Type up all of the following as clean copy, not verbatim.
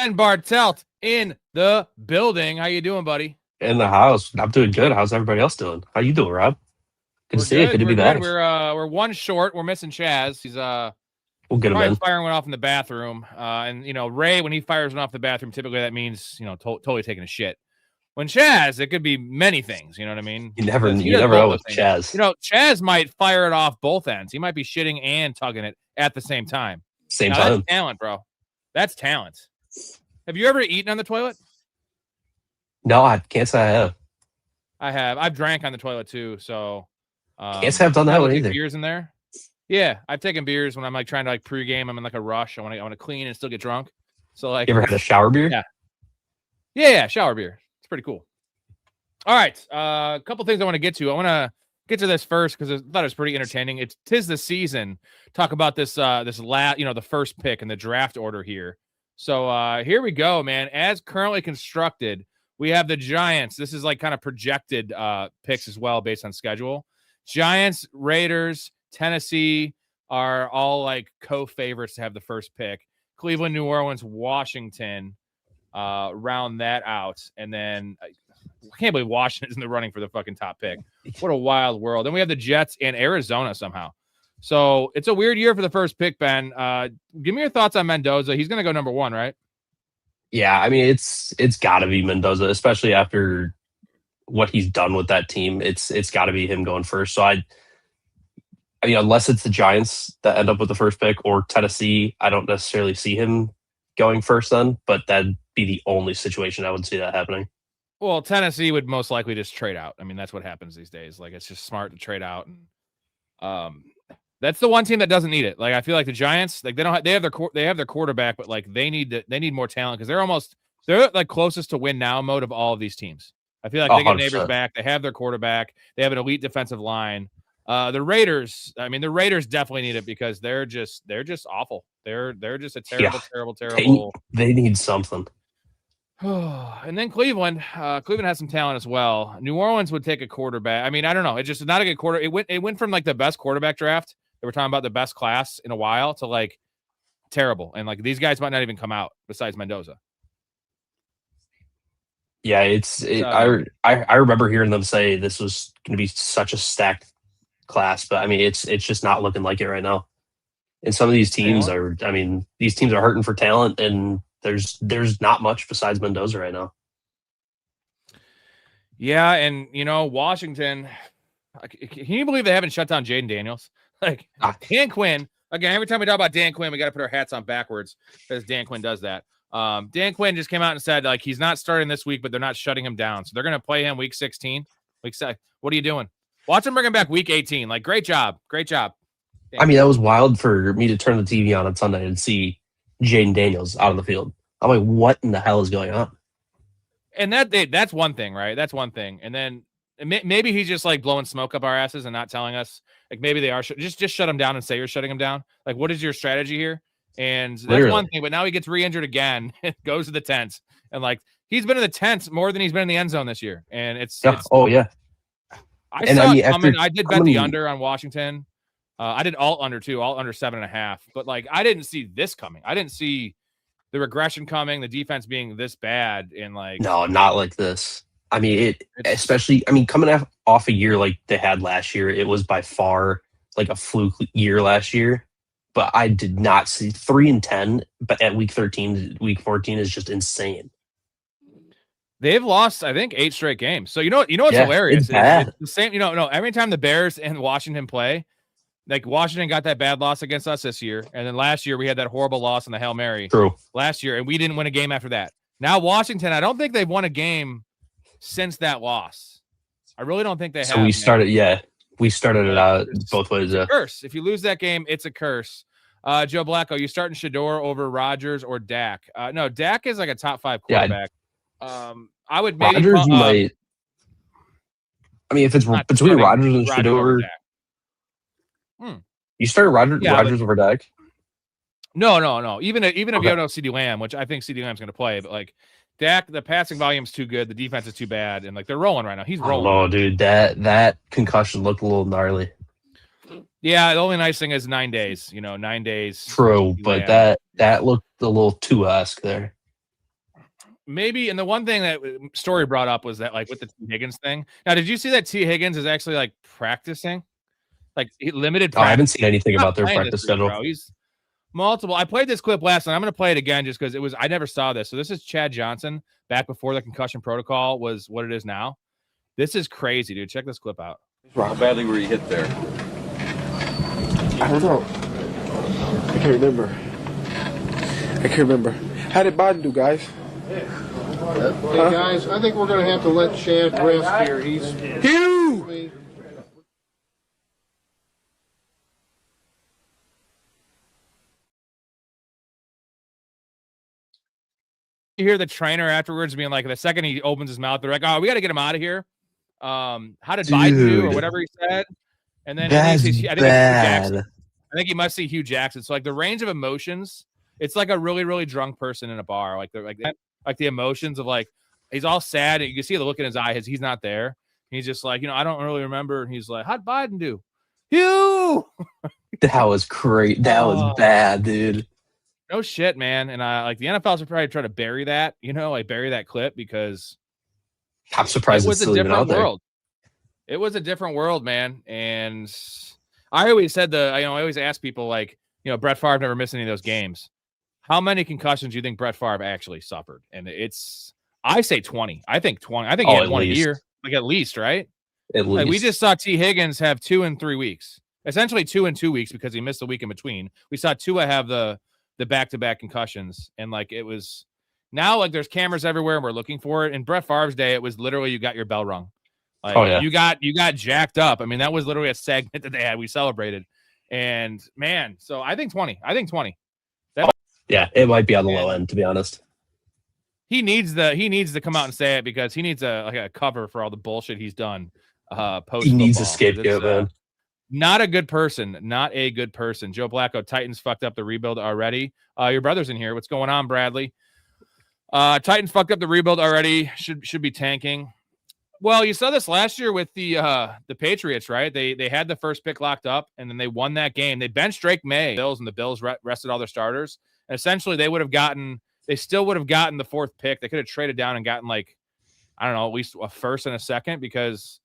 Ben Bartelt in the building. How you doing, buddy? In the house. I'm doing good. How's everybody else doing? How you doing, Rob? Good We're to see you. good. Good to We're be good. back. We're one short. We're missing Chaz. He's We'll get him probably in. firing one off in the bathroom. And Ray, when he fires one off the bathroom, typically that means totally taking a shit. When Chaz, it could be many things. You know what I mean? You never He know does both with those things. Chaz. Chaz might fire it off both ends. He might be shitting and tugging it at the same time. Same Now, time. that's talent, bro. That's talent. Have you ever eaten on the toilet? No, I can't say I have. I have. I've drank on the toilet too. So Can't say I've done that one either. Beers in there. Yeah, I've taken beers when I'm like trying to like pregame. I'm in like a rush. I want to clean and still get drunk. So like, You ever had a shower beer? Yeah, shower beer. It's pretty cool. All right, a couple things I want to get to. I want to get to this first because I thought it was pretty entertaining. Tis the season. Talk about this the first pick in the draft order here. So here we go, man. As currently constructed, we have the Giants. This is like kind of projected picks as well based on schedule. Giants, Raiders, Tennessee are all like co-favorites to have the first pick. Cleveland, New Orleans, Washington round that out. And then I can't believe Washington's in the running for the fucking top pick. What a wild world. Then we have the Jets and Arizona somehow. So it's a weird year for the first pick, Ben. Give me your thoughts on Mendoza. He's going to go number one, right? Yeah, I mean, it's got to be Mendoza, especially after what he's done with that team. It's got to be him going first. So I mean, unless it's the Giants that end up with the first pick or Tennessee, I don't necessarily see him going first then, but that'd be the only situation I would see that happening. Well, Tennessee would most likely just trade out. I mean, that's what happens these days. Like, it's just smart to trade out. And that's the one team that doesn't need it. Like, I feel like the Giants, like they have their quarterback, but like they need more talent because they're like closest to win now mode of all of these teams. I feel like they get 100%. Neighbors back. They have their quarterback. They have an elite defensive line. The Raiders, the Raiders definitely need it because they're just awful. They're just a terrible. They need something. And then Cleveland has some talent as well. New Orleans would take a quarterback. I mean, I don't know. It's just not a good quarter. It went from like the best quarterback draft. They were talking about the best class in a while to like terrible. And like these guys might not even come out besides Mendoza. Yeah, I remember hearing them say this was going to be such a stacked class, but I mean, it's just not looking like it right now. And some of these teams these teams are hurting for talent, and there's not much besides Mendoza right now. Yeah, and Washington, can you believe they haven't shut down Jaden Daniels? Like Dan Quinn, again, every time we talk about Dan Quinn, we got to put our hats on backwards because Dan Quinn does that. Dan Quinn just came out and said like he's not starting this week, but they're not shutting him down. So they're going to play him week 16. What are you doing? Watch him bring him back week 18. Like, great job. Dan. I mean, that was wild for me to turn the TV on Sunday and see Jaden Daniels out on the field. I'm like, what in the hell is going on? And that's one thing, right? That's one thing. And then maybe he's just like blowing smoke up our asses and not telling us. Like maybe they are just shut him down and say you're shutting him down. Like, what is your strategy here? And that's one thing. But now he gets re-injured again. Goes to the tents, and like he's been in the tents more than he's been in the end zone this year. And it's yeah. I did bet the under on Washington. I did alt under too, alt under 7.5. But like I didn't see this coming. I didn't see the regression coming, the defense being this bad, and like no, not like this. I mean, coming off a year like they had last year, it was by far like a fluke year last year. But I did not see 3-10. But at week 13, week 14 is just insane. They've lost, I think, 8 straight games. So you know what's hilarious? It's bad. It's the same. Every time the Bears and Washington play, like Washington got that bad loss against us this year, and then last year we had that horrible loss in the Hail Mary. True. Last year, and we didn't win a game after that. Now Washington, I don't think they've won a game since that loss. I really don't think they have. So we started it out both ways. It's a curse. If you lose that game, it's a curse. Joe Blacko, you starting Shador over Rodgers or Dak? No, Dak is like a top 5 quarterback. I would maybe Rodgers might. I mean, if it's between Rodgers and Shador, you start Rodgers over Dak. No. Even if you have no CeeDee Lamb, which I think CeeDee Lamb's going to play, but like Dak, the passing volume's too good, the defense is too bad, and like they're rolling right now. He's rolling. Oh, dude, that concussion looked a little gnarly. Yeah, the only nice thing is 9 days. 9 days. True, but that looked a little too-esque there. Maybe, and the one thing that Storey brought up was that, like, with the T. Higgins thing. Now, did you see that T. Higgins is actually, like, practicing? Like, limited Oh, I practice. haven't seen anything He's not about their playing practice this week, schedule. bro. He's multiple. I played this clip last night. I'm going to play it again just because I never saw this. So this is Chad Johnson back before the concussion protocol was what it is now. This is crazy, dude. Check this clip out. How badly were you hit there? I don't know. I can't remember. How did Biden do, guys? Hey guys, I think we're going to have to let Chad rest here. He's Hugh! You hear the trainer afterwards being like, the second he opens his mouth, they're like, "Oh, we got to get him out of here." How did Biden do, or whatever he said? And then That's I think it's Hugh bad. Jackson. I think he must see Hugh Jackson. So like the range of emotions, it's like a really, really drunk person in a bar. Like the emotions of like he's all sad, and you can see the look in his eye. He's not there. He's just like, I don't really remember. And he's like, "How'd Biden do?" Hugh. That was great. That was bad, dude. No shit, man. And like the NFL should probably try to bury that, like bury that clip because I'm surprised it was it's a still even out different world. It was a different world, man. And I always said I always ask people like, Brett Favre never missed any of those games. How many concussions do you think Brett Favre actually suffered? And I say 20. I think 20. I think he had 1 a year, like at least, right? At least. Like we just saw T. Higgins have 2 in 3 weeks, essentially 2 in 2 weeks because he missed a week in between. We saw Tua have the back-to-back concussions, and like it was now like there's cameras everywhere and we're looking for it. In Brett Favre's day, it was literally you got your bell rung. Like, you got jacked up. I mean, that was literally a segment that they had. We celebrated, and man, so I think 20. Yeah, it might be on the low end, to be honest. He needs to come out and say it because he needs a cover for all the bullshit he's done. Post He needs a scapegoat, man. Not a good person. Not a good person. Joe Blacko, Titans fucked up the rebuild already. Your brother's in here. What's going on, Bradley? Titans fucked up the rebuild already. Should be tanking. Well, you saw this last year with the Patriots, right? They had the first pick locked up, and then they won that game. They benched Drake May, Bills, and the Bills rested all their starters. And essentially, they still would have gotten the 4th pick. They could have traded down and gotten at least a first and a second because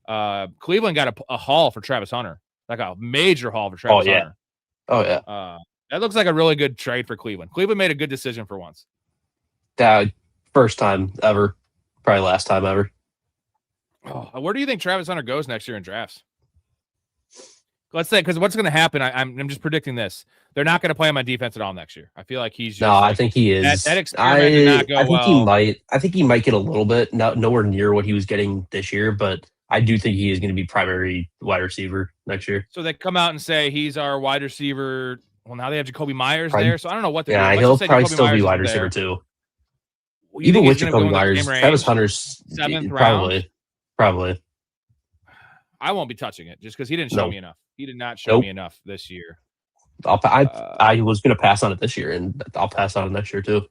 Cleveland got a haul for Travis Hunter, like a major haul for Travis Hunter. Oh yeah. That looks like a really good trade for Cleveland. Cleveland made a good decision for once. First time ever, probably last time ever. Where do you think Travis Hunter goes next year in drafts? Let's say, because what's going to happen? I'm just predicting this. They're not going to play him on defense at all next year. I feel like he's just I think he is. That experiment did not go well. I think he might get a little bit, nowhere near what he was getting this year, but I do think he is going to be primary wide receiver next year. So they come out and say he's our wide receiver. Well, now they have Jacoby Myers there, so I don't know what they're doing. He'll probably still be wide receiver too. Even with Jacoby Myers, Travis Hunter's 7th round? Probably. I won't be touching it just because he didn't show me enough. He did not show me enough this year. I was going to pass on it this year, and I'll pass on it next year too.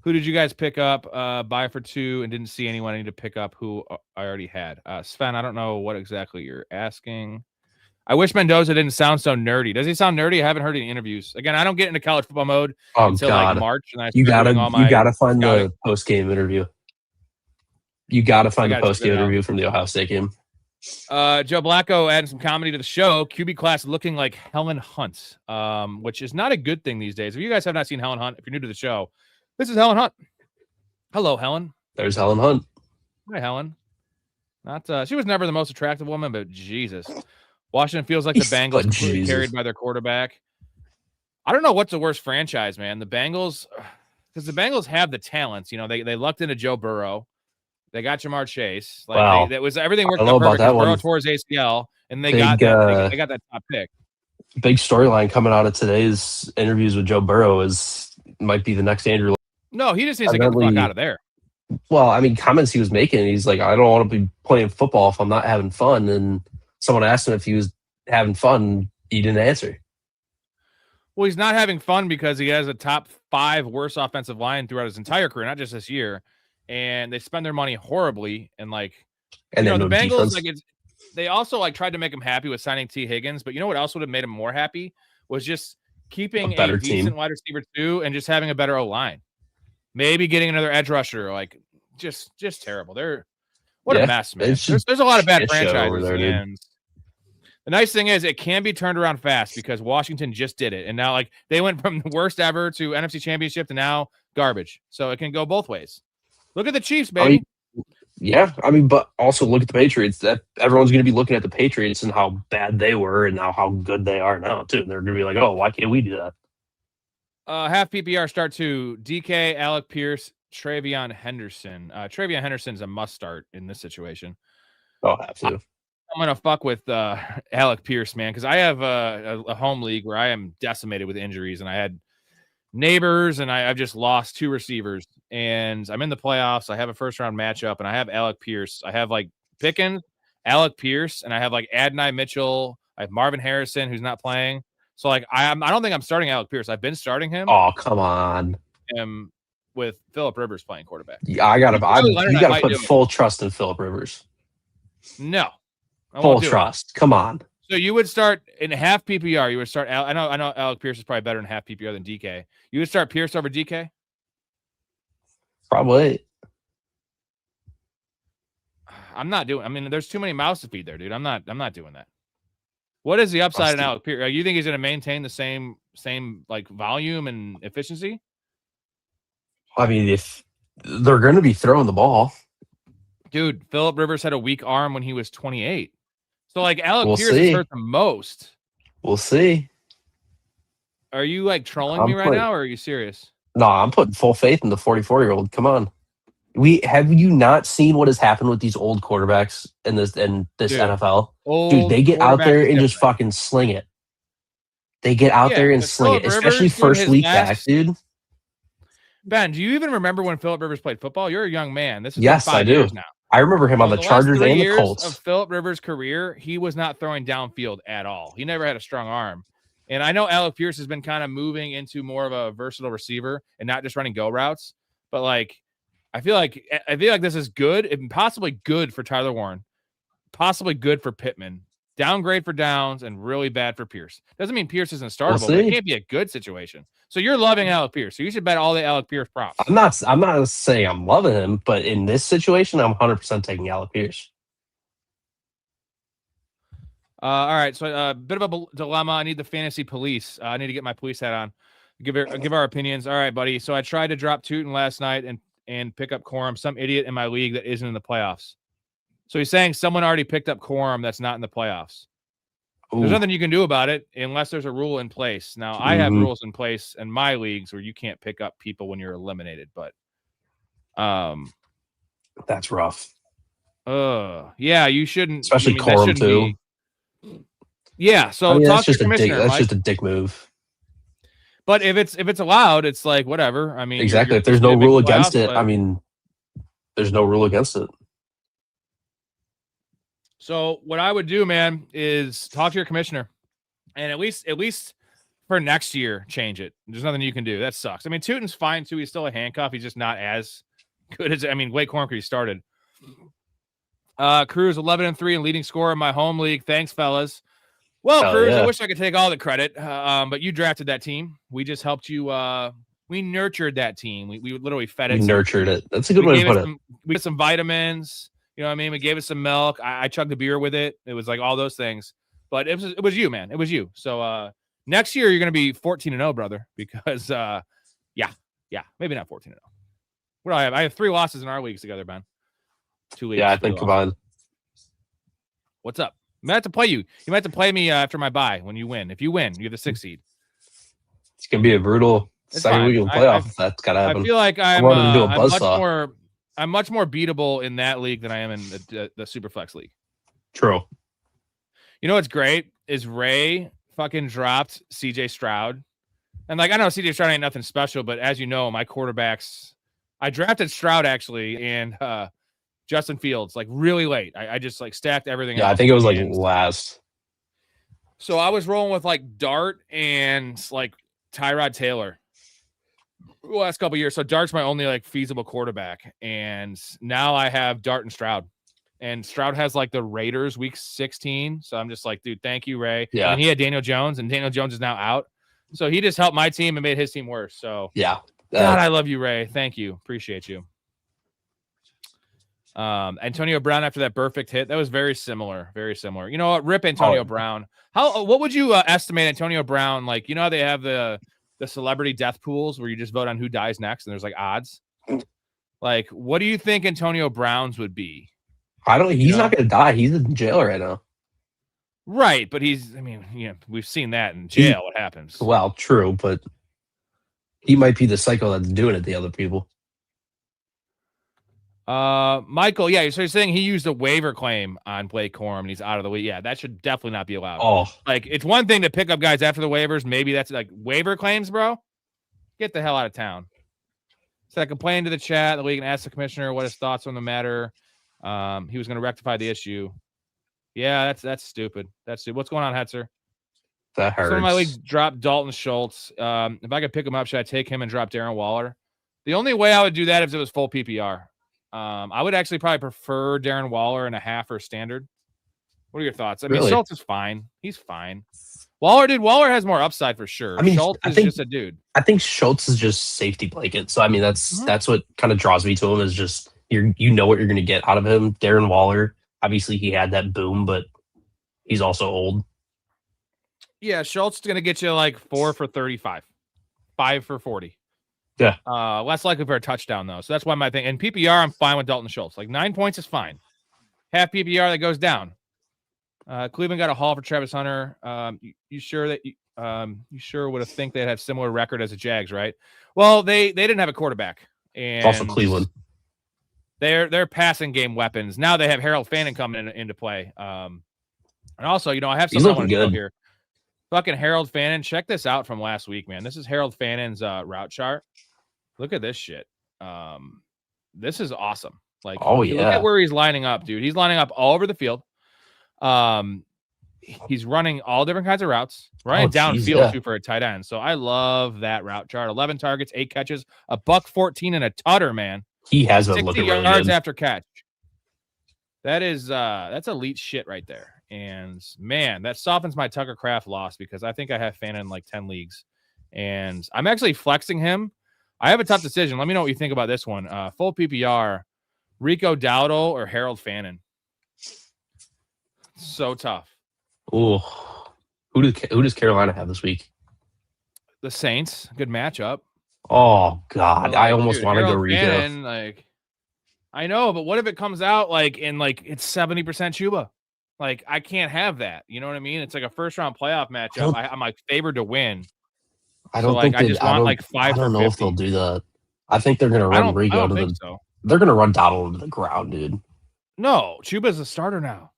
Who did you guys pick up? Buy for 2 and didn't see anyone I need to pick up who I already had. Sven, I don't know what exactly you're asking. I wish Mendoza didn't sound so nerdy. Does he sound nerdy? I haven't heard any interviews. Again, I don't get into college football mode until like March. And you gotta find the post game interview. You gotta find the post game interview from the Ohio State game. Joe Blacko adding some comedy to the show. QB class looking like Helen Hunt, which is not a good thing these days. If you guys have not seen Helen Hunt, if you're new to the show, this is Helen Hunt. Hello, Helen. There's Helen Hunt. Hi, Helen. She was never the most attractive woman, but Jesus. Washington feels like the Bengals completely carried by their quarterback. I don't know what's the worst franchise, man. The Bengals, because the Bengals have the talents. They lucked into Joe Burrow. They got Jamar Chase. That was everything worked out perfect. Burrow tore his ACL, and they got that top pick. Big storyline coming out of today's interviews with Joe Burrow might be the next Andrew. No, he just needs to get the fuck out of there. Well, I mean, comments he was making, he's like, I don't want to be playing football if I'm not having fun. And someone asked him if he was having fun. He didn't answer. Well, he's not having fun because he has a top 5 worst offensive line throughout his entire career, not just this year. And they spend their money horribly. And the Bengals, they also tried to make him happy with signing T. Higgins. But you know what else would have made him more happy was just keeping a better decent team. wide receiver 2 and just having a better O-line. Maybe getting another edge rusher. Like, just terrible. What a mess, man. There's a lot of bad franchises, over there, and the nice thing is it can be turned around fast because Washington just did it. And now, like, they went from the worst ever to NFC Championship to now garbage. So it can go both ways. Look at the Chiefs, baby. But also look at the Patriots. That everyone's going to be looking at the Patriots and how bad they were and now how good they are now, too. And they're going to be like, oh, why can't we do that? Half PPR start to DK, Alec Pierce, Travion Henderson. Travion Henderson's a must start in this situation. Oh, have to. I'm going to fuck with Alec Pierce, man, because I have a home league where I am decimated with injuries, and I had neighbors, and I've just lost 2 receivers, and I'm in the playoffs. I have a first-round matchup, and I have Alec Pierce. I have, like, Pickens, Alec Pierce, and I have, like, Adonai Mitchell. I have Marvin Harrison, who's not playing. So, like, I don't think I'm starting Alec Pierce. I've been starting him. Oh, come on. With Phillip Rivers playing quarterback. Yeah, you got to put full trust in Phillip Rivers. No. Full trust. Come on. So you would start in half PPR. You would start. I know Alec Pierce is probably better in half PPR than DK. You would start Pierce over DK. Probably. I'm not doing. I mean, there's too many mouths to feed there, dude. I'm not doing that. What is the upside in Alec Pierce? You think he's going to maintain the same like volume and efficiency? I mean, if they're going to be throwing the ball, dude. Phillip Rivers had a weak arm when he was 28. So, like, Alec Pierce is hurt the most. We'll see. Are you, like, trolling me right now, or are you serious? No, I'm putting full faith in the 44-year-old. Come on. Have you not seen what has happened with these old quarterbacks in this NFL? Dude, they get out there and just fucking sling it. They get out there and sling it, especially first week back, dude. Ben, do you even remember when Phillip Rivers played football? You're a young man. This is yes, 5 I do. Years now. I remember him on the Chargers and the Colts. Of Phillip Rivers' career, he was not throwing downfield at all. He never had a strong arm. And I know Alec Pierce has been kind of moving into more of a versatile receiver and not just running go routes. But, like, I feel like this is good and possibly good for Tyler Warren, possibly good for Pittman. Downgrade for Downs and really bad for Pierce. Doesn't mean Pierce isn't startable, but it can't be a good situation. So you're loving Alec Pierce. So you should bet all the Alec Pierce props. I'm not saying I'm loving him, but in this situation, I'm 100% taking Alec Pierce. All right. So a bit of a dilemma. I need the fantasy police. I need to get my police hat on. Give our opinions. All right, buddy. So I tried to drop Tootin last night and pick up Corum, some idiot in my league that isn't in the playoffs. So he's saying someone already picked up Corum that's not in the playoffs. Ooh. There's nothing you can do about it unless there's a rule in place. Now, I have rules in place in my leagues where you can't pick up people when you're eliminated, but that's rough. Yeah, you shouldn't. Especially Corum too. Yeah, so talk to your commissioner. That's just a dick move. But if it's allowed, it's like whatever. I mean, exactly. If there's no rule against it, I mean, there's no rule against it. So what I would do, man, is talk to your commissioner, and at least for next year, change it. There's nothing you can do. That sucks. I mean, Tootin's fine too. He's still a handcuff. He's just not as good as Blake Corum could he started. Cruz 11-3 and leading scorer in my home league. Thanks, fellas. Well, Cruz, yeah. I wish I could take all the credit, but you drafted that team. We just helped you. We nurtured that team. We literally fed it. Nurtured it. That's a good way to put it. We had some vitamins. You know what I mean? We gave it some milk. I chugged a beer with it. It was like all those things. But it was you, man. It was you. So next year you're going to be 14-0, brother. Because yeah, maybe not 14-0. What do I have? I have 3 losses in our leagues together, Ben. 2 leagues. Yeah, I think combined. What's up? I might have to play you. You might have to play me after my bye when you win. If you win, you have the 6th seed. It's gonna be a brutal second week of the playoff. That's gotta happen. I feel like I'm much more beatable in that league than I am in the Superflex league. True. You know what's great is Ray fucking dropped CJ Stroud. And like I know CJ Stroud ain't nothing special, but as you know, my quarterbacks, I drafted Stroud actually and Justin Fields like really late. I just like stacked everything. Yeah, I think it was like last. So I was rolling with like Dart and like Tyrod Taylor the last couple of years. So Dart's my only like feasible quarterback, and now I have Dart and Stroud. And Stroud has like the Raiders week 16. So I'm just like, dude, thank you, Ray. Yeah. And he had Daniel Jones, and Daniel Jones is now out. So he just helped my team and made his team worse. So Yeah. God, I love you, Ray. Thank you. Appreciate you. Antonio Brown after that perfect hit, that was very similar. Very similar. You know what? Rip Antonio Brown. What would you estimate Antonio Brown? Like, you know how they have the celebrity death pools where you just vote on who dies next and there's like odds? Like, what do you think Antonio Brown's would be? He's not gonna die. He's in jail right now. Right, but we've seen that in jail. What happens? Well, true, but he might be the psycho that's doing it to other people. Michael, yeah, so you're saying he used a waiver claim on Blake Corum and he's out of the league. Yeah, that should definitely not be allowed. Oh, like, it's one thing to pick up guys after the waivers. Maybe that's like waiver claims, bro. Get the hell out of town. So I complained to the chat. The league and asked the commissioner what his thoughts on the matter. He was going to rectify the issue. Yeah, that's stupid. That's stupid. What's going on, Hetzer? that hurts. Some of my leagues dropped Dalton Schultz. If I could pick him up, should I take him and drop Darren Waller? The only way I would do that is if it was full PPR. I would actually probably prefer Darren Waller in a half or standard. What are your thoughts? I mean, Really? Schultz is fine. He's fine. Waller has more upside for sure. I mean, Schultz is just a dude. I think Schultz is just safety blanket. So I mean, that's what kind of draws me to him is just you know what you're going to get out of him. Darren Waller, obviously he had that boom, but he's also old. Yeah, Schultz is going to get you like 4 for 35, 5 for 40. Yeah. Less likely for a touchdown though. So that's why my thing. And PPR, I'm fine with Dalton Schultz. Like 9 points is fine. Half PPR that goes down. Cleveland got a haul for Travis Hunter. You sure that you sure would have think they'd have similar record as the Jags, right? Well, they didn't have a quarterback, and Also Cleveland. They're passing game weapons. Now they have Harold Fannin coming into play. And also, I have something I want to show here. Fucking Harold Fannin. Check this out from last week, man. This is Harold Fannin's route chart. Look at this shit. This is awesome. Like, look at where he's lining up, dude. He's lining up all over the field. He's running all different kinds of routes, running downfield too for a tight end. So I love that route chart. 11 targets, 8 catches, $114 and a tutter, man. He has been looking really yards good. after catch. That is that's elite shit right there. And man, that softens my Tucker Kraft loss because I think I have Fannin in like 10 leagues. And I'm actually flexing him. I have a tough decision. Let me know what you think about this one. Full PPR, Rico Dowdle or Harold Fannin. So tough. Oh, who does Carolina have this week? The Saints. Good matchup. Oh God, I almost want to go Rico. Fannin, like, I know, but what if it comes out like it's 70% Chuba? Like, I can't have that. You know what I mean? It's like a first round playoff matchup. I'm like favored to win. I don't think I just want like 5 I don't for know 50. if they'll do that. I think they're gonna run Rico to the. So. They're gonna run Dowdle into the ground, dude. No, Chuba's a starter now.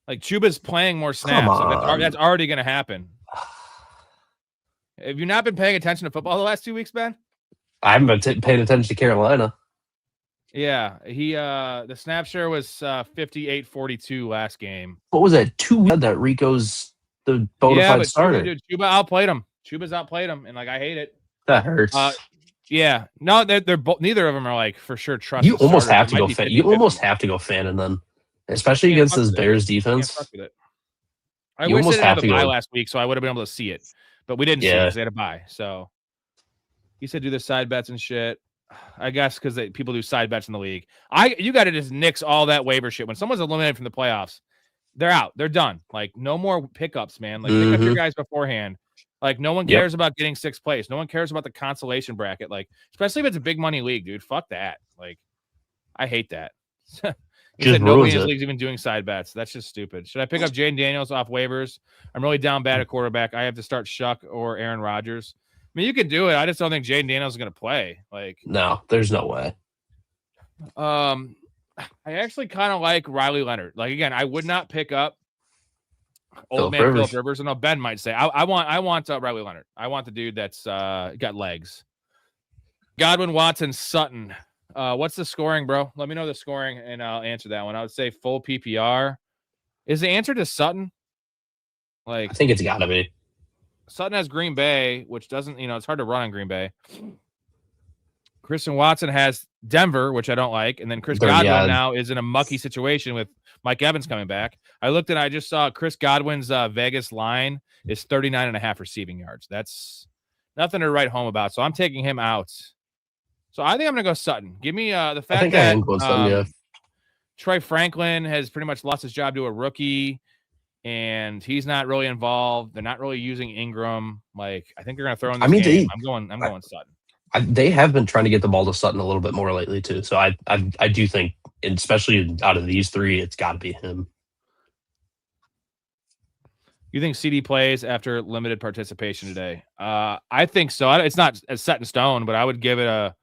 Like, Chuba's playing more snaps. So that's already going to happen. Have you not been paying attention to football the last 2 weeks, Ben? I haven't been paying attention to Carolina. Yeah, the snap share was 58-42 last game. What was that? 2 weeks that Rico's the bona fide starter. Chuba outplayed him. Chuba's outplayed him, and like I hate it. That hurts. Yeah, no, they're both. Neither of them are like for sure trusted. You almost have to go. You almost have to go Fannin then, especially against this Bears defense. I wish they didn't have a bye last week, so I would have been able to see it, but we didn't see it because they had a bye. So he said do the side bets and shit. I guess because people do side bets in the league. You got to just nix all that waiver shit. When someone's eliminated from the playoffs, they're out. They're done. Like, no more pickups, man. Like, pick up your guys beforehand. Like, no one cares about getting 6th place. No one cares about the consolation bracket. Like, especially if it's a big money league, dude. Fuck that. Like, I hate that. He said nobody in his league's even doing side bets. That's just stupid. Should I pick up Jaden Daniels off waivers? I'm really down bad at quarterback. I have to start Shuck or Aaron Rodgers. I mean, you can do it. I just don't think Jaden Daniels is going to play. Like, no, there's no way. I actually kind of like Riley Leonard. Like, again, I would not pick up Philip Rivers. I know Ben might say I want Riley Leonard. I want the dude that's got legs. Godwin, Watson, Sutton. What's the scoring, bro? Let me know the scoring, and I'll answer that one. I would say full PPR. Is the answer to Sutton? Like, I think it's got to be. Sutton has Green Bay, which doesn't, it's hard to run on Green Bay. Christian Watson has Denver, which I don't like, and then Chris Godwin now is in a mucky situation with Mike Evans coming back. I looked and I just saw Chris Godwin's Vegas line is 39.5 receiving yards. That's nothing to write home about. So I'm taking him out. So I think I'm going to go Sutton. Give me the fact that Troy Franklin has pretty much lost his job to a rookie, and he's not really involved. They're not really using Ingram. Like, I think they're going to throw in this game. I'm going Sutton. They have been trying to get the ball to Sutton a little bit more lately too. So I do think, especially out of these three, it's got to be him. You think CD plays after limited participation today? I think so. It's not as set in stone, but I would give it a.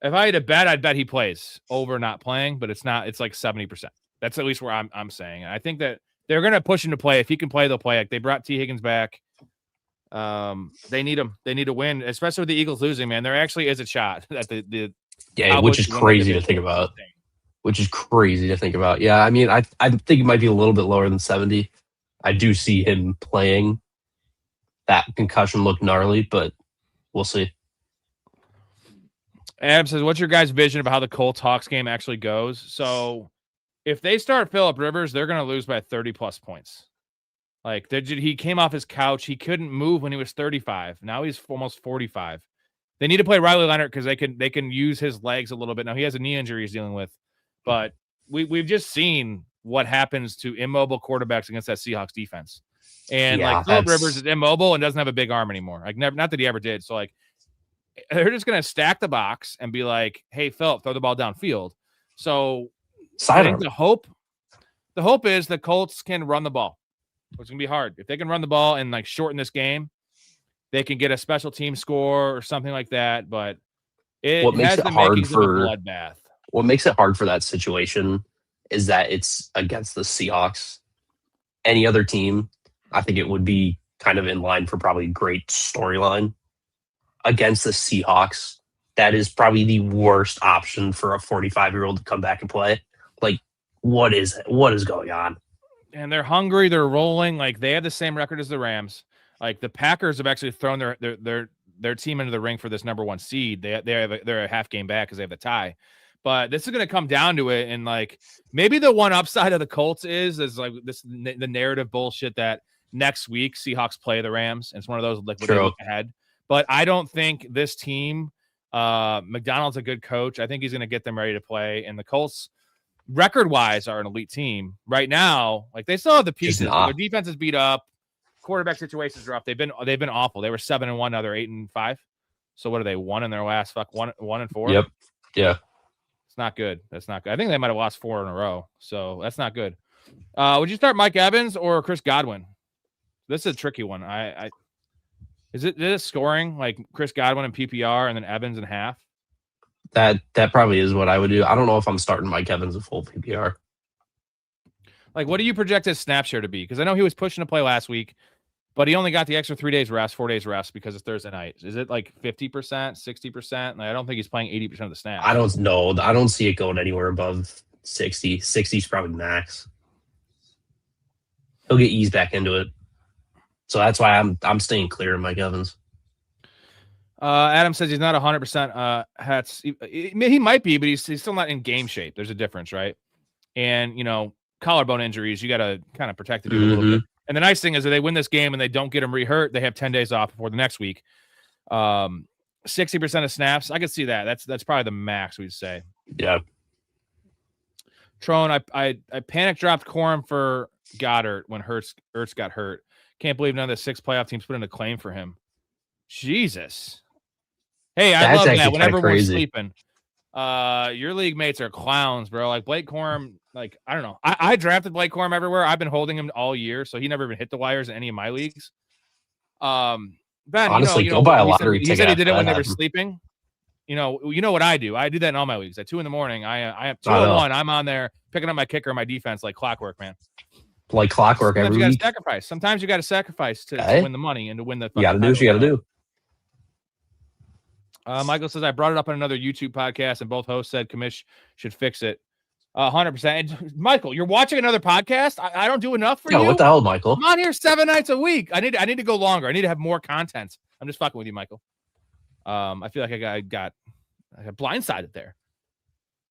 If I had to bet, I'd bet he plays over not playing, but it's not. It's like 70%. That's at least where I'm saying. I think that they're going to push him to play. If he can play, they'll play. Like, they brought T. Higgins back. They need him. They need to win, especially with the Eagles losing. Man, there actually is a shot at the which is crazy to think about. Yeah, I mean, I think it might be a little bit lower than 70. I do see him playing. That concussion looked gnarly, but we'll see. Adam says, what's your guys' vision of how the Colts Hawks game actually goes? So if they start Phillip Rivers, they're going to lose by 30 plus points. Like, he came off his couch. He couldn't move when he was 35. Now he's almost 45. They need to play Riley Leonard because they can use his legs a little bit. Now he has a knee injury he's dealing with, but we've just seen what happens to immobile quarterbacks against that Seahawks defense. And Phillip Rivers is immobile and doesn't have a big arm anymore. Like, not that he ever did. So like, they're just going to stack the box and be like, hey, Phillip, throw the ball downfield. So I think the hope is the Colts can run the ball. It's going to be hard. If they can run the ball and like shorten this game, they can get a special team score or something like that. But what makes it hard for a bloodbath. What makes it hard for that situation is that it's against the Seahawks. Any other team, I think it would be kind of in line for probably great storyline. Against the Seahawks, that is probably the worst option for a 45-year-old to come back and play. Like, what is going on? And they're hungry. They're rolling. Like, they have the same record as the Rams. Like, the Packers have actually thrown their team into the ring for this number one seed. They're a half game back because they have the tie. But this is going to come down to it. And like, maybe the one upside of the Colts is like the narrative bullshit that next week Seahawks play the Rams. And it's one of those like they look ahead. But I don't think this team, McDonald's a good coach. I think he's going to get them ready to play. And the Colts, record-wise, are an elite team. Right now, like, they still have the pieces. Their defense is beat up. Quarterback situations are up. They've been awful. They were 7-1. Now they're 8-5. So what are they? 1 in their last 1-4? Yep. Yeah. It's not good. That's not good. I think they might have lost 4 in a row. So that's not good. Would you start Mike Evans or Chris Godwin? This is a tricky one. Is it scoring like Chris Godwin in PPR and then Evans in half? That probably is what I would do. I don't know if I'm starting Mike Evans in full PPR. Like, what do you project his snap share to be? Because I know he was pushing to play last week, but he only got the extra 4 days rest because it's Thursday night. Is it like 50%, 60%? Like, I don't think he's playing 80% of the snaps. I don't know. I don't see it going anywhere above 60. 60 is probably max. He'll get eased back into it. So that's why I'm staying clear of Mike Evans. Adam says he's not 100%. He might be, but he's still not in game shape. There's a difference, right? And, collarbone injuries, you got to kind of protect the dude a little bit. And the nice thing is that they win this game and they don't get him re-hurt, they have 10 days off before the next week. 60% of snaps, I could see that. That's probably the max, we'd say. Yeah. Trone, I panic dropped Corum for Goddard when Ertz got hurt. Can't believe none of the 6 playoff teams put in a claim for him. Jesus. Hey, I love that whenever we're sleeping. Your league mates are clowns, bro. Like, Blake Corum, like, I don't know. I drafted Blake Corum everywhere. I've been holding him all year, so he never even hit the wires in any of my leagues. Ben, honestly, go buy a lottery ticket. He said he did it when they were sleeping. You know what I do. I do that in all my leagues. At 2 a.m, I have 2-1. I'm on there picking up my kicker and my defense like clockwork, man. Like clockwork every week. Sometimes you got to sacrifice to win the money and to win the. You got to do what you got to do. Michael says, I brought it up on another YouTube podcast, and both hosts said Commish should fix it. 100%. And Michael, you're watching another podcast? I don't do enough for you? What the hell, Michael? I'm on here 7 nights a week. I need to go longer. I need to have more content. I'm just fucking with you, Michael. I feel like I got I got blindsided there.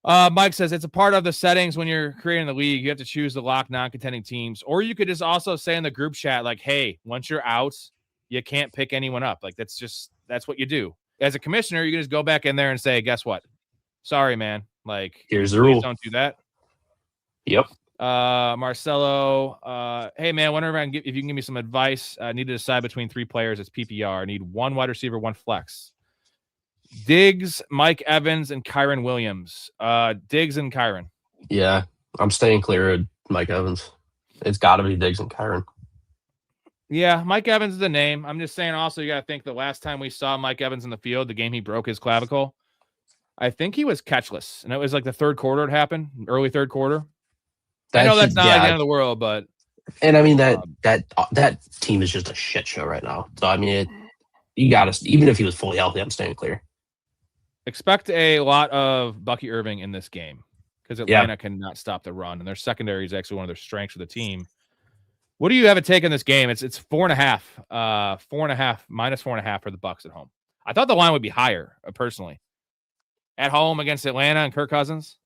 Mike says it's a part of the settings when you're creating the league. You have to choose the lock non-contending teams, or you could just also say in the group chat, like, hey, once you're out, you can't pick anyone up. Like, that's what you do. As a commissioner, you can just go back in there and say, guess what? Sorry, man. Like, here's the please rule. don't do that. Yep. Marcelo, hey, man, whenever if you can give me some advice, I need to decide between 3 players. It's PPR. I need 1 wide receiver, 1 flex. Diggs, Mike Evans, and Kyron Williams. Diggs and Kyron. Yeah, I'm staying clear of Mike Evans. It's got to be Diggs and Kyron. Yeah, Mike Evans is the name. I'm just saying also you got to think the last time we saw Mike Evans in the field, the game he broke his clavicle, I think he was catchless. And it was like the third quarter it happened, early third quarter. I know that's not the end of the world, but. And I mean, that team is just a shit show right now. So, I mean, you got to, even if he was fully healthy, I'm staying clear. Expect a lot of Bucky Irving in this game because Atlanta cannot stop the run, and their secondary is actually one of their strengths of the team. What do you have a take in this game? It's 4.5, minus 4.5 for the Bucks at home. I thought the line would be higher, personally. At home against Atlanta and Kirk Cousins.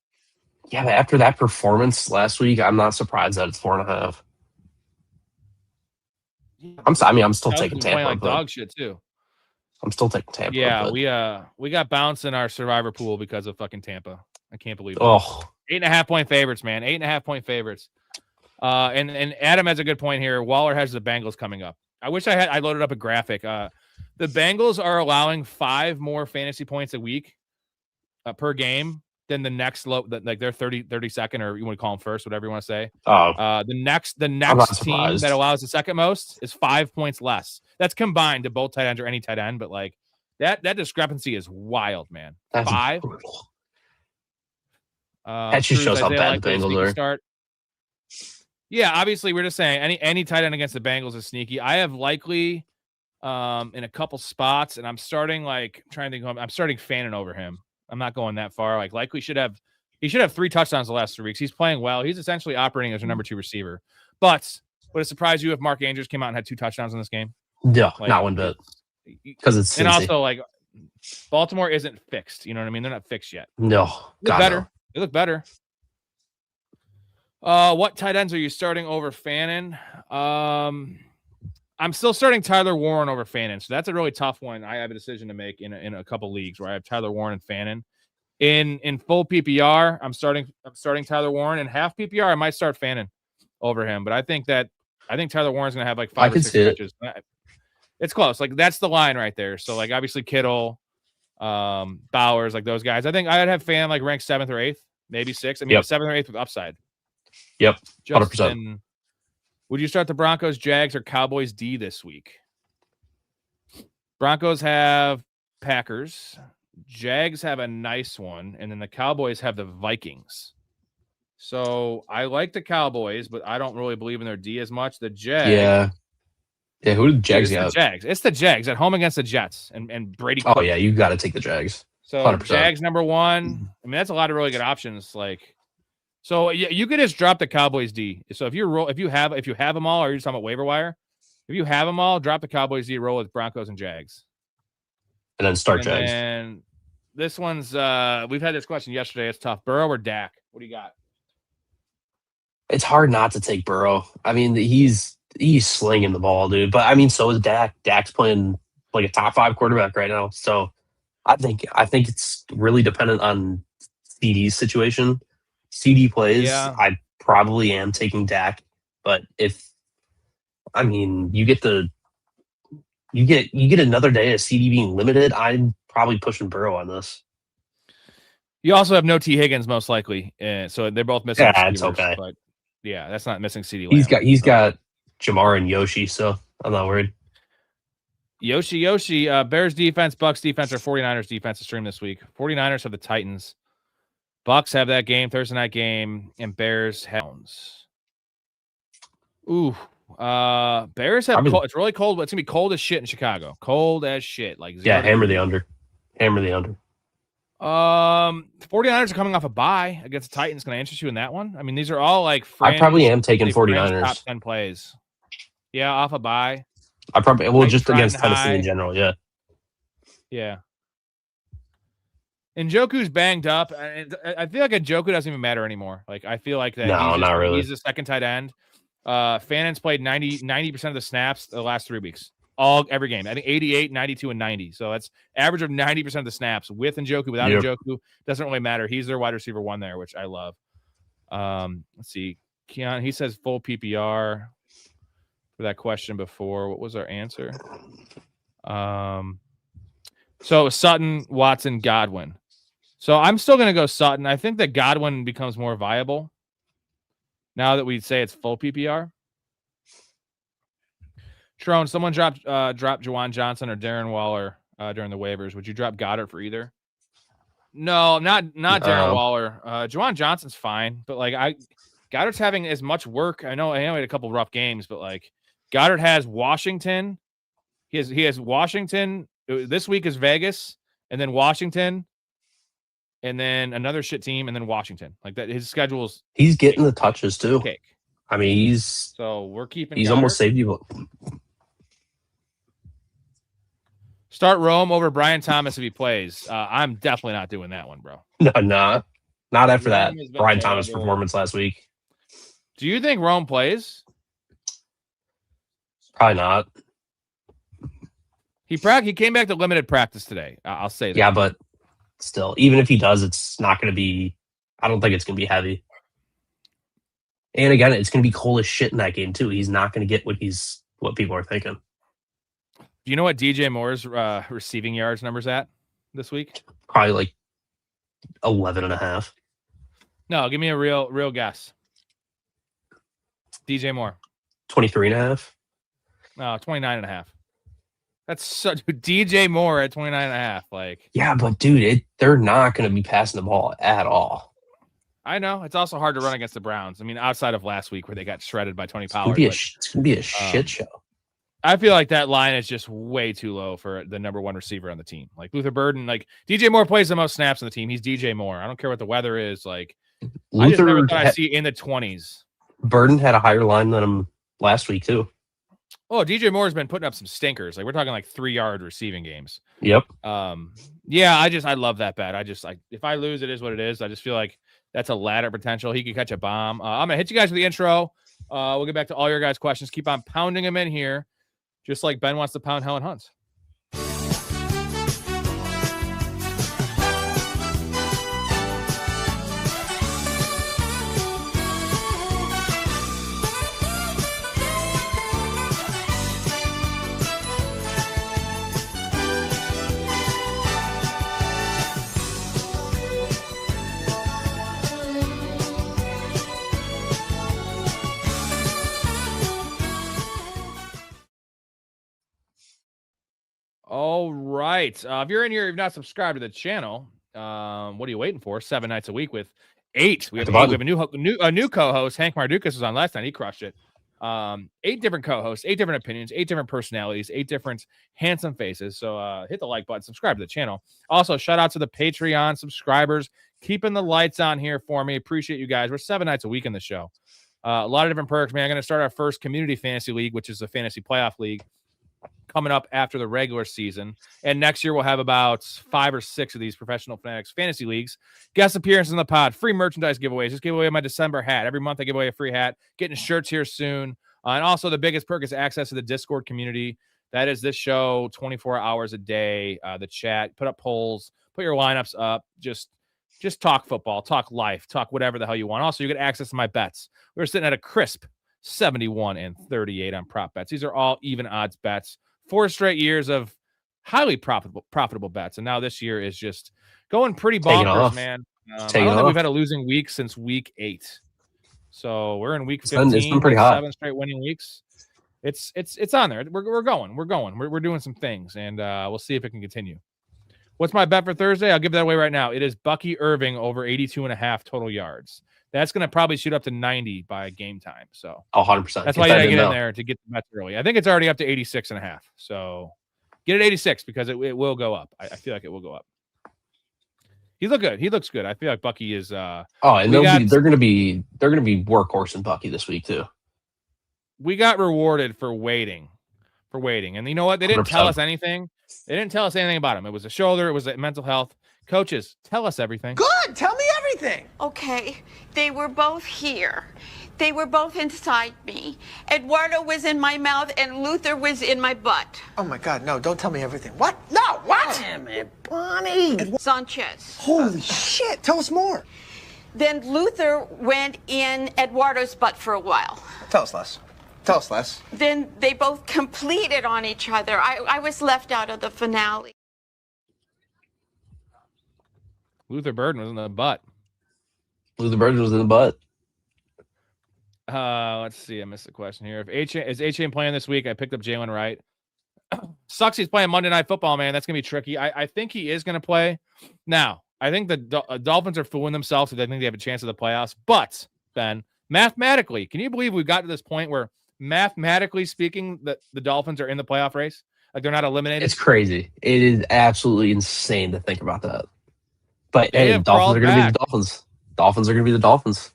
Yeah, but after that performance last week, I'm not surprised that it's 4.5. I'm still taking Tampa. Playing like dog shit too. I'm still taking Tampa. Yeah, we got bounced in our survivor pool because of fucking Tampa. I can't believe it. Oh, 8.5 point favorites, man. 8.5 point favorites. And Adam has a good point here. Waller has the Bengals coming up. I wish I loaded up a graphic. The Bengals are allowing 5 more fantasy points a week per game than the next like their 32nd, or you want to call them first, whatever you want to say. The next team that allows the second most is 5 points less. That's combined to both tight ends or any tight end, but like that discrepancy is wild, man. That's 5. Brutal. That just shows how bad the Bengals are. Start. Yeah, obviously we're just saying any tight end against the Bengals is sneaky. I have likely in a couple spots, and I'm starting I'm starting Fannin over him. I'm not going that far. Like likely he should have 3 touchdowns the last 3 weeks. He's playing well. He's essentially operating as a number 2 receiver. But would it surprise you if Mark Andrews came out and had 2 touchdowns in this game? No, not one bit. Because it's and also like Baltimore isn't fixed. You know what I mean? They're not fixed yet. No, they look better. No. They look better. What tight ends are you starting over Fannin? I'm still starting Tyler Warren over Fannin, so that's a really tough one. I have a decision to make in a couple leagues where I have Tyler Warren and Fannin. In full PPR, I'm starting Tyler Warren. In half PPR, I might start Fannin over him, but I think Tyler Warren's gonna have like 5 or 6 catches. It's close. Like that's the line right there. So like obviously Kittle, Bowers, like those guys. I think I'd have Fannin like ranked 7th or 8th, maybe 6th. I mean 7th or 8th with upside. Yep, 100%. Would you start the Broncos, Jags, or Cowboys D this week? Broncos have Packers. Jags have a nice one. And then the Cowboys have the Vikings. So I like the Cowboys, but I don't really believe in their D as much. The Jags. Yeah. Yeah, who did the Jags have? It's the Jags at home against the Jets and Brady. Oh, yeah, you got to take the Jags. So 100%. Jags number 1. I mean, that's a lot of really good options. So you could just drop the Cowboys D. So if you have them all, or you're just talking about waiver wire, if you have them all, drop the Cowboys D, roll with Broncos and Jags, and then start Jags. And this one's we've had this question yesterday. It's tough. Burrow or Dak? What do you got? It's hard not to take Burrow. I mean, he's slinging the ball, dude. But I mean, so is Dak. Dak's playing like a top 5 quarterback right now. So I think it's really dependent on CD's situation. CD plays, I probably am taking Dak, but you get another day of CD being limited, I'm probably pushing Burrow on this. You also have no T Higgins most likely, so they're both missing. Yeah, it's okay. But yeah, that's not missing CD. He's got Jamar and Yoshi, so I'm not worried. Yoshi. Bears defense, Bucks defense, or 49ers defense to stream this week. 49ers have the Titans. Bucks have that game, Thursday night game, and Bears Hounds. Ooh, Bears have cold. It's really cold. It's gonna be cold as shit in Chicago. Cold as shit. Like hammer the under. 49ers are coming off a bye against the Titans. Can I interest you in that one? I mean, these are all like I probably am taking 49ers. Top 10 plays. Yeah, off a bye. I probably just against Tennessee in general. Yeah. Yeah. Njoku's banged up. And I feel like Njoku doesn't even matter anymore. Like, I feel like that No, not really. He's the second tight end. Fannon's played 90% of the snaps the last 3 weeks. Every game. I think 88, 92, and 90. So that's average of 90% of the snaps with Njoku. Without Njoku, doesn't really matter. He's their wide receiver 1 there, which I love. Let's see. Keon, he says full PPR for that question before. What was our answer? So it was Sutton, Watson, Godwin. So I'm still going to go Sutton. I think that Godwin becomes more viable now that we say it's full PPR. Tron, someone dropped Juwan Johnson or Darren Waller during the waivers. Would you drop Goddard for either? No, not Darren Waller. Juwan Johnson's fine, but like Goddard's having as much work. I know he had a couple rough games, but like Goddard has Washington. He has Washington. This week is Vegas, and then Washington, and then another shit team, and then Washington. Like that, his schedule's. He's getting the touches too. Cake. I mean, so we're keeping. He's Goddard. Almost saved you. Start Rome over Brian Thomas if he plays. I'm definitely not doing that one, bro. No, not after that Brian terrible. Thomas performance last week. Do you think Rome plays? Probably not. He came back to limited practice today. I'll say that. Yeah, but still, even if he does, it's not going to be. I don't think it's going to be heavy. And again, it's going to be cold as shit in that game too. He's not going to get what people are thinking. Do you know what DJ Moore's receiving yards numbers at this week? Probably like 11.5. No, give me a real guess. DJ Moore. 23.5. No, 29.5. That's DJ Moore at 29.5. Like, yeah, but dude, they're not going to be passing the ball at all. I know. It's also hard to run against the Browns. I mean, outside of last week where they got shredded by Tony Pollard. It's going to be a shit show. I feel like that line is just way too low for the number 1 receiver on the team. Like Luther Burden, like DJ Moore plays the most snaps on the team. He's DJ Moore. I don't care what the weather is. Like I just never thought I'd see in the 20s. Burden had a higher line than him last week too. Oh, DJ Moore's been putting up some stinkers. Like we're talking like 3-yard receiving games. Yep. Yeah, I love that bet. If I lose, it is what it is. I just feel like that's a ladder potential. He could catch a bomb. I'm gonna hit you guys with the intro. We'll get back to all your guys' questions. Keep on pounding them in here. Just like Ben wants to pound Helen Hunt's. All right. If you're in here, you've not subscribed to the channel. What are you waiting for? 7 nights a week with 8. We have a new co-host. Hank Mardukas was on last night. He crushed it. 8 different co-hosts, 8 different opinions, 8 different personalities, 8 different handsome faces. So hit the like button, subscribe to the channel. Also, shout out to the Patreon subscribers, keeping the lights on here for me. Appreciate you guys. We're 7 nights a week in the show. A lot of different perks, man. I'm going to start our first community fantasy league, which is a fantasy playoff league, coming up after the regular season. And next year we'll have about 5 or 6 of these Professional Fanatics fantasy leagues. Guest appearances in the pod, free merchandise giveaways. Just give away my December hat. Every month I give away a free hat. Getting shirts here soon. And also the biggest perk is access to the Discord community. That is this show 24 hours a day. The chat, put up polls, put your lineups up. Just talk football, talk life, talk whatever the hell you want. Also, you get access to my bets. We're sitting at a crisp 71-38 on prop bets. These are all even odds bets. 4 straight years of highly profitable bets. And now this year is just going pretty bonkers, man. I don't think we've had a losing week since week 8. So we're in week 15. It's been pretty hot. 7 straight winning weeks. It's on there. We're going. We're doing some things, and we'll see if it can continue. What's my bet for Thursday? I'll give that away right now. It is Bucky Irving over 82.5 total yards. That's going to probably shoot up to 90 by game time. So 100%. That's why you got to get in there to get the bets early. I think it's already up to 86.5. So get it 86 because it will go up. I feel like it will go up. He looked good. He looks good. I feel like Bucky is. And they're going to be workhorse and Bucky this week too. We got rewarded for waiting, and you know what? They didn't 100%. Tell us anything. They didn't tell us anything about him. It was a shoulder. It was a mental health. Coaches, tell us everything. Good. Tell me everything. Okay, they were both here. They were both inside me. Eduardo was in my mouth and Luther was in my butt. Oh my God, no, don't tell me everything. What? No, what? Damn it, Bonnie. Sanchez. Holy shit, tell us more. Then Luther went in Eduardo's butt for a while. Tell us less. Tell us less. Then they both completed on each other. I was left out of the finale. Luther Burden was in the butt. Luther Burden was in the butt. Let's see. I missed the question here. Is H-Chain playing this week? I picked up Jalen Wright. Sucks he's playing Monday Night Football, man. That's going to be tricky. I think he is going to play. Now, I think the Dolphins are fooling themselves if they think they have a chance of the playoffs. But, Ben, mathematically, can you believe we've got to this point where, mathematically speaking, the Dolphins are in the playoff race? Like, they're not eliminated? It's crazy. It is absolutely insane to think about that. But, They hey, have Dolphins are going to be crawled the Dolphins. Dolphins are going to be the Dolphins.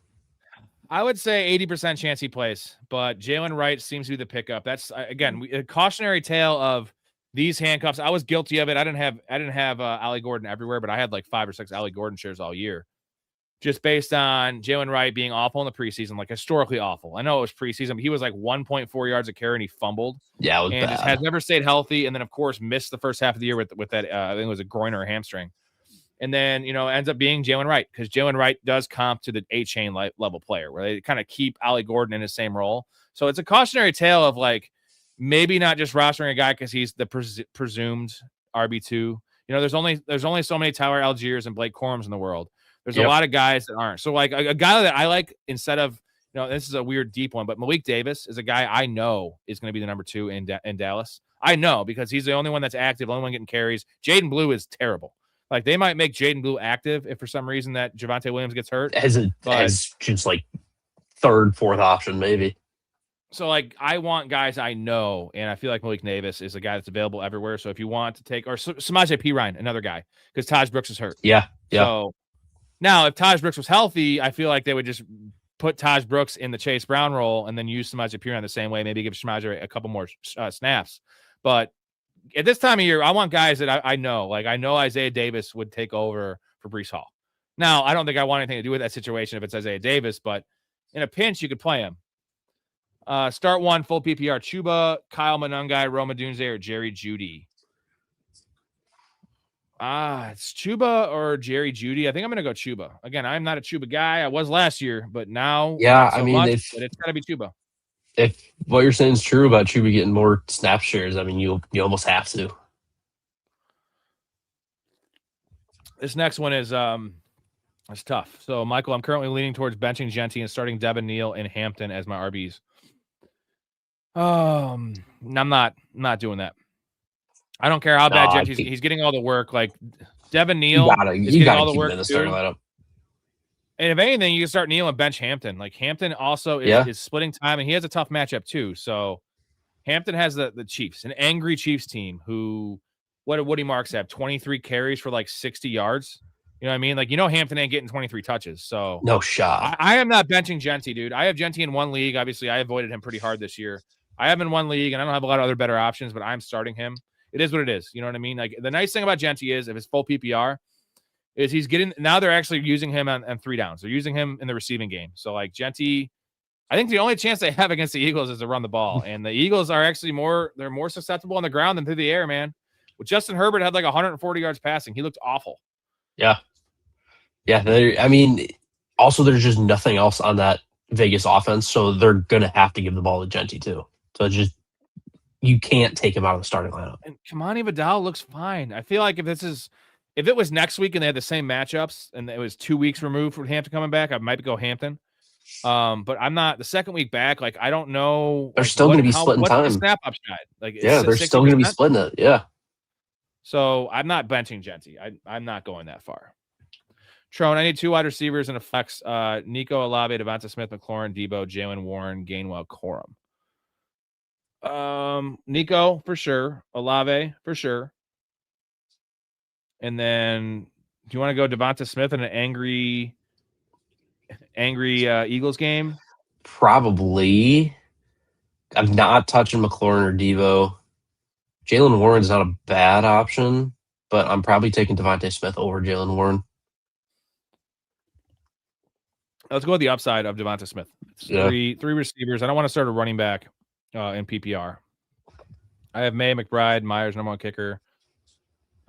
I would say 80% chance he plays, but Jalen Wright seems to be the pickup. That's again a cautionary tale of these handcuffs. I was guilty of it. I didn't have Allie Gordon everywhere, but I had like 5 or 6 Allie Gordon shares all year, just based on Jalen Wright being awful in the preseason, like historically awful. I know it was preseason, but he was like 1.4 yards a carry and he fumbled. Yeah, it was and bad. just has never stayed healthy. And then of course missed the first half of the year with that. I think it was a groin or a hamstring. And then, ends up being Jalen Wright because Jalen Wright does comp to the A-Chain level player where they kind of keep Allie Gordon in his same role. So it's a cautionary tale of like maybe not just rostering a guy because he's the presumed RB2. There's only so many Tyler Algiers and Blake Corums in the world. There's a lot of guys that aren't. So like a guy that I like instead of, this is a weird deep one, but Malik Davis is a guy I know is going to be the number 2 in Dallas. I know because he's the only one that's active, only one getting carries. Jaden Blue is terrible. Like they might make Jaden Blue active if for some reason that Javonte Williams gets hurt. As just like 3rd, 4th option, maybe. So like I want guys I know, and I feel like Malik Davis is a guy that's available everywhere. So if you want to take, or Samaje Perine, another guy, because Taj Brooks is hurt. Yeah. So now if Taj Brooks was healthy, I feel like they would just put Taj Brooks in the Chase Brown role and then use Samaje Perine the same way, maybe give Samaje a couple more snaps. But at this time of year, I want guys that I know. Like, I know Isaiah Davis would take over for Breece Hall. Now, I don't think I want anything to do with that situation if it's Isaiah Davis, but in a pinch, you could play him. Start 1, full PPR, Chuba, Kyle Monangai, Roma Dunze, or Jerry Jeudy. It's Chuba or Jerry Jeudy. I think I'm going to go Chuba. Again, I'm not a Chuba guy. I was last year, but now yeah, but it's got to be Chuba. If what you're saying is true about Chuba getting more snap shares, I mean, you almost have to. This next one is it's tough. So, Michael, I'm currently leaning towards benching Genty and starting Devin Neal and Hampton as my RBs. I'm not doing that. I don't care how bad Genty's. He's getting all the work. Like Devin Neal, you gotta keep him in the starting lineup. And if anything, you can start Neal and bench Hampton. Like Hampton also is splitting time, and he has a tough matchup too. So Hampton has the Chiefs, an angry Chiefs team who, what did Woody Marks have? 23 carries for like 60 yards. You know what I mean? Like, Hampton ain't getting 23 touches. So no shot. I am not benching Genty, dude. I have Genty in one league. Obviously, I avoided him pretty hard this year. I have him in one league, and I don't have a lot of other better options, but I'm starting him. It is what it is. You know what I mean? Like the nice thing about Genty is if it's full PPR, is he's getting, now they're actually using him on 3 downs. They're using him in the receiving game. So like Genty, I think the only chance they have against the Eagles is to run the ball. And the Eagles are actually they're more susceptible on the ground than through the air, man. Well, Justin Herbert had like 140 yards passing. He looked awful. Yeah. Yeah. Also there's just nothing else on that Vegas offense. So they're going to have to give the ball to Genty too. So you can't take him out of the starting lineup. And Kamani Vidal looks fine. I feel like if it was next week and they had the same matchups and it was 2 weeks removed from Hampton coming back, I might go Hampton. But I'm not the second week back. Like, I don't know. They're still going to be splitting time. The snap upside? Like, yeah, they're still going to be splitting it. Yeah. So I'm not benching Genty. I'm not going that far. Trone, I need 2 wide receivers and a flex. Nico Olave, Devonta Smith, McLaurin, Debo, Jalen Warren, Gainwell, Corum. Nico for sure, Olave for sure, and then do you want to go Devonta Smith in an angry Eagles game? Probably. I'm not touching McLaurin or Devo. Jalen Warren's not a bad option. but I'm probably taking Devontae Smith over Jalen Warren. Let's go with the upside of Devonta Smith. It's three receivers. I don't want to start a running back in PPR. I have May, McBride, Myers, number one kicker.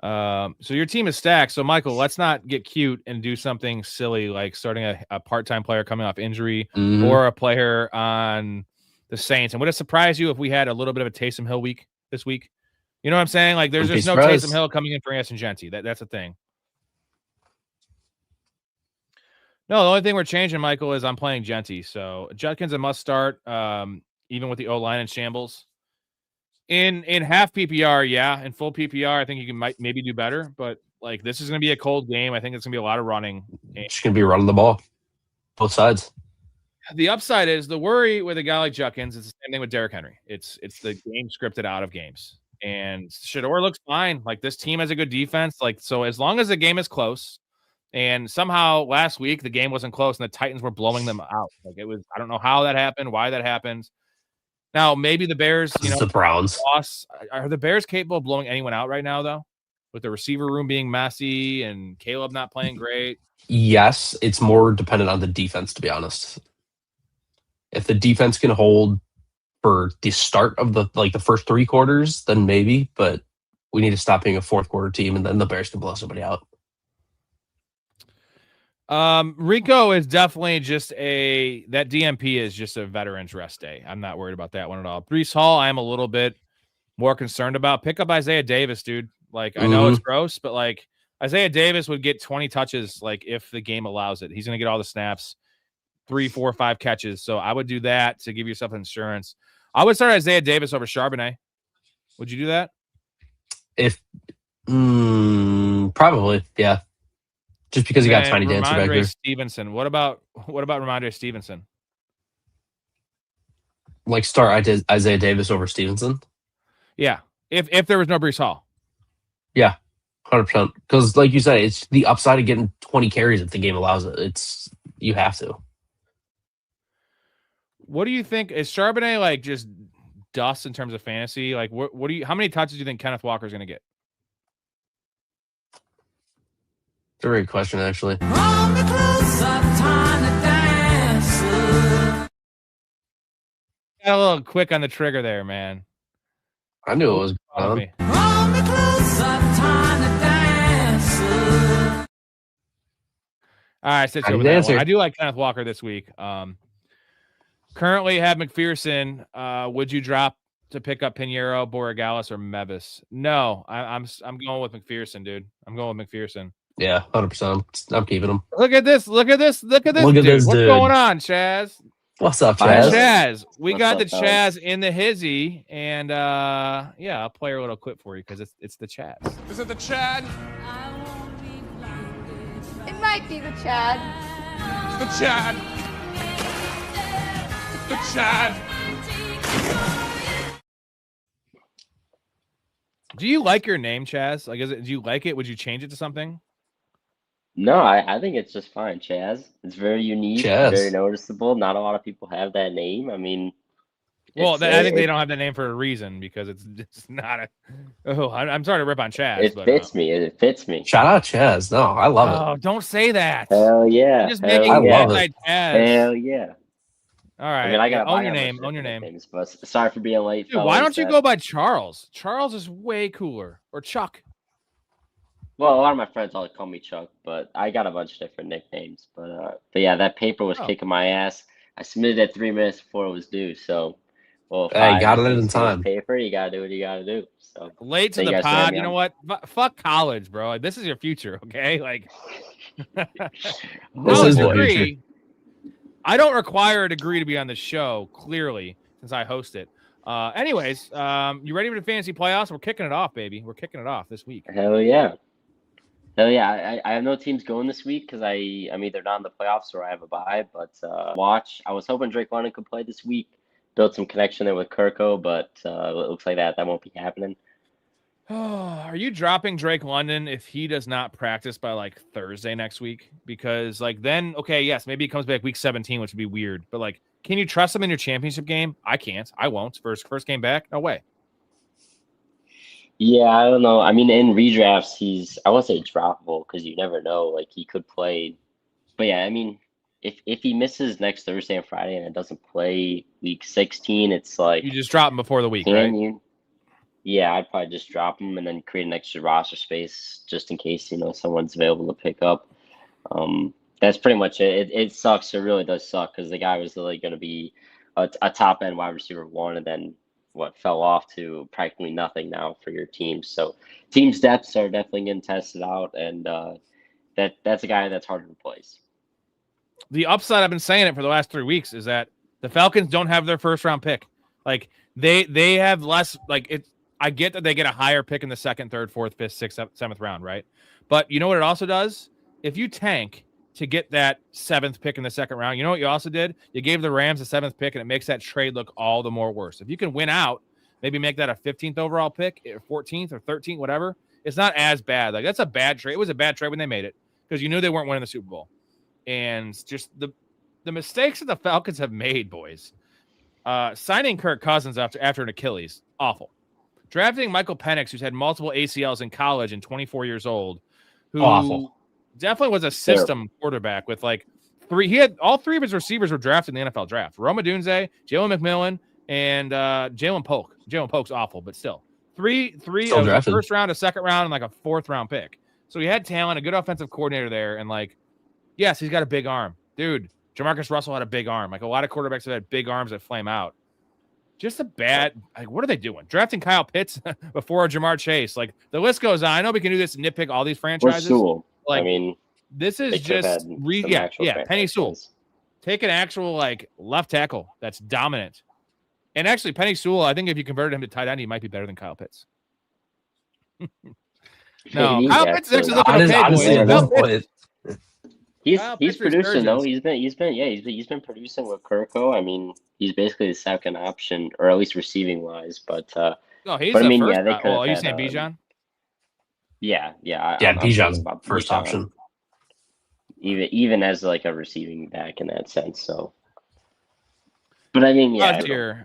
So your team is stacked. So, Michael, let's not get cute and do something silly like starting a part-time player coming off injury or a player on the Saints. And would it surprise you if we had a little bit of a Taysom Hill week this week? You know what I'm saying? Like, there's just no Taysom Hill coming in for Anson Genti. That's the thing. No, the only thing we're changing, Michael, is I'm playing Genti. So Judkins a must start, even with the O-line in shambles. In half PPR, yeah. In full PPR, I think you might maybe do better. But like this is going to be a cold game. I think it's going to be a lot of running. It's going to be running the ball, both sides. The upside is the worry with a guy like Judkins. It's the same thing with Derrick Henry. It's the game scripted out of games. And Shedeur looks fine. Like this team has a good defense. Like so, as long as the game is close. And somehow last week the game wasn't close and the Titans were blowing them out. Like it was, I don't know how that happened, why that happened. Now maybe the Bears, the Browns. Are the Bears capable of blowing anyone out right now though? With the receiver room being messy and Caleb not playing great? Yes, it's more dependent on the defense, to be honest. If the defense can hold for the start of the first three quarters, then maybe, but we need to stop being a fourth quarter team and then the Bears can blow somebody out. Rico is definitely just that DMP is just a veteran's rest day. I'm not worried about that one at all. Breece Hall, I am a little bit more concerned about. Pick up Isaiah Davis, dude. Like, I know it's gross, but like Isaiah Davis would get 20 touches, like if the game allows it. He's going to get all the snaps, 3, 4, 5 catches. So I would do that to give yourself insurance. I would start Isaiah Davis over Charbonnet. Would you do that? If probably, yeah. Just because he got Tiny Dancer back there. Stevenson. What about Ramondre Stevenson? Like start Isaiah Davis over Stevenson? Yeah. If there was no Breece Hall. Yeah, 100%. Because like you said, it's the upside of getting 20 carries if the game allows it. You have to. What do you think? Is Charbonnet like just dust in terms of fantasy? Like how many touches do you think Kenneth Walker is going to get? It's a great question, actually. Got a little quick on the trigger there, man. I knew it was going on. All right, sit over that one. I do like Kenneth Walker this week. Currently have McPherson. Would you drop to pick up Pinheiro, Borregales, or Mevis? No, I'm going with McPherson, dude. I'm going with McPherson. Yeah, 100%. I'm keeping him. Look at this. Look at this, dude. What's going on, Chaz? What's up, Chaz? Chaz. We got the Chaz in the hizzy, and I'll play a little clip for you because it's the Chaz. Is it the Chad? It might be the Chad. The Chad. The Chad. Do you like your name, Chaz? Like, do you like it? Would you change it to something? No, I think it's just fine, Chaz. It's very unique, very noticeable. Not a lot of people have that name. I mean, well, I think they don't have that name for a reason because it's not a. Oh, I'm sorry to rip on Chaz. It fits me. It fits me. Shout out Chaz. No, I love it. Oh, don't say that. Hell yeah. You're just making it like Chaz. Hell yeah. All right. I mean, own your name. Own your name. Names, but sorry for being late. Dude, why don't you go by Charles? Charles is way cooler. Or Chuck. Well, a lot of my friends all call me Chuck, but I got a bunch of different nicknames. But yeah, that paper was kicking my ass. I submitted it 3 minutes before it was due. So, well, hey, got it in time. Paper, you gotta do what you gotta do. So late to the pod. You know what? Fuck college, bro. Like, this is your future, okay? Like, this is the future. I don't require a degree to be on the show, clearly, since I host it. Anyways, you ready for the fantasy playoffs? We're kicking it off, baby. We're kicking it off this week. Hell yeah. Hell yeah. I have no teams going this week because I'm either not in the playoffs or I have a bye. But watch. I was hoping Drake London could play this week. Built some connection there with Kirko, but it looks like that won't be happening. Are you dropping Drake London if he does not practice by like Thursday next week? Because like then, okay, yes, maybe he comes back week 17, which would be weird. But like, can you trust him in your championship game? I can't. I won't. First game back? No way. Yeah, I don't know. I mean, in redrafts, I won't say droppable because you never know. Like he could play, but yeah, I mean, if he misses next Thursday and Friday and it doesn't play week 16, it's like You just drop him before the week, can right? you? Yeah, I'd probably just drop him and then create an extra roster space just in case someone's available to pick up. That's pretty much it. It sucks. It really does suck because the guy was really going to be a top end wide receiver 1, and then fell off to practically nothing now for your team. So team's depths are definitely getting tested out, and that's a guy that's hard to replace. The upside, I've been saying it for the last 3 weeks, is that the Falcons don't have their first round pick. Like they have less. Like it. I get that they get a higher pick in the 2nd, 3rd, 4th, 5th, 6th, 7th round, right? But you know what it also does? If you tank to get that 7th pick in the 2nd round, you know what you also did? You gave the Rams the 7th pick, and it makes that trade look all the more worse. If you can win out, maybe make that a 15th overall pick, or 14th or 13th, whatever, it's not as bad. Like that's a bad trade. It was a bad trade when they made it because you knew they weren't winning the Super Bowl. And just the mistakes that the Falcons have made, boys. Signing Kirk Cousins after an Achilles, awful. Drafting Michael Penix, who's had multiple ACLs in college and 24 years old, who Awful. definitely was a system quarterback with like he had all 3 of his receivers were drafted in the NFL draft. Rome Odunze, Jalen McMillan, and Jalen Polk. Jalen Polk's awful, but still. Three of the first round, a 2nd round, and like a 4th round pick. So he had talent, a good offensive coordinator there, and like, yes, he's got a big arm. Dude, Jamarcus Russell had a big arm. Like a lot of quarterbacks have had big arms that flame out. Just a bad, like, what are they doing? Drafting Kyle Pitts before Jamar Chase. Like, the list goes on. I know we can do this and nitpick all these franchises. Sewell. Like, I mean, this is just, Penny Sewell. Take an actual, like, left tackle that's dominant. And actually, Penny Sewell, I think if you converted him to tight end, he might be better than Kyle Pitts. No, Kyle Pitts is actually looking okay. He's producing though. He's been producing with Kirko. I mean, he's basically the 2nd option, or at least receiving wise. But he's but, the I mean, first. yeah, Are you saying Bijan? Yeah. Bijan's first option. Even as like a receiving back in that sense. So, but I mean, yeah.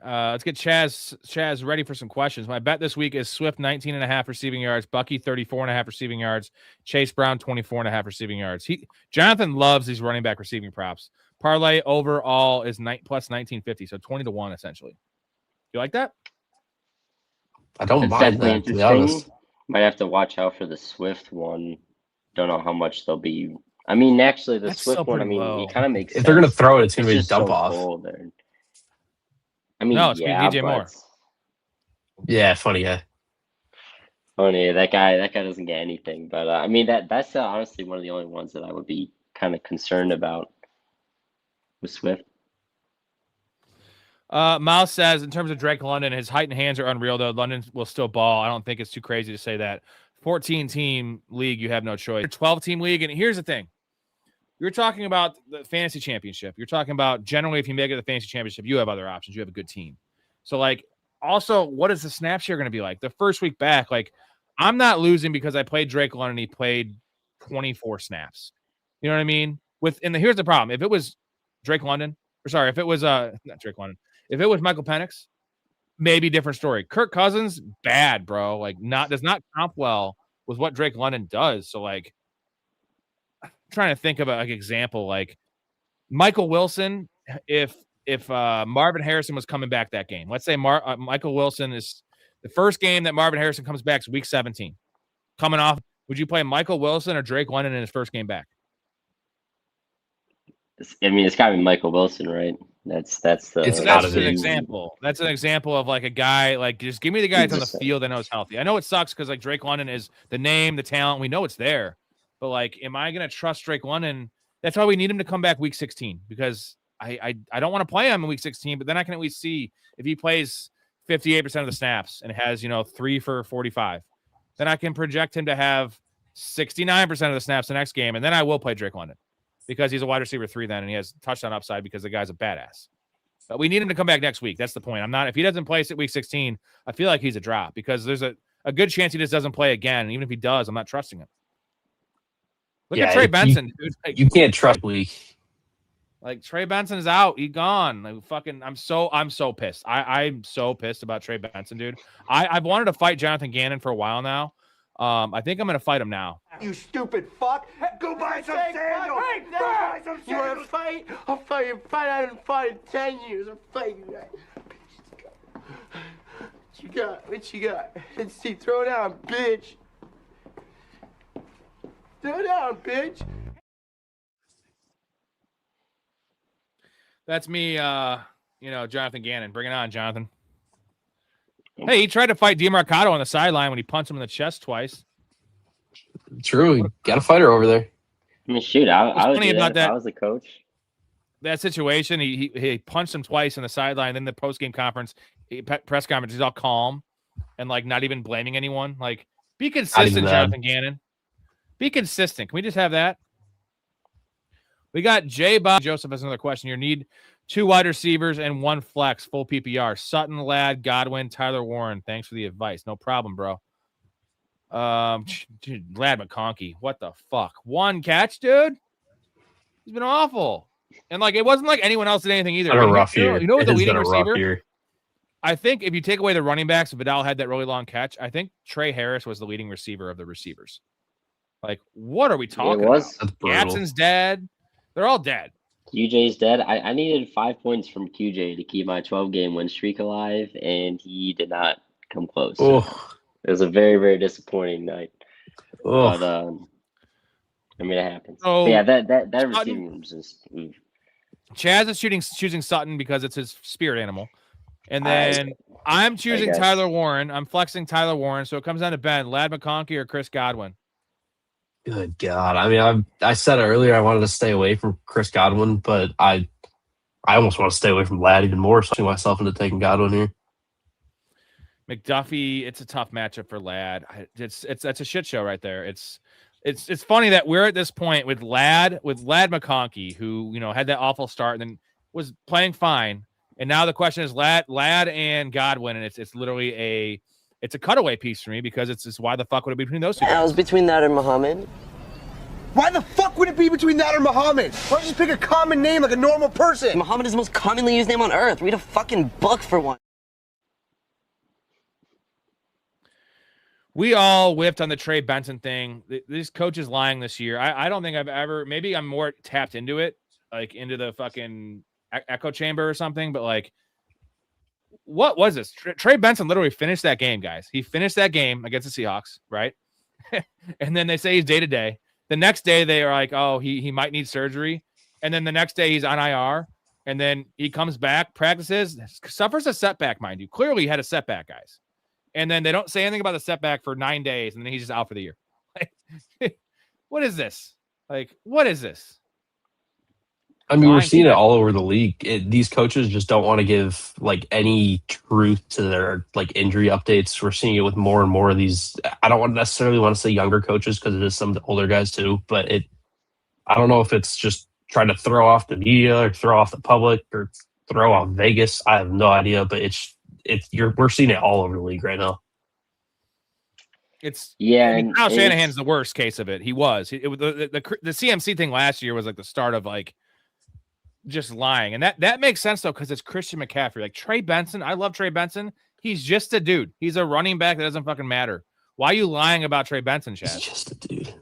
Let's get Chaz ready for some questions. My bet this week is Swift 19.5 receiving yards, Bucky 34.5 receiving yards, Chase Brown 24.5 receiving yards. Jonathan loves these running back receiving props. Parlay overall is plus 1950, so 20-1 essentially. You like that? I don't mind that, to be honest. Might have to watch out for the Swift one. Don't know how much they'll be. I mean, actually, the Swift one. I mean, it kind of makes sense. If they're gonna throw it, it's gonna be a dump off. I mean, no, it's DJ Moore. Yeah, funny guy. Funny, that guy doesn't get anything. But I mean, that's honestly one of the only ones that I would be kind of concerned about with Swift. Miles says, in terms of Drake London, his height and hands are unreal, though. London will still ball. I don't think it's too crazy to say that. 14-team league, you have no choice. 12-team league, and here's the thing. You're talking about the fantasy championship. You're talking about generally if you make it to the fantasy championship, you have other options. You have a good team. So, like, also, what is the snap share going to be like? The first week back, like, I'm not losing because I played Drake London. He played 24 snaps. You know what I mean? Here's the problem. If it was Drake London, if it was not Drake London, if it was Michael Penix, maybe different story. Kirk Cousins, bad, bro. Like, does not comp well with what Drake London does. So, like, I'm trying to think of an example. Like, Michael Wilson, if Marvin Harrison was coming back that game, let's say Michael Wilson is the first game that Marvin Harrison comes back is week 17. Coming off, would you play Michael Wilson or Drake London in his first game back? I mean, it's got to be Michael Wilson, right? That's an example. That's an example of like a guy, like, just give me the guy that's on the field that knows healthy. I know it sucks because like Drake London is the name, the talent. We know it's there, but like, am I going to trust Drake London? That's why we need him to come back week 16 because I don't want to play him in week 16, but then I can at least see if he plays 58% of the snaps and has, 3 for 45, then I can project him to have 69% of the snaps the next game. And then I will play Drake London because he's a wide receiver 3 then, and he has touchdown upside because the guy's a badass. But we need him to come back next week. That's the point. if he doesn't play at week 16, I feel like he's a drop because there's a good chance he just doesn't play again. And even if he does, I'm not trusting him. Look at Trey Benson, dude. You can't trust week. Like Trey Benson is out. He gone. Like fucking. I'm so pissed. I'm so pissed about Trey Benson, dude. I've wanted to fight Jonathan Gannon for a while now. I think I'm gonna fight him now. You stupid fuck. Go buy some sandals. Hey, buy some sandals. You want to fight? I'll fight you. I haven't fought in 10 years. I'm fighting you. What you got? What you got? Let's see. Throw down, bitch. Throw down, bitch. That's me, Jonathan Gannon. Bring it on, Jonathan. Hey, he tried to fight DeMarcado on the sideline when he punched him in the chest twice. True. You got a fighter over there. I mean, shoot, I would do about that if that. I was the coach. That situation, he punched him twice on the sideline. Then the post-game conference, press conference, he's all calm and, like, not even blaming anyone. Like, be consistent, Jonathan Gannon. Be consistent. Can we just have that? We got J. Bob Joseph has another question here. Need 2 wide receivers and 1 flex, full PPR. Sutton, Ladd, Godwin, Tyler Warren. Thanks for the advice. No problem, bro. Dude, Ladd McConkey. What the fuck? 1 catch, dude? He's been awful. And, like, it wasn't like anyone else did anything either. Been a rough year. You know what the leading receiver? Year. I think if you take away the running backs, Vidal had that really long catch. I think Trey Harris was the leading receiver of the receivers. Like, what are we talking about? Gadsden's dead. They're all dead. QJ's dead. I needed 5 points from QJ to keep my 12-game win streak alive, and he did not come close. Oh. It was a very, very disappointing night. Oh. But I mean, it happens. Oh, but yeah, that receiving room is just. Chaz is choosing Sutton because it's his spirit animal, and then I'm choosing Tyler Warren. I'm flexing Tyler Warren, so it comes down to Ben, Ladd McConkey, or Chris Godwin. Good God. I mean, I said earlier I wanted to stay away from Chris Godwin, but I almost want to stay away from Ladd even more, so I myself into taking Godwin here. McDuffie, it's a tough matchup for Ladd. It's a shit show right there. It's funny that we're at this point with Ladd McConkey, who, had that awful start and then was playing fine. And now the question is Ladd and Godwin, and it's literally a cutaway piece for me because it's why the fuck would it be between those two? I was between that and Muhammad. Why the fuck would it be between that or Muhammad? Why don't you just pick a common name like a normal person? Muhammad is the most commonly used name on earth. Read a fucking book for one. We all whipped on the Trey Benson thing. These coaches lying this year. I don't think I've ever. Maybe I'm more tapped into it, like into the fucking echo chamber or something. But like, what was this? Trey Benson literally finished that game, guys. He finished that game against the Seahawks, right? And then they say he's day to day. The next day they are like, oh, he might need surgery. And then the next day he's on IR. And then he comes back, practices, suffers a setback, mind you. Clearly he had a setback, guys. And then they don't say anything about the setback for 9 days, and then he's just out for the year. Like, what is this? Like, what is this? I mean, we're seeing it all over the league. These coaches just don't want to give like any truth to their like injury updates. We're seeing it with more and more of these. I don't necessarily want to say younger coaches because it is some of the older guys too. But I don't know if it's just trying to throw off the media or throw off the public or throw off Vegas. I have no idea, but we're seeing it all over the league right now. Kyle Shanahan's the worst case of it. He was. The CMC thing last year was like the start of like just lying, and that makes sense though because it's Christian McCaffrey. Like Trey Benson, I love Trey Benson. He's just a dude. He's a running back that doesn't fucking matter. Why are you lying about Trey Benson, Chaz? He's just a dude.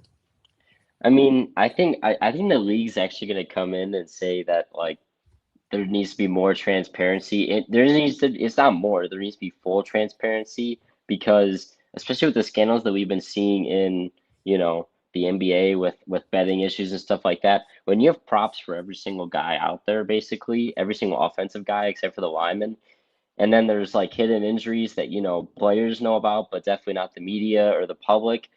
I mean, I think the league's actually going to come in and say that like there needs to be more transparency. It's not more. There needs to be full transparency because, especially with the scandals that we've been seeing in, the NBA with betting issues and stuff like that, when you have props for every single guy out there, basically every single offensive guy except for the lineman, and then there's like hidden injuries that players know about, but definitely not the media or the public.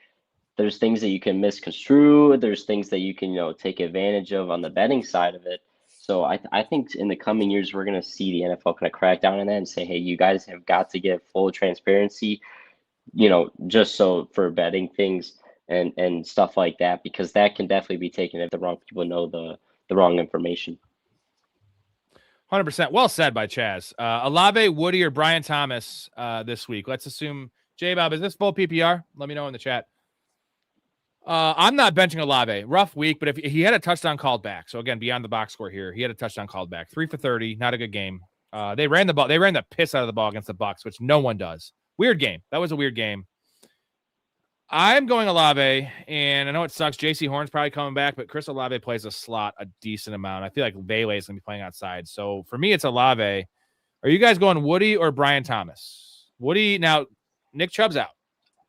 There's things that you can misconstrue. There's things that you can take advantage of on the betting side of it. So I think in the coming years, we're going to see the NFL kind of crack down on that and say, hey, you guys have got to give full transparency, just so for betting things and stuff like that, because that can definitely be taken if the wrong people know the wrong information. 100%. Well said by Chaz. Olave, Woody, or Brian Thomas this week. Let's assume, J-Bob, is this full PPR? Let me know in the chat. I'm not benching Olave. Rough week, but if he had a touchdown called back. So again, beyond the box score here, he had a touchdown called back. 3 for 30, not a good game. They ran the ball. They ran the piss out of the ball against the Bucs, which no one does. Weird game. That was a weird game. I'm going Olave, and I know it sucks. JC Horn's probably coming back, but Chris Olave plays a slot a decent amount. I feel like Vele is going to be playing outside. So for me, it's Olave. Are you guys going Woody or Brian Thomas? Woody, now, Nick Chubb's out.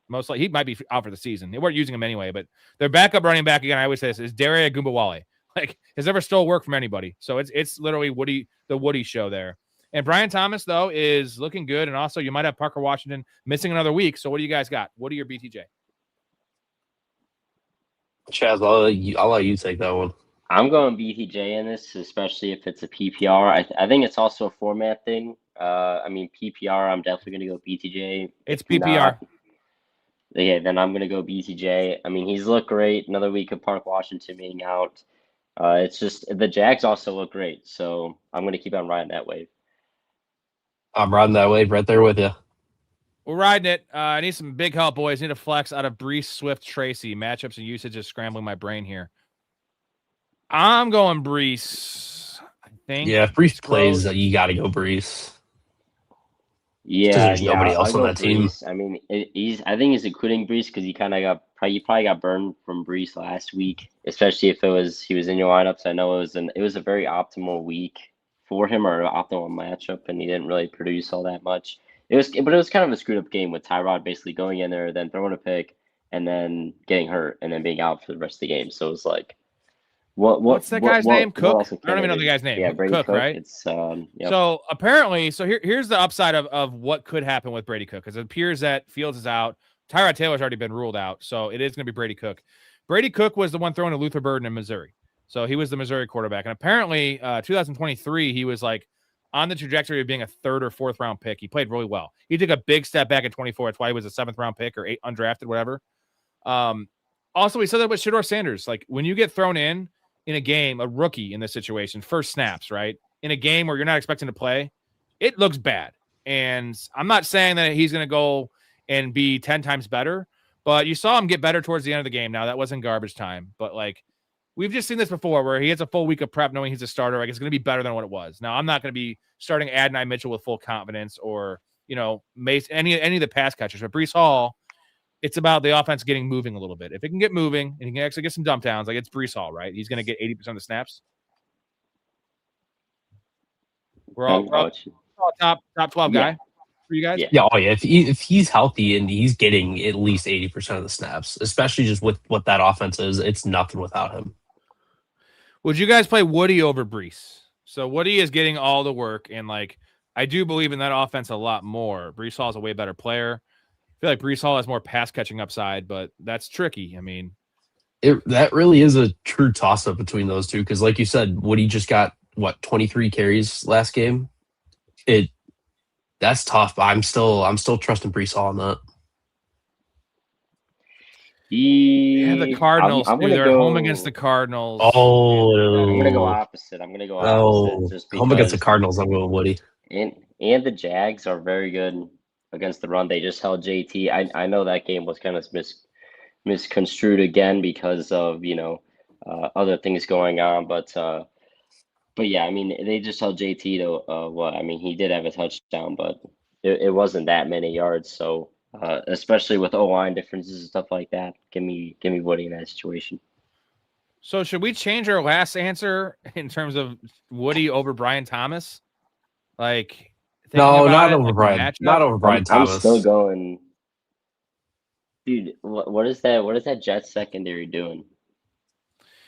Most likely, he might be out for the season. They weren't using him anyway, but their backup running back, again, I always say this, is Dare Agumbawale. Like, has never stole work from anybody. So it's literally Woody, the Woody show there. And Brian Thomas, though, is looking good. And also, you might have Parker Washington missing another week. So what do you guys got? Woody or BTJ? Chaz, I'll let you take that one. I'm going BTJ in this, especially if it's a PPR. I think it's also a format thing. PPR, I'm definitely going to go BTJ. It's PPR. Yeah, then I'm going to go BTJ. I mean, he's looked great. Another week of Park Washington being out. It's just the Jags also look great. So I'm going to keep on riding that wave. I'm riding that wave right there with you. We're riding it. I need some big help, boys. Need a flex out of Brees, Swift, Tracy. Matchups and usage is scrambling my brain here. I'm going Brees. I think. Yeah, if Brees plays, you got to go Brees. Yeah, there's nobody else on that team. I mean, I think he's including Brees because he probably got burned from Brees last week, especially if he was in your lineups. I know it was a very optimal week for him, or an optimal matchup, and he didn't really produce all that much. But it was kind of a screwed up game with Tyrod basically going in there, then throwing a pick, and then getting hurt, and then being out for the rest of the game. So it was like, what's that guy's name? Cook? I don't even know the guy's name. Yeah, Brady Cook, right? It's yep. So apparently, here's the upside of what could happen with Brady Cook, because it appears that Fields is out. Tyrod Taylor's already been ruled out, so it is going to be Brady Cook. Brady Cook was the one throwing to Luther Burden in Missouri. So he was the Missouri quarterback. And apparently 2023, he was like on the trajectory of being a 3rd or 4th round pick. He played really well. He took a big step back in 24. That's why he was a 7th round pick or 8 undrafted, whatever. Also, we said that with Shedeur Sanders. Like, when you get thrown in a game, a rookie in this situation, first snaps, right? In a game where you're not expecting to play, it looks bad. And I'm not saying that he's going to go and be 10 times better, but you saw him get better towards the end of the game. Now, that wasn't garbage time, but like, we've just seen this before where he gets a full week of prep knowing he's a starter. Like, it's going to be better than what it was. Now, I'm not going to be starting Adonai Mitchell with full confidence or, Mace, any of the pass catchers. But Breece Hall, it's about the offense getting moving a little bit. If it can get moving and he can actually get some dump downs, like it's Breece Hall, right? He's going to get 80% of the snaps. We're all top 12 guy for you guys. Yeah. Oh yeah. If he's healthy and he's getting at least 80% of the snaps, especially just with what that offense is, it's nothing without him. Would you guys play Woody over Breece? So Woody is getting all the work, and like, I do believe in that offense a lot more. Breece Hall is a way better player. I feel like Breece Hall has more pass catching upside, but that's tricky. I mean, that really is a true toss up between those two, because like you said, Woody just got 23 carries last game. That's tough. I'm still trusting Breece Hall on that. Yeah, the Cardinals. They're home against the Cardinals. Oh, I'm gonna go opposite. Just because home against the Cardinals. I'm going Woody. And the Jags are very good against the run. They just held JT. I know that game was kind of misconstrued again because of other things going on, but yeah, I mean, they just held JT to he did have a touchdown, but it wasn't that many yards. So especially with O-line differences and stuff like that, give me Woody in that situation. So should we change our last answer in terms of Woody over Brian Thomas? Like, no, not over Brian. Not over Brian Thomas. I'm still going, dude. What is that? What is that Jets secondary doing?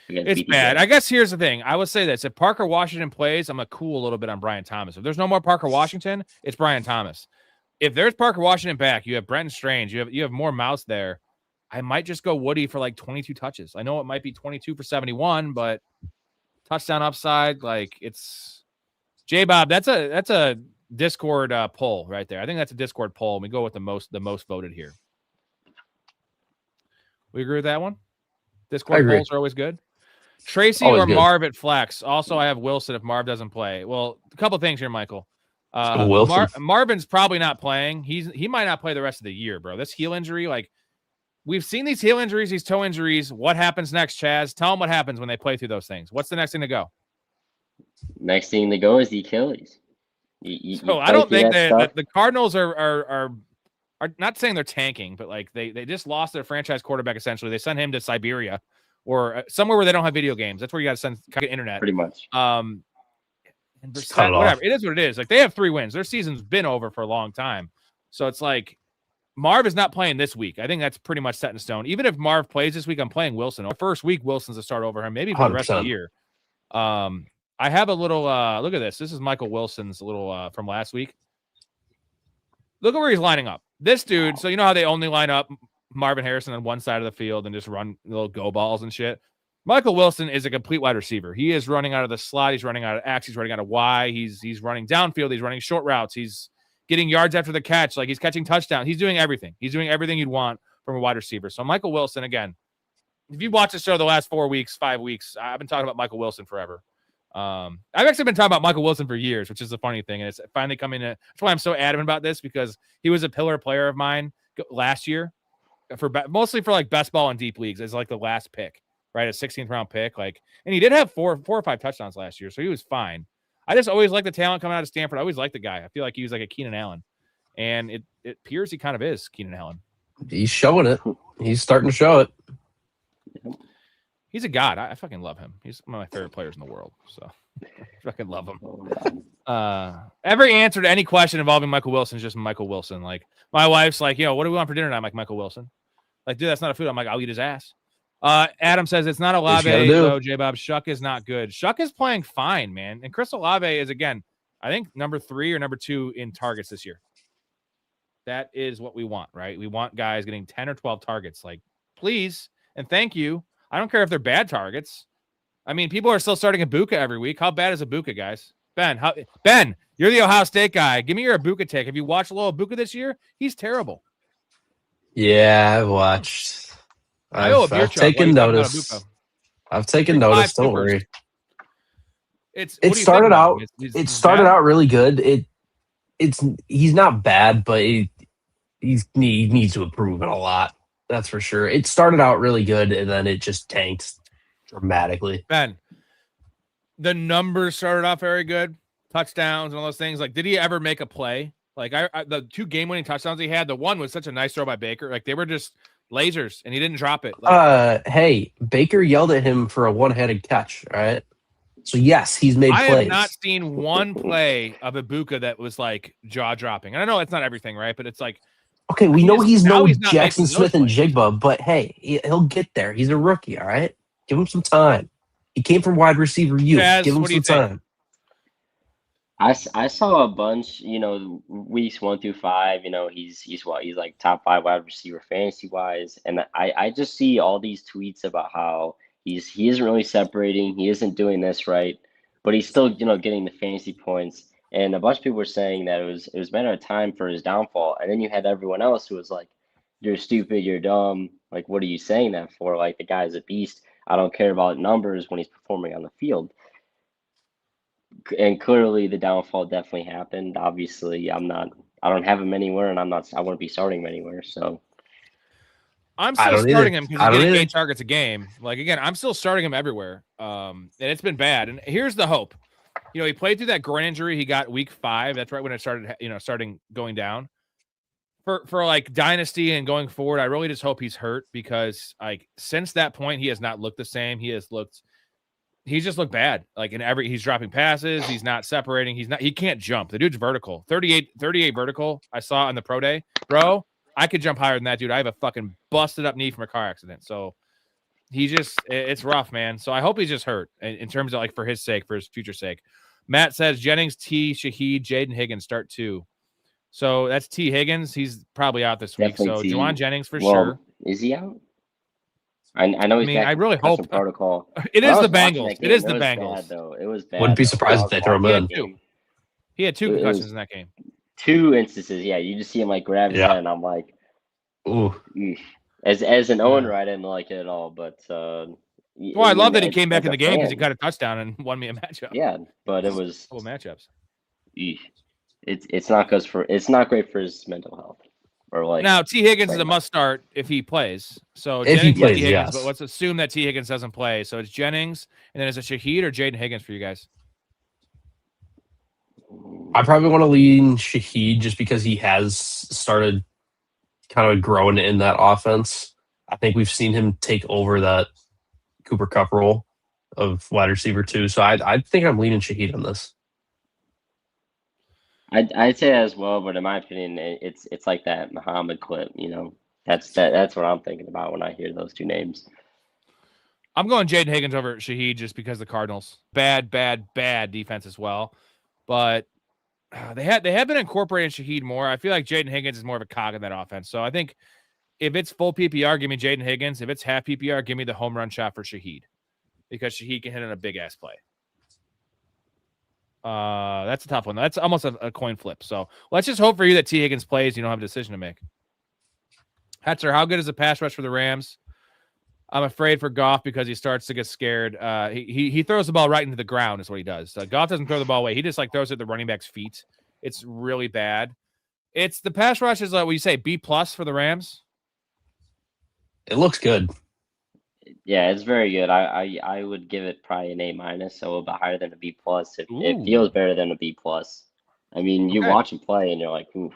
It's bad. I guess here's the thing. I would say this: if Parker Washington plays, I'm gonna cool a little bit on Brian Thomas. If there's no more Parker Washington, it's Brian Thomas. If there's Parker Washington back, you have Brenton Strange, you have more mouths there. I might just go Woody for like 22 touches. I know it might be 22 for 71, but touchdown upside, like it's J-Bob. That's a Discord poll right there. I think that's a Discord poll. We go with the most voted here. We agree with that one. Discord polls are always good. Tracy always or good. Marv at flex. Also, I have Wilson if Marv doesn't play. Well, a couple things here, Michael. Marvin's probably not playing. He might not play the rest of the year, bro. This heel injury, like, we've seen these heel injuries, these toe injuries. What happens next, Chaz? Tell them what happens when they play through those things. What's the next thing to go? Next thing to go is the Achilles. So I don't think that the Cardinals are not saying they're tanking, but like they just lost their franchise quarterback essentially. They sent him to Siberia or somewhere where they don't have video games. That's where you got to send internet. Pretty much. And whatever. It is what it is. Like they have 3 wins. Their season's been over for a long time. So it's like Marv is not playing this week. I think that's pretty much set in stone. Even if Marv plays this week, I'm playing Wilson. The first week, Wilson's a start over him, maybe for the rest of the year. I have a little look at this. This is Michael Wilson's little from last week. Look at where he's lining up. This dude, so you know how they only line up Marvin Harrison on one side of the field and just run little go balls and shit? Michael Wilson is a complete wide receiver. He is running out of the slot. He's running out of X. He's running out of Y. He's running downfield. He's running short routes. He's getting yards after the catch. Like he's catching touchdowns. He's doing everything. He's doing everything you'd want from a wide receiver. So Michael Wilson, again, if you watch the show the last 4 weeks, 5 weeks, I've been talking about Michael Wilson forever. I've actually been talking about Michael Wilson for years, which is the funny thing. And it's finally coming in. That's why I'm so adamant about this, because he was a pillar player of mine last year mostly for like best ball and deep leagues as like the last pick, right? A 16th round pick. Like, and he did have four or 5 touchdowns last year. So he was fine. I just always liked the talent coming out of Stanford. I always liked the guy. I feel like he was like a Keenan Allen, and it appears he kind of is Keenan Allen. He's showing it. He's starting to show it. He's a god. I fucking love him. He's one of my favorite players in the world. So I fucking love him. Every answer to any question involving Michael Wilson is just Michael Wilson. Like my wife's like, what do we want for dinner tonight? I'm like, Michael Wilson. Like, dude, that's not a food. I'm like, I'll eat his ass. Adam says it's not Olave, though, J-Bob. Shuck is not good. Shuck is playing fine, man. And Chris Olave is, again, I think number 3 or number 2 in targets this year. That is what we want, right? We want guys getting 10 or 12 targets. Like, please and thank you. I don't care if they're bad targets. I mean, people are still starting Ibuka every week. How bad is Ibuka, guys? Ben, you're the Ohio State guy. Give me your Ibuka take. Have you watched a little Ibuka this year? He's terrible. Yeah, I've watched. I've taken notice. I've taken notice. Don't worry. It started out. It started out really good. He's not bad, but he needs to improve it a lot. That's for sure. It started out really good, and then it just tanked dramatically. Ben, the numbers started off very good, touchdowns and all those things. Like, did he ever make a play? Like, the 2 game-winning touchdowns he had, the one was such a nice throw by Baker. Like, they were just lasers, and he didn't drop it. Like, hey, Baker yelled at him for a one-handed catch, all right? So, yes, he's made plays. I have not seen one play of Ibuka that was, like, jaw-dropping. And I know it's not everything, right? But it's like, okay, we know he's no Jackson Smith and Jigba, but hey, he'll get there. He's a rookie, all right? Give him some time. He came from wide receiver youth. Chaz, give him some time. I saw a bunch, weeks 1 through 5, he's like top 5 wide receiver fantasy wise. And I just see all these tweets about how he isn't really separating. He isn't doing this right, but he's still, getting the fantasy points. And a bunch of people were saying that it was a matter of time for his downfall. And then you had everyone else who was like, you're stupid, you're dumb. Like, what are you saying that for? Like, the guy's a beast. I don't care about numbers when he's performing on the field. And clearly the downfall definitely happened. Obviously, I don't have him anywhere, and I wouldn't be starting him anywhere. So I'm still starting him because he's getting 8 targets a game. Like, again, I'm still starting him everywhere. And it's been bad. And here's the hope. He played through that groin injury he got week 5. That's right when it started, starting going down. For like dynasty and going forward, I really just hope he's hurt, because like since that point he has not looked the same. He's just looked bad. Like he's dropping passes, he's not separating, he can't jump. The dude's vertical. 38 vertical. I saw on the pro day. Bro, I could jump higher than that dude. I have a fucking busted up knee from a car accident. So it's rough, man. So I hope he's just hurt in terms of like for his sake, for his future sake. Matt says Jennings, T, Shaheed, Jaden Higgins start 2. So that's T. Higgins. He's probably out this week. So Juwan Jennings for sure. Is he out? I know he's back. I really hope protocol. It is the Bengals. It is the Bengals. Bad, though. It was bad. Wouldn't be surprised if they throw him in. He had 2 concussions in that game. 2 instances. Yeah, you just see him like grab his head, and I'm like, ooh. As an owner, I didn't like it at all. But well, I love that he came back in the game because he got a touchdown and won me a matchup. Yeah, but it was cool matchups. It's not great for his mental health. Or like now, T. Higgins is a must start if he plays. So If he Jennings, plays, T. Higgins, yes. but let's assume that T. Higgins doesn't play. So it's Jennings, and then is it Shaheed or Jaden Higgins for you guys? I probably want to lean Shaheed just because he has started kind of growing in that offense. I think we've seen him take over that Cooper Kupp role of wide receiver too. So I think I'm leaning Shaheed on this. I'd say that as well, but in my opinion, it's like that Muhammad clip. That's what I'm thinking about when I hear those two names. I'm going Jaden Higgins over Shaheed just because the Cardinals bad defense as well, but they have been incorporating Shaheed more. I feel like Jaden Higgins is more of a cog in that offense. So I think if it's full PPR, give me Jaden Higgins. If it's half PPR, give me the home run shot for Shaheed because Shaheed can hit on a big ass play. That's a tough one. That's almost a coin flip. So let's just hope for you that T. Higgins plays. You don't have a decision to make. Hetzer, how good is the pass rush for the Rams? I'm afraid for Goff because he starts to get scared. He throws the ball right into the ground is what he does. Goff doesn't throw the ball away. He just throws it at the running back's feet. It's really bad. It's the pass rush is what you say, B+ for the Rams. It looks good. Yeah, it's very good. I would give it probably an A-, so a little bit higher than a B+. It feels better than a B+. I mean, you watch him play and you're like, oof,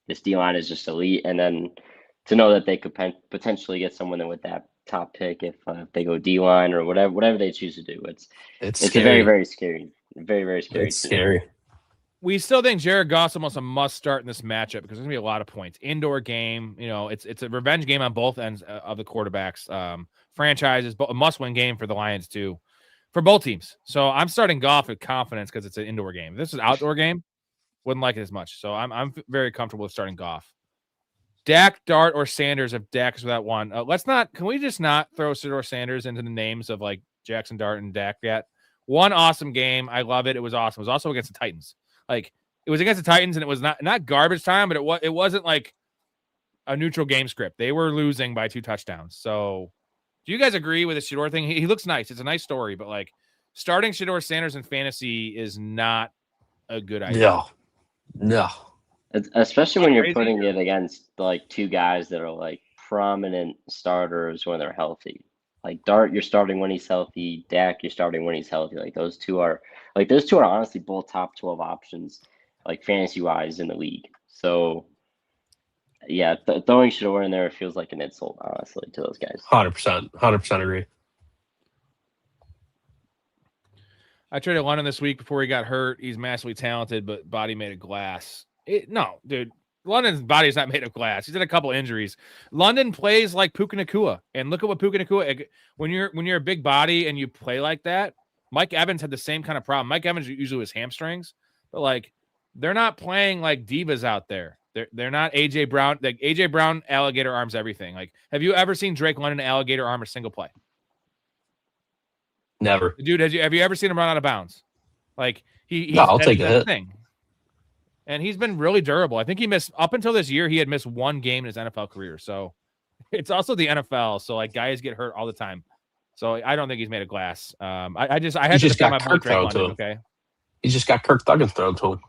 this D-line is just elite. And then to know that they could potentially get someone with that top pick if they go D-line or whatever they choose to do. It's scary. very, very scary. Very, very scary. It's scary. We still think Jared Goff's almost a must start in this matchup because there's gonna be a lot of points. Indoor game, it's a revenge game on both ends of the quarterbacks. Franchises, but a must-win game for the Lions too, for both teams. So I'm starting Goff with confidence because it's an indoor game. If this is an outdoor game, wouldn't like it as much. So I'm very comfortable with starting Goff. Dak, Dart, or Sanders if Dak is that one. Can we just not throw Sidor Sanders into the names of like Jackson Dart and Dak yet? One awesome game. I love it. It was awesome. It was also against the Titans. Like it was against the Titans and it was not garbage time, but it wasn't like a neutral game script. They were losing by 2 touchdowns. So do you guys agree with the Shedeur thing? He looks nice. It's a nice story, but like starting Shedeur Sanders in fantasy is not a good idea. No. Especially when you're putting it against like two guys that are like prominent starters when they're healthy. Like Dart, you're starting when he's healthy. Dak, you're starting when he's healthy. Like those two are honestly both top 12 options, like fantasy wise in the league. So yeah, throwing Shedeur in there feels like an insult, honestly, to those guys. 100% agree. I traded London this week before he got hurt. He's massively talented, but body made of glass. No, dude. London's body is not made of glass. He's had a couple injuries. London plays like Puka Nacua, and look at what Puka Nacua. When you're a big body and you play like that, Mike Evans had the same kind of problem. Mike Evans usually has hamstrings, but like they're not playing like divas out there. They're not AJ Brown. Like AJ Brown, alligator arms everything. Like, have you ever seen Drake London alligator arm a single play? Never. Dude, have you ever seen him run out of bounds? Like I'll take a hit. Thing. And he's been really durable. I think he missed up until this year. He had missed one game in his NFL career. So it's also the NFL. So like guys get hurt all the time. So I don't think he's made of glass. I had to defend my boy Drake London. Okay. He's just got Kirk Thuggins thrown to him.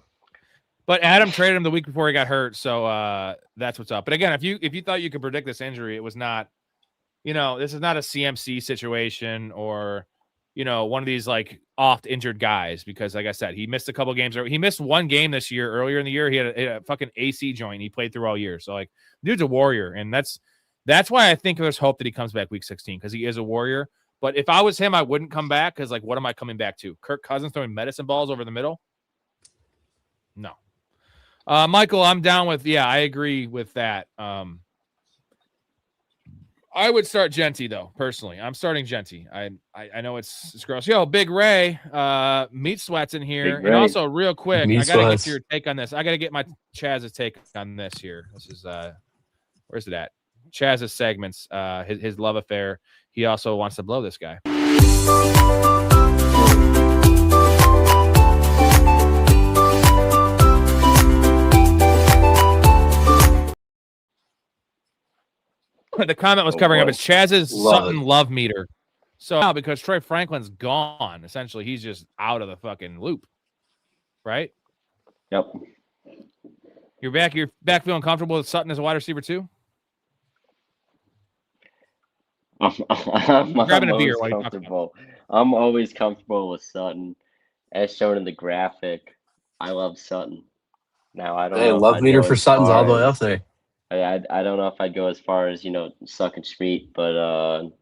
But Adam traded him the week before he got hurt. So that's what's up. But again, if you thought you could predict this injury, it was not. This is not a CMC situation or. One of these like oft injured guys because, like I said, he missed a couple games. He missed one game this year. Earlier in the year, he had a fucking AC joint. He played through all year. So like, dude's a warrior, and that's why I think there's hope that he comes back week 16 because he is a warrior. But if I was him, I wouldn't come back because like, what am I coming back to? Kirk Cousins throwing medicine balls over the middle? No. Michael, I'm down with. Yeah, I agree with that. I would start Genty though. Personally, I'm starting Genty. I know it's gross. Yo, Big Ray, Meat Sweats in here, and also real quick, I gotta get your take on this. I gotta get my Chaz's take on this here. This is where's it at? Chaz's segments, his love affair. He also wants to blow this guy. The comment was covering up his Chaz's Sutton love meter. So now because Troy Franklin's gone, essentially he's just out of the fucking loop. Right? Yep. You're back feeling comfortable with Sutton as a wide receiver too? I'm Grabbing a beer always while you talk about it. comfortable. I'm always comfortable with Sutton. As shown in the graphic, I love Sutton. Now, I don't Hey, know if love I'd meter go for as Sutton's all the way far up there. I don't know if I'd go as far as, Suck and Street, but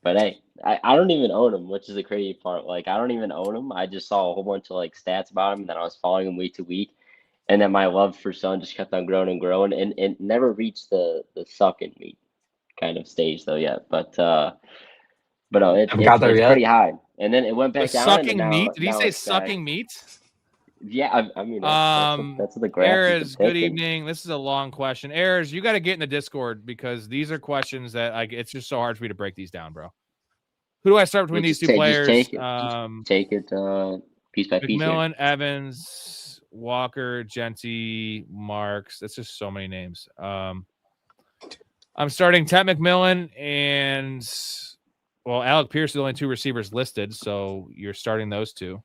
hey, I don't even own him, which is the crazy part. Like, I don't even own him. I just saw a whole bunch of like stats about him, and then I was following him week to week, and then my love for Sutton just kept on growing and growing, and it never reached the Suck and Meat kind of stage though yet. But no, Haven't got there it's yet. pretty high, and then it went The back down. And sucking now, meat? Did he now say it's back. sucking meat? Yeah, I mean that's what the graph is Erez, good depicting. evening. This is a long question. Erez, you got to get in the Discord because these are questions that it's just so hard for me to break these down, bro. Who do I start between these two players? Take it piece by piece. McMillan, Evans, Walker, Genty, Marks. That's just so many names. I'm starting Ted McMillan and Alec Pierce is the only two receivers listed, so you're starting those two.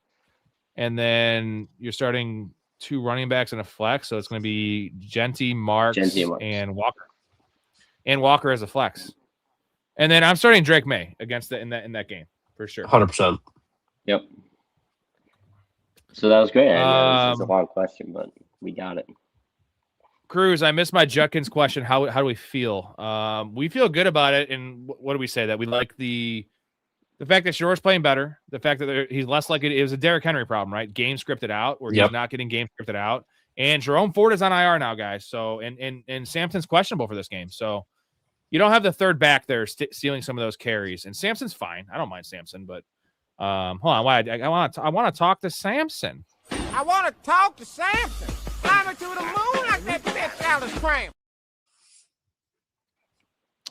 And then you're starting two running backs and a flex, so it's going to be Genty, Marks, and Walker. And Walker as a flex. And then I'm starting Drake May against in that game for sure. 100%. Yep. So that was great. I mean, it's a long question, but we got it. Cruz, I missed my Judkins question. How do we feel? We feel good about it. And what do we say? That we like the fact that Shore's playing better, the fact that he's less likely. It was a Derrick Henry problem, right? Game scripted out, where he's not getting game scripted out. And Jerome Ford is on IR now, guys. So and Sampson's questionable for this game. So you don't have the third back there stealing some of those carries. And Sampson's fine. I don't mind Sampson, but hold on. I want to talk to Sampson. I want to talk to Samson. Climbing to the moon like that bitch Alice Cram.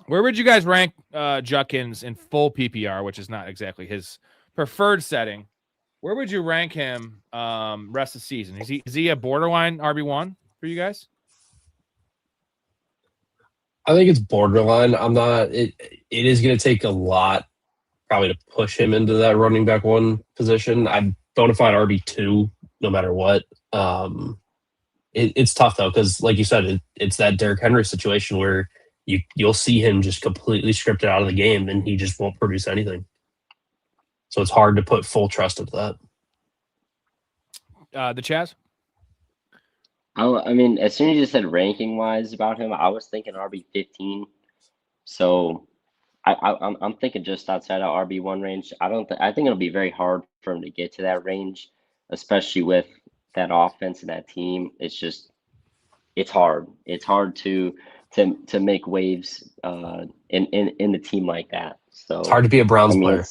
Where would you guys rank Judkins in full PPR, which is not exactly his preferred setting? Where would you rank him rest of the season? Is he a borderline RB1 for you guys? I think it's borderline. I'm not. It is going to take a lot, probably, to push him into that running back one position. I'm bona fide RB2, no matter what. It's tough though, because like you said, it's that Derrick Henry situation where you'll see him just completely scripted out of the game, and he just won't produce anything. So it's hard to put full trust into that. The Chaz? I mean, as soon as you said ranking wise about him, I was thinking RB15. So I'm thinking just outside of RB1 range. I think it'll be very hard for him to get to that range, especially with that offense and that team. It's hard. It's hard to make waves in the team like that. So it's hard to be a Browns player.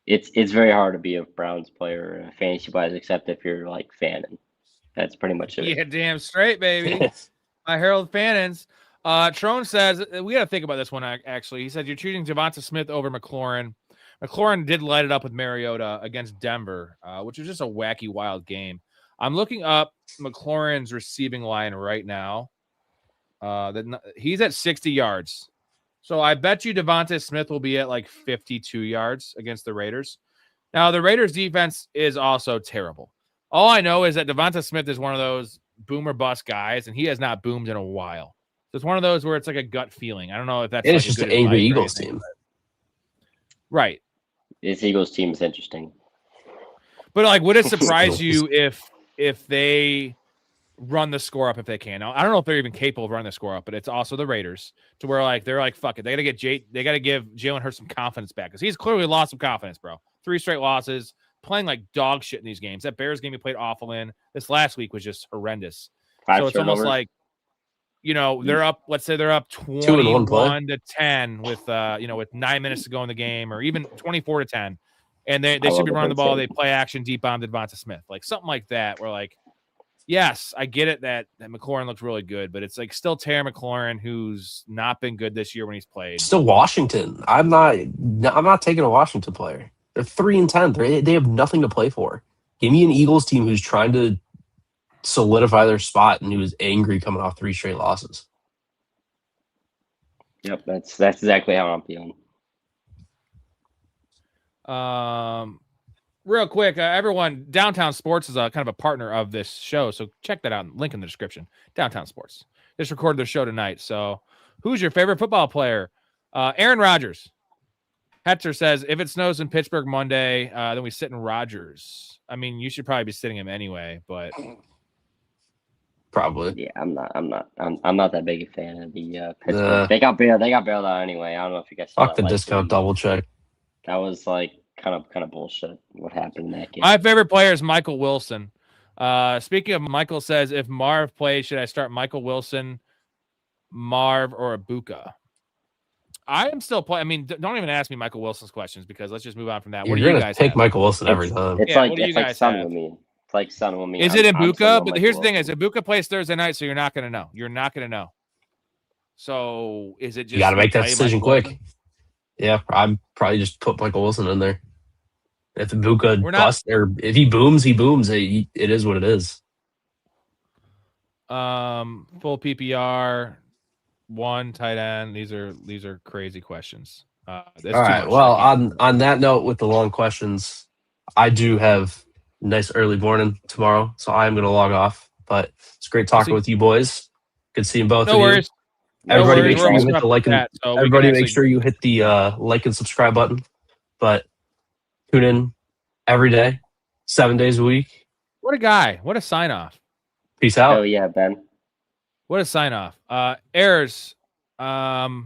It's very hard to be a Browns player fantasy wise, except if you're like fanning. That's pretty much it. Yeah, damn straight, baby. My Harold Fannons. Trone says, we got to think about this one, actually. He said, you're choosing Devonta Smith over McLaurin. McLaurin did light it up with Mariota against Denver, which was just a wacky, wild game. I'm looking up McLaurin's receiving line right now. He's at 60 yards. So I bet you Devonta Smith will be at like 52 yards against the Raiders. Now, the Raiders defense is also terrible. All I know is that Devonta Smith is one of those boom or bust guys, and he has not boomed in a while. So it's one of those where it's like a gut feeling. I don't know if that's it's just an angry Eagles team. Right. This Eagles team is interesting. But like, would it surprise you if they run the score up if they can? Now, I don't know if they're even capable of running the score up, but it's also the Raiders to where like they're like, fuck it. They got to give Jalen Hurts some confidence back because he's clearly lost some confidence, bro. 3 straight losses. Playing like dog shit in these games. That Bears game he played awful in. This last week was just horrendous. So it's almost like, they're up. Let's say they're up 21 to 10 with with 9 minutes to go in the game, or even 24 to 10, and they should be running the ball. They play action deep bomb to Devonta Smith, like something like that. Where like, yes, I get it that McLaurin looks really good, but it's like still Terry McLaurin who's not been good this year when he's played. Still Washington. I'm not taking a Washington player. They're 3-10. They have nothing to play for. Give me an Eagles team who's trying to solidify their spot and who is angry coming off 3 straight losses. Yep, that's exactly how I'm feeling. Real quick, everyone, Downtown Sports is a kind of a partner of this show, so check that out. Link in the description. Downtown Sports just recorded their show tonight. So, who's your favorite football player? Aaron Rodgers. Hetzer says if it snows in Pittsburgh Monday, then we sit in Rodgers. I mean, you should probably be sitting him anyway, but probably. Yeah, I'm not that big a fan of the Pittsburgh. They got bailed out anyway. I don't know if you guys saw fuck the discount double check. That was like kind of bullshit. What happened in that game? My favorite player is Michael Wilson. Speaking of, Michael says if Marv plays, should I start Michael Wilson, Marv, or Ibuka? I am still playing. I mean, don't even ask me Michael Wilson's questions because let's just move on from that. What do you guys pick have? Michael Wilson every time? It's like Son with me. It's like Son with me. Is it Ibuka? But here's the thing: is Ibuka plays Thursday night, so you're not going to know. You're not going to know. So is it just you got to make that decision quick? Wilson? Yeah, I'm probably just put Michael Wilson in there. If Ibuka busts or if he booms, he booms. It is what it is. Full PPR. One tight end. These are crazy questions. All right. Well, on that note, with the long questions, I do have a nice early morning tomorrow, so I am going to log off. But it's great talking with you boys. Good seeing both of worries. you. Everybody, no make sure you hit the like and everybody make sure you hit the like and subscribe button. But tune in every day, 7 days a week. What a guy! What a sign off. Peace out. Oh yeah, Ben. What a sign off. Errors. I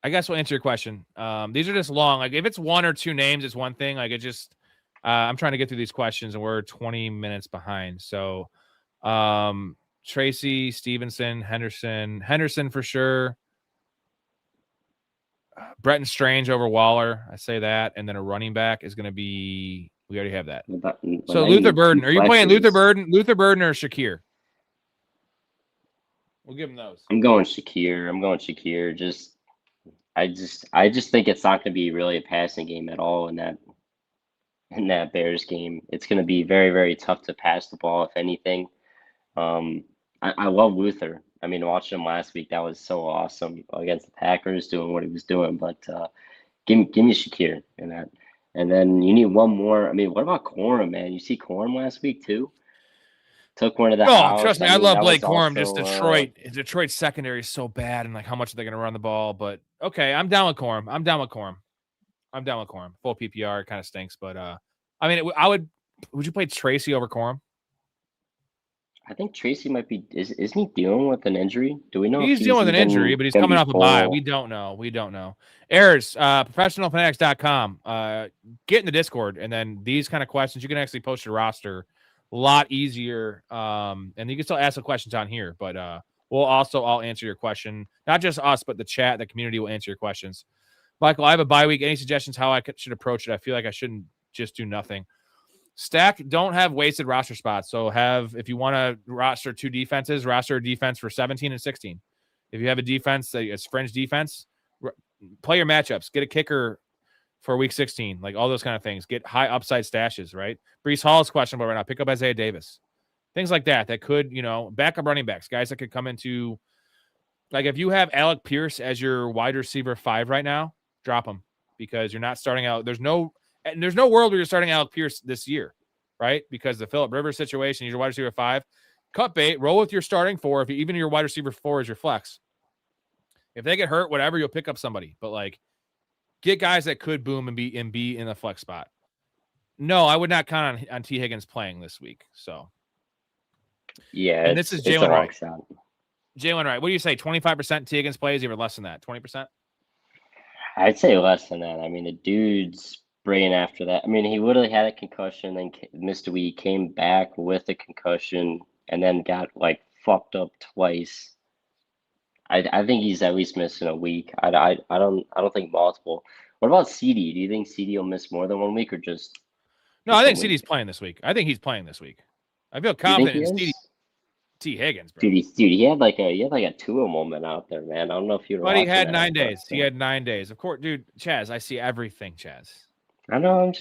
guess we'll answer your question. These are just long. Like if it's one or two names, it's one thing. Like it just I'm trying to get through these questions and we're 20 minutes behind. So Tracy, Stevenson, Henderson for sure. Bretton Strange over Waller. I say that. And then a running back is going to be, we already have that. So Luther Burden. Are you playing Luther Burden or Shakir? We'll give him those. I'm going Shakir. I just think it's not going to be really a passing game at all in that Bears game. It's going to be very, very tough to pass the ball, if anything. I love Luther. I mean, watching him last week, that was so awesome against the Packers, doing what he was doing. But give me Shakir in that. And then you need one more. I mean, what about Corum, man? You see Corum last week too? Took one of the house. Trust me, I love Blake Corum. Just Detroit secondary is so bad, and like how much are they going to run the ball? But okay, I'm down with Corum. Full PPR kind of stinks, but I mean, would you play Tracy over Corum? I think Tracy might be. Isn't he dealing with an injury? Do we know? He's dealing with an injury, but he's coming off a bye. We don't know. Errors, professionalfanatics.com. Get in the Discord, and then these kind of questions you can actually post your roster a lot easier. And you can still ask the questions on here, but I'll answer your question. Not just us, but the chat, the community will answer your questions. Michael, I have a bye week. Any suggestions how I should approach it? I feel like I shouldn't just do nothing. Stack, don't have wasted roster spots. So if you want to roster two defenses, roster a defense for 17 and 16. If you have a defense, it's fringe defense, play your matchups. Get a kicker for week 16, like all those kind of things. Get high upside stashes, right? Breece Hall is questionable right now. Pick up Isaiah Davis. Things like that could, backup running backs, guys that could come into, like if you have Alec Pierce as your wide receiver 5 right now, drop him because you're not starting out. There's no world where you're starting Alec Pierce this year, right? Because the Phillip Rivers situation, he's your wide receiver 5. Cut bait, roll with your starting 4. If even your wide receiver 4 is your flex. If they get hurt, whatever, you'll pick up somebody. But like, get guys that could boom and be in the flex spot. No, I would not count on T. Higgins playing this week. So, yeah, and this is Jalen Wright. Jalen Wright, what do you say? 25% T. Higgins plays, even less than that? 20%? I'd say less than that. I mean, the dude's brain after that. I mean, he literally had a concussion, then missed a week, came back with a concussion, and then got like fucked up twice. I think he's at least missing a week. I don't think multiple. What about CD? Do you think CD will miss more than 1 week or just? No, I think CD's playing this week. I feel confident in CD. T. Higgins, bro. Dude, he had like a Tua moment out there, man. I don't know if you. But he had 9 days. He had 9 days. Of course, dude. Chaz, I see everything, Chaz. I know.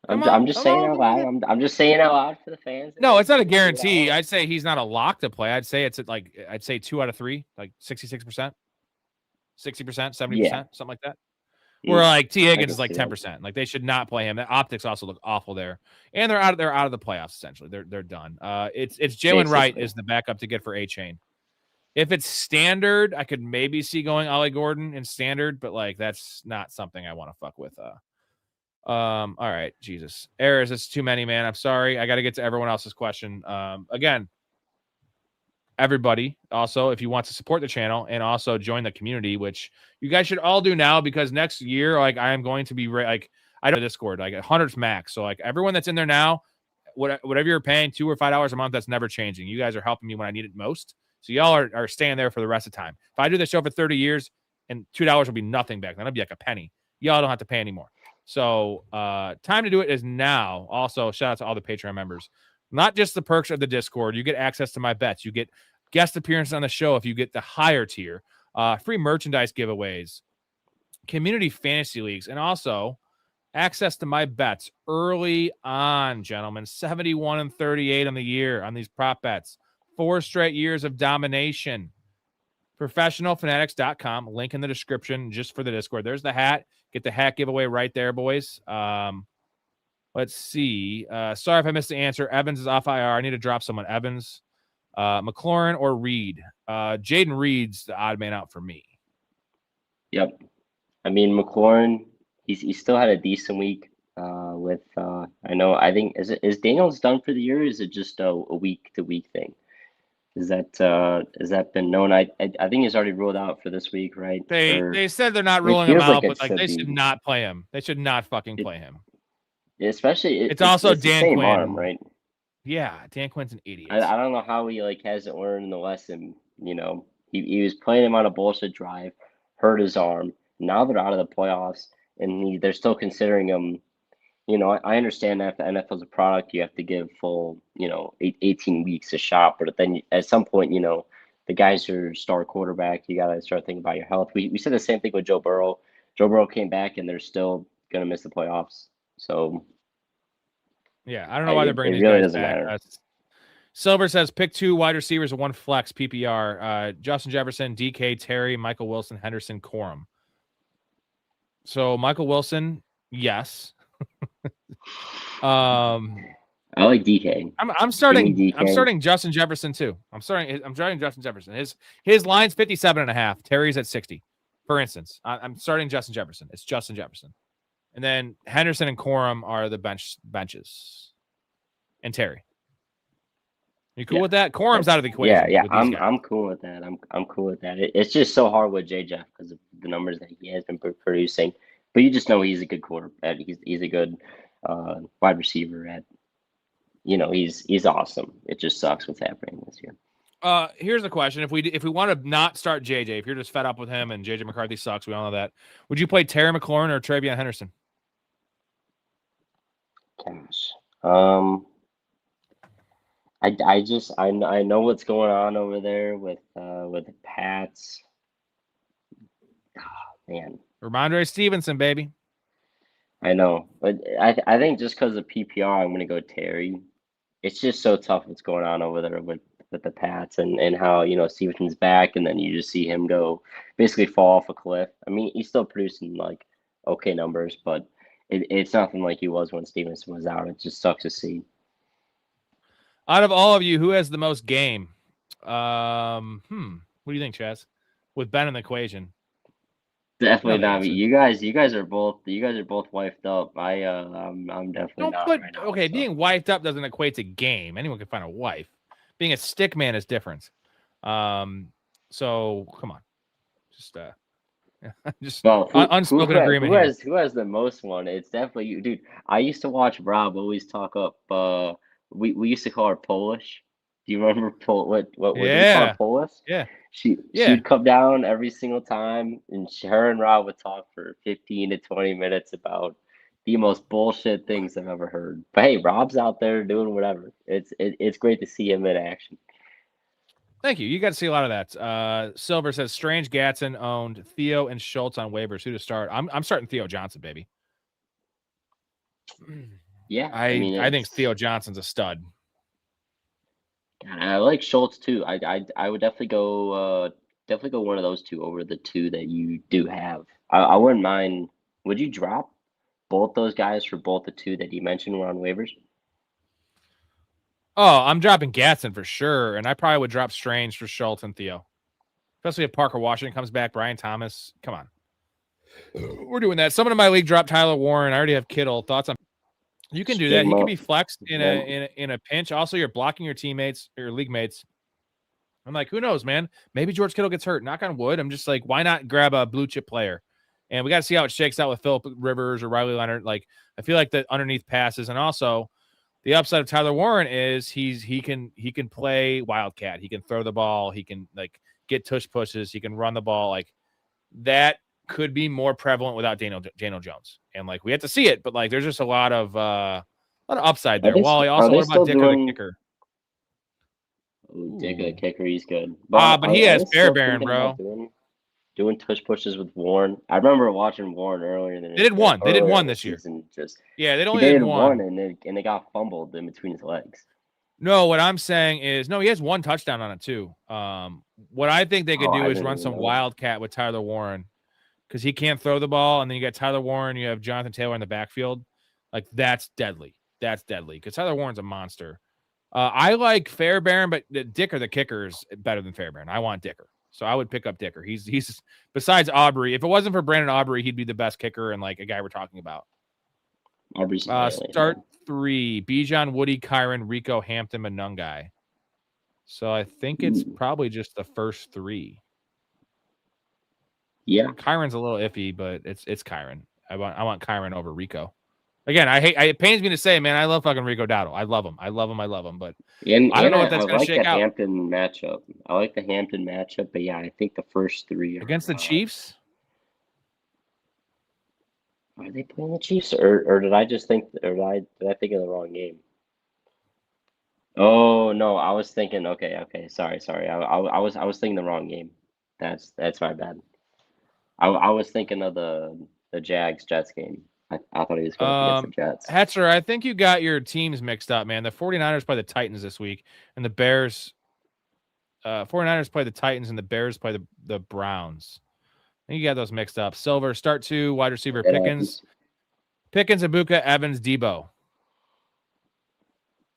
I'm just saying out loud. I'm just saying out loud for the fans. No, it's not a guarantee. I'd say he's not a lock to play. I'd say it's 2 out of 3, like 66%, 60%, 70%, something like that. Where like T. I Higgins can is like see that. 10%. Like they should not play him. The optics also look awful there, and they're out of the playoffs essentially. They're done. It's Jalen Wright Basically. is the backup to get for A-Chain. If it's standard, I could maybe see going Ollie Gordon in standard, but like that's not something I want to fuck with. All right, Jesus. Errors, it's too many, man. I'm sorry. I got to get to everyone else's question. Again, everybody, also, if you want to support the channel and also join the community, which you guys should all do now, because next year, like I am going to be like, I don't Discord, like 100's max. So like everyone that's in there now, whatever you're paying, $2 or $5 a month, that's never changing. You guys are helping me when I need it most. So y'all are staying there for the rest of the time. If I do this show for 30 years and $2 will be nothing back then, it'll be like a penny. Y'all don't have to pay anymore. So time to do it is now. Also, shout out to all the Patreon members. Not just the perks of the Discord. You get access to my bets. You get guest appearances on the show if you get the higher tier. Free merchandise giveaways, community fantasy leagues, and also access to my bets early on, gentlemen. 71-38 on the year on these prop bets. 4 straight years of domination. Professionalfanatics.com. Link in the description just for the Discord. There's the hat. Get the hat giveaway right there, boys. Let's see. Sorry if I missed the answer. Evans is off IR. I need to drop someone. Evans, McLaurin, or Reed. Jaden Reed's the odd man out for me. Yep. I mean, McLaurin, he still had a decent week I think is Daniels done for the year, or is it just a week to week thing? Has that been known? I think he's already ruled out for this week, right? They said they're not ruling him feels out, like but like they should not play him. They should not fucking play him. Especially it's also it's Dan the same Quinn, arm, right? Yeah, Dan Quinn's an idiot. I don't know how he like hasn't learned the lesson. You know, he was playing him on a bullshit drive, hurt his arm. Now they're out of the playoffs, and they're still considering him. You know, I understand that if the NFL's a product, you have to give full, 18 weeks a shot. But then at some point, the guy's your star quarterback. You got to start thinking about your health. We said the same thing with Joe Burrow. Joe Burrow came back, and they're still going to miss the playoffs. So, yeah, I don't know why they're bringing it these really guys doesn't back. matter. Silver says pick 2 wide receivers and 1 flex PPR. Justin Jefferson, DK, Terry, Michael Wilson, Henderson, Corum. So Michael Wilson, yes. I like DK. I'm starting DK. I'm starting Justin Jefferson too. I'm starting Justin Jefferson. His line's 57.5. Terry's at 60. For instance, I'm starting Justin Jefferson. It's Justin Jefferson. And then Henderson and Corum are the benches. And Terry. You cool with that? Corum's out of the equation. Yeah, with I'm cool with that. I'm cool with that. It's just so hard with Jeff because of the numbers that he has been producing. But you just know he's a good quarterback. He's a good wide receiver. He's awesome. It just sucks what's happening this year. Here's the question: If we want to not start JJ, if you're just fed up with him and JJ McCarthy sucks, we all know that. Would you play Terry McLaurin or Travion Henderson? Gosh. I know what's going on over there with the Pats. Oh, man. Ramondre Stevenson, baby. I know, but I think just because of PPR, I'm going to go Terry. It's just so tough what's going on over there with the Pats and how, Stevenson's back, and then you just see him basically fall off a cliff. I mean, he's still producing, like, okay numbers, but it's nothing like he was when Stevenson was out. It just sucks to see. Out of all of you, who has the most game? What do you think, Chaz? With Ben in the equation. Definitely not me. You guys are both wifed up. I'm definitely not right now. Okay, so. Being wifed up doesn't equate to game. Anyone can find a wife. Being a stick man is different. So come on. Just unspoken agreement. Who has the most one? It's definitely you, dude. I used to watch Rob always talk up we used to call her Polish. Do you remember what we call her Polish? Yeah. She would come down every single time, and her and Rob would talk for 15 to 20 minutes about the most bullshit things I've ever heard. But hey, Rob's out there doing whatever. It's great to see him in action. Thank you. You got to see a lot of that. Silver says Strange Gatson owned Theo and Schultz on waivers. Who to start? I'm starting Theo Johnson, baby. Yeah, I think Theo Johnson's a stud. I like Schultz too. I would definitely go one of those two over the two that you do have. I wouldn't mind Would you drop both those guys for both the two that you mentioned were on waivers? Oh, I'm dropping Gatson for sure, and I probably would drop Strange for Schultz and Theo. Especially if Parker Washington comes back, Brian Thomas. Come on. We're doing that. Someone in my league dropped Tyler Warren. I already have Kittle. Thoughts on you can do that. He can be flexed in a pinch. Also, you're blocking your teammates, your league mates. I'm like, who knows, man? Maybe George Kittle gets hurt. Knock on wood. I'm just like, why not grab a blue chip player? And we got to see how it shakes out with Phillip Rivers or Riley Leonard. Like, I feel like the underneath passes, and also the upside of Tyler Warren is he can play wildcat. He can throw the ball. He can like get tush pushes. He can run the ball. Like that could be more prevalent without Daniel Jones. And like we have to see it, but like there's just a lot of upside there. Wally, also what about Dicker the kicker? Ooh, Dicker the kicker, he's good. But he has Fairbairn, bro. Doing tush pushes with Warren. I remember watching Warren earlier. They did one. They did one this year. Yeah, they only did one, and they got fumbled in between his legs. No, what I'm saying is, no, he has one touchdown on it too. What I think they could do is run some wildcat with Tyler Warren because he can't throw the ball, and then you got Tyler Warren, you have Jonathan Taylor in the backfield. Like that's deadly. That's deadly because Tyler Warren's a monster. I like Fairbairn, but Dicker the kicker is better than Fairbairn. I want Dicker. So I would pick up Dicker. He's besides Aubrey. If it wasn't for Brandon Aubrey, he'd be the best kicker and like a guy we're talking about. Aubrey's start 3: Bijan, Woody, Kyron, Rico, Hampton, Manungai. So I think it's probably just the first 3. Yeah, Kyron's a little iffy, but it's Kyron. I want Kyron over Rico. Again, it pains me to say, man, I love fucking Rico Dowdle. I love him. But I don't know what that's going to shake out. Hampton matchup. I like the Hampton matchup, but yeah, I think the first 3 are, against the Chiefs. Are they playing the Chiefs, or did I just think, or did I think of the wrong game? Oh no, I was thinking. Okay, sorry. I was thinking the wrong game. That's my bad. I was thinking of the Jags Jets game. I thought he was going against the Jets. Hetzer, I think you got your teams mixed up, man. The 49ers play the Titans this week, and the Bears. 49ers play the Titans, and the Bears play the Browns. I think you got those mixed up. Silver, start 2, wide receiver Pickens. Pickens, Ibuka, Evans, Debo. I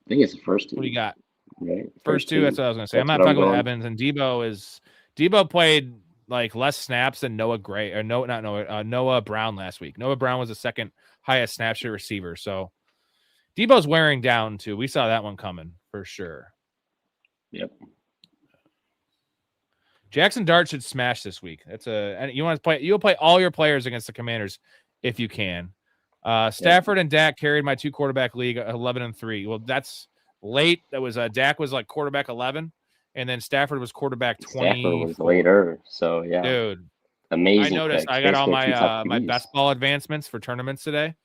think it's the first 2. What do you got? Right. First 2, that's what I was going to say. I'm not fucking with Evans, and Debo played like less snaps than Noah Brown last week. Noah Brown was the second highest snap share receiver. So Debo's wearing down too. We saw that one coming for sure. Yep. Jackson Dart should smash this week. You'll play all your players against the Commanders if you can. Stafford and Dak carried my 2 quarterback league 11-3. Well, that's late. That was Dak was like quarterback 11. And then Stafford was quarterback 20. Stafford was later, so yeah, dude, amazing. I noticed. I got all my best ball advancements for tournaments today,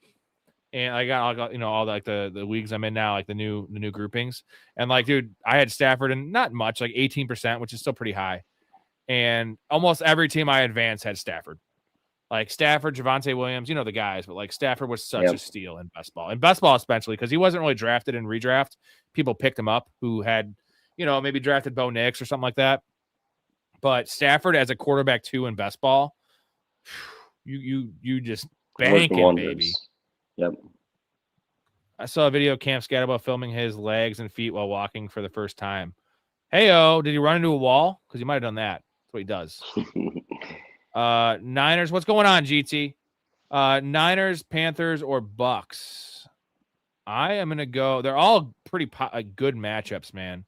and I got all like the leagues I'm in now, like the new groupings. And like, dude, I had Stafford and not much, like 18%, which is still pretty high. And almost every team I advanced had Stafford, like Stafford, Javonte Williams, the guys. But like Stafford was such a steal in best ball, especially because he wasn't really drafted in redraft. People picked him up who had. Maybe drafted Bo Nix or something like that. But Stafford as a quarterback 2 in best ball, you just banking, baby. Yep. I saw a video of Cam Scatterbo filming his legs and feet while walking for the first time. Hey-oh, did he run into a wall? Because he might have done that. That's what he does. Niners, what's going on, GT? Niners, Panthers, or Bucks? I am going to go. They're all pretty good matchups, man.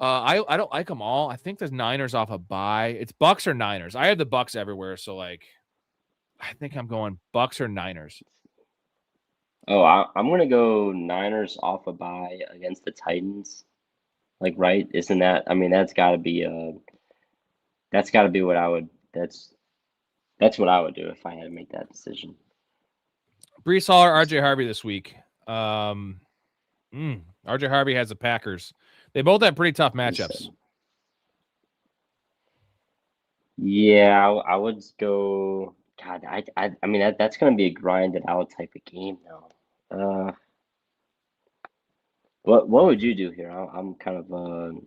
I don't like them all. I think the Niners off a bye. It's Bucks or Niners. I have the Bucks everywhere, so like, I think I'm going Bucks or Niners. Oh, I'm gonna go Niners off a bye against the Titans. Like, right? Isn't that? I mean, that's got to be what I would. That's what I would do if I had to make that decision. Breece Hall or RJ Harvey this week. RJ Harvey has the Packers. They both have pretty tough matchups. Yeah, I would go. God, I mean that's going to be a grinded out type of game though. What would you do here? I'm kind of.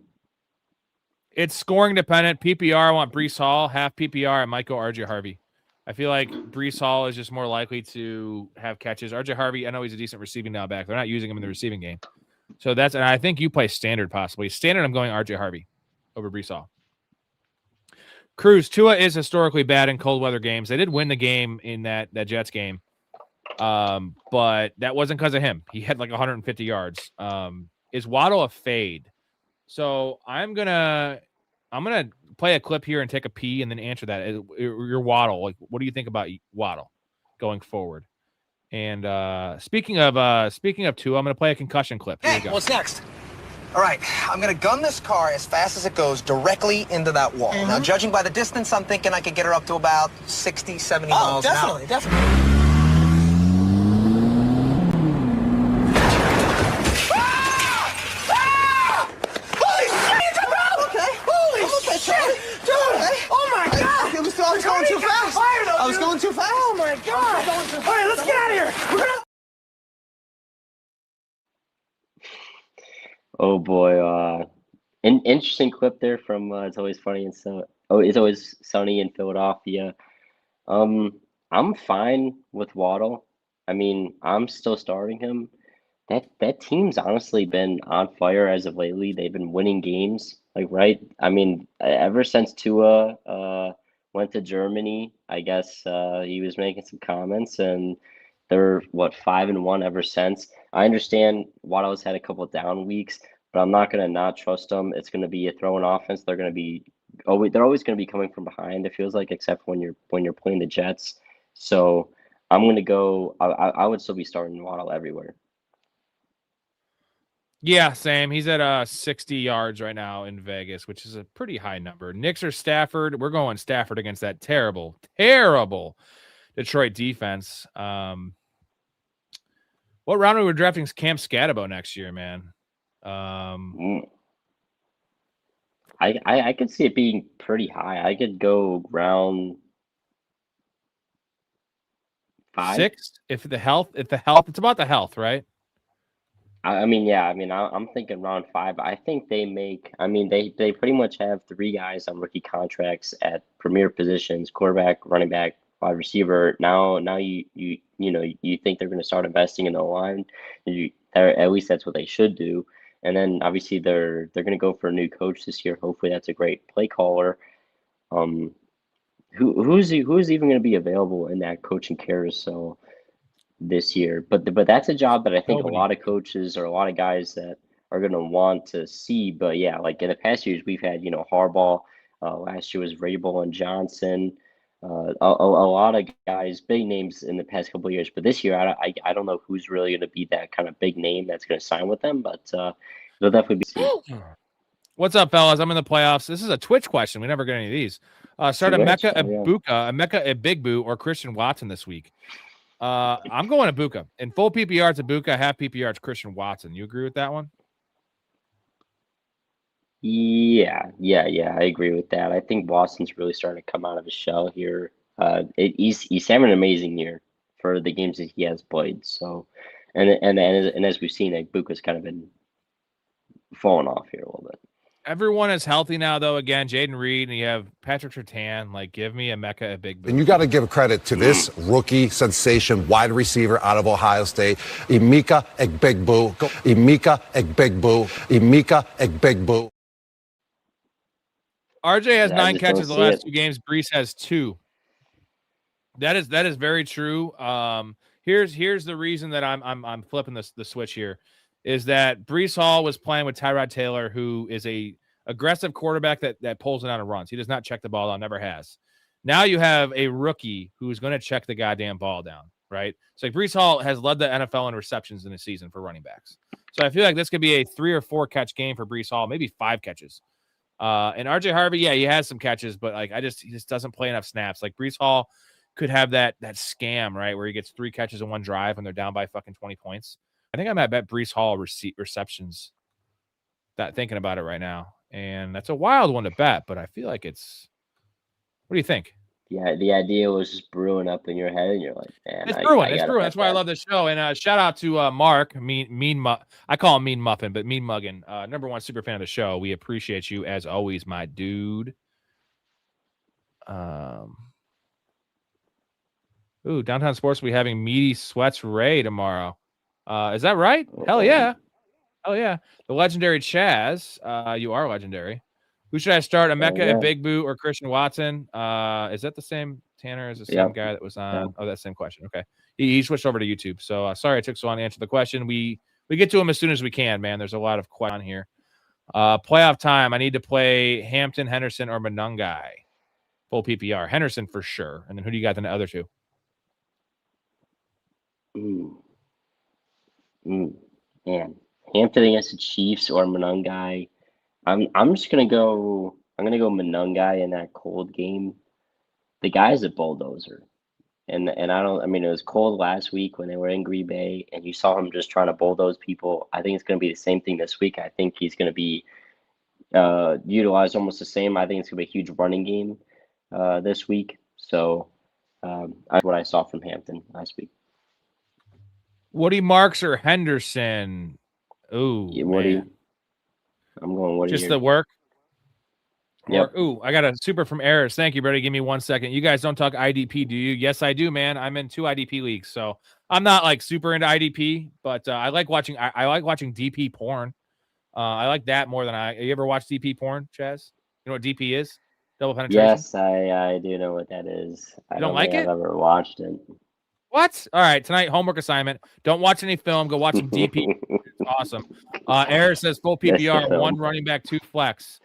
It's scoring dependent. PPR, I want Breece Hall. Half PPR, I might go RJ Harvey. I feel like Brees Hall is just more likely to have catches. RJ Harvey, I know he's a decent receiving now back. They're not using him in the receiving game. So and I think you play standard possibly. Standard, I'm going RJ Harvey over Brees Hall. Cruz, Tua is historically bad in cold weather games. They did win the game in that Jets game. But that wasn't because of him. He had like 150 yards. Is Waddle a fade? So I'm gonna play a clip here and take a pee and then answer that. Your Waddle, like, what do you think about Waddle going forward? And speaking of Tua, I'm gonna play a concussion clip. Here we go. What's next? All right, I'm gonna gun this car as fast as it goes directly into that wall. Now, judging by the distance, I'm thinking I could get her up to about 60, 70 miles an hour. Definitely. I was going too fast. I was going too fast. Oh my God! All right, let's get out of here. Oh boy, an interesting clip there from It's Always Funny and so. Oh, It's Always Sunny in Philadelphia. I'm fine with Waddle. I mean, I'm still starting him. That team's honestly been on fire as of lately. They've been winning games, like, right? I mean, ever since Tua went to Germany, I guess he was making some comments, and they're 5-1 ever since. I understand Waddle's had a couple of down weeks, but I'm not gonna not trust them. It's gonna be a throwing offense. They're always gonna be coming from behind. It feels like, except when you're playing the Jets. So I'm gonna go. I would still be starting Waddle everywhere. Yeah, same. He's at 60 yards right now in Vegas, which is a pretty high number. Knicks or Stafford? We're going Stafford against that terrible, terrible Detroit defense. What round are we drafting Cam Scatabo next year, man? I could see it being pretty high. I could go round 5. 6. If the health, it's about the health, right? I mean, yeah. I mean, I'm thinking round 5. I think they pretty much have 3 guys on rookie contracts at premier positions: quarterback, running back, wide receiver. Now you think they're going to start investing in the line. At least that's what they should do. And then obviously they're going to go for a new coach this year. Hopefully that's a great play caller. Who's even going to be available in that coaching carousel this year? But that's a job that I think a lot of coaches or a lot of guys that are going to want to see. But yeah, like in the past years, we've had Harbaugh. Last year was Vrabel and Johnson. A lot of guys, big names in the past couple of years. But this year, I don't know who's really going to be that kind of big name that's going to sign with them. But they'll definitely be seen. What's up, fellas? I'm in the playoffs. This is a Twitch question. We never get any of these. Start Emeka Ebigbu or Christian Watson this week. I'm going Ibuka. In full PPR, it's Ibuka. Half PPR, it's Christian Watson. You agree with that one? Yeah. I agree with that. I think Watson's really starting to come out of his shell here. He's having an amazing year for the games that he has played. So, and as we've seen, Ibuka's kind of been falling off here a little bit. Everyone is healthy now, though. Again, Jaden Reed, and you have Patrick Surtain. Like, give me Emeka Ebigbu. And you got to give credit to this rookie sensation wide receiver out of Ohio State, Emeka Ebigbu. Emeka Ebigbu. Emeka Ebigbu. RJ has 9 catches the last 2 games. Brees has 2. That is very true. Here's the reason that I'm flipping the switch here. Is that Brees Hall was playing with Tyrod Taylor, who is a aggressive quarterback that pulls it out and runs. He does not check the ball down, never has. Now you have a rookie who's going to check the goddamn ball down, right? So Brees Hall has led the NFL in receptions in the season for running backs. So I feel like this could be a 3 or 4 catch game for Brees Hall, maybe 5 catches. And RJ Harvey, yeah, he has some catches, but like he just doesn't play enough snaps. Like Brees Hall could have that scam, right, where he gets 3 catches in one drive when they're down by fucking 20 points. I think I might bet Brees Hall receptions. Thinking about it right now, and that's a wild one to bet, but I feel like it's. What do you think? Yeah, the idea was just brewing up in your head, and you're like, man, it's brewing. That's why I love this show. And shout out to Mark, I call him Mean Muffin, but Mean Muggin, #1 super fan of the show. We appreciate you as always, my dude. Ooh, Downtown Sports will be having Meaty Sweats Ray tomorrow. Is that right? Hell yeah. Hell yeah. The legendary Chaz. You are legendary. Who should I start? Emeka at Big Boo or Christian Watson? Is that the same Tanner? Is the same guy that was on? Oh, that same question. Okay. He switched over to YouTube. So sorry I took so long to answer the question. We get to him as soon as we can, man. There's a lot of questions on here. Playoff time. I need to play Hampton, Henderson, or Monungai. Full PPR. Henderson for sure. And then who do you got in the other two? Man. Hampton against the Chiefs or Monungai. I'm just gonna go. I'm gonna go Monungai in that cold game. The guy's a bulldozer, and I don't. I mean, it was cold last week when they were in Green Bay, and you saw him just trying to bulldoze people. I think it's gonna be the same thing this week. I think he's gonna be utilized almost the same. I think it's gonna be a huge running game this week. So that's what I saw from Hampton last week. Woody Marks or Henderson? Ooh, Woody. I'm going Woody. Just the work. Yep. Ooh, I got a super from Eris. Thank you, buddy. Give me 1 second. You guys don't talk IDP, do you? Yes, I do, man. I'm in 2 IDP leagues, so I'm not like super into IDP, but I like watching. I like watching DP porn. I like that more than you ever watch DP porn, Chaz? You know what DP is? Double penetration. Yes, I do know what that is. I don't like it? I've ever watched it. What? All right, tonight homework assignment. Don't watch any film. Go watch some DP. It's awesome. Eris says full PPR, 1 running back, 2 flex.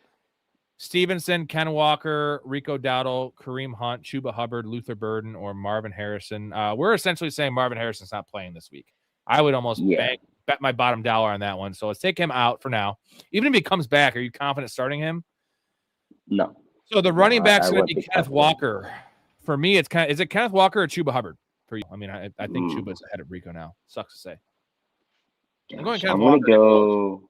Stevenson, Ken Walker, Rico Dowdle, Kareem Hunt, Chuba Hubbard, Luther Burden, or Marvin Harrison. We're essentially saying Marvin Harrison's not playing this week. I would almost bet my bottom dollar on that one. So let's take him out for now. Even if he comes back, are you confident starting him? No. So the running back's going to be Kenneth Walker. For me, is it Kenneth Walker or Chuba Hubbard for you? I mean, I think Chuba's ahead of Rico now. Sucks to say. I'm going to go.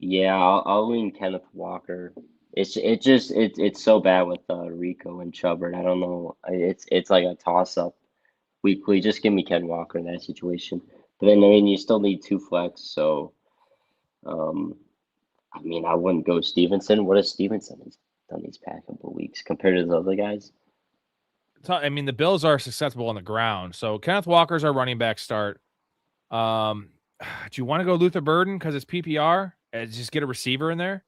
Yeah, I'll lean Kenneth Walker. It's so bad with Rico and Chubbard. I don't know. It's like a toss up weekly. Just give me Ken Walker in that situation. But then you still need 2 flex. So, I wouldn't go Stevenson. What has Stevenson done these past couple of weeks compared to the other guys? The Bills are successful on the ground. So Kenneth Walker's our running back start. Do you want to go Luther Burden because it's PPR? And just get a receiver in there?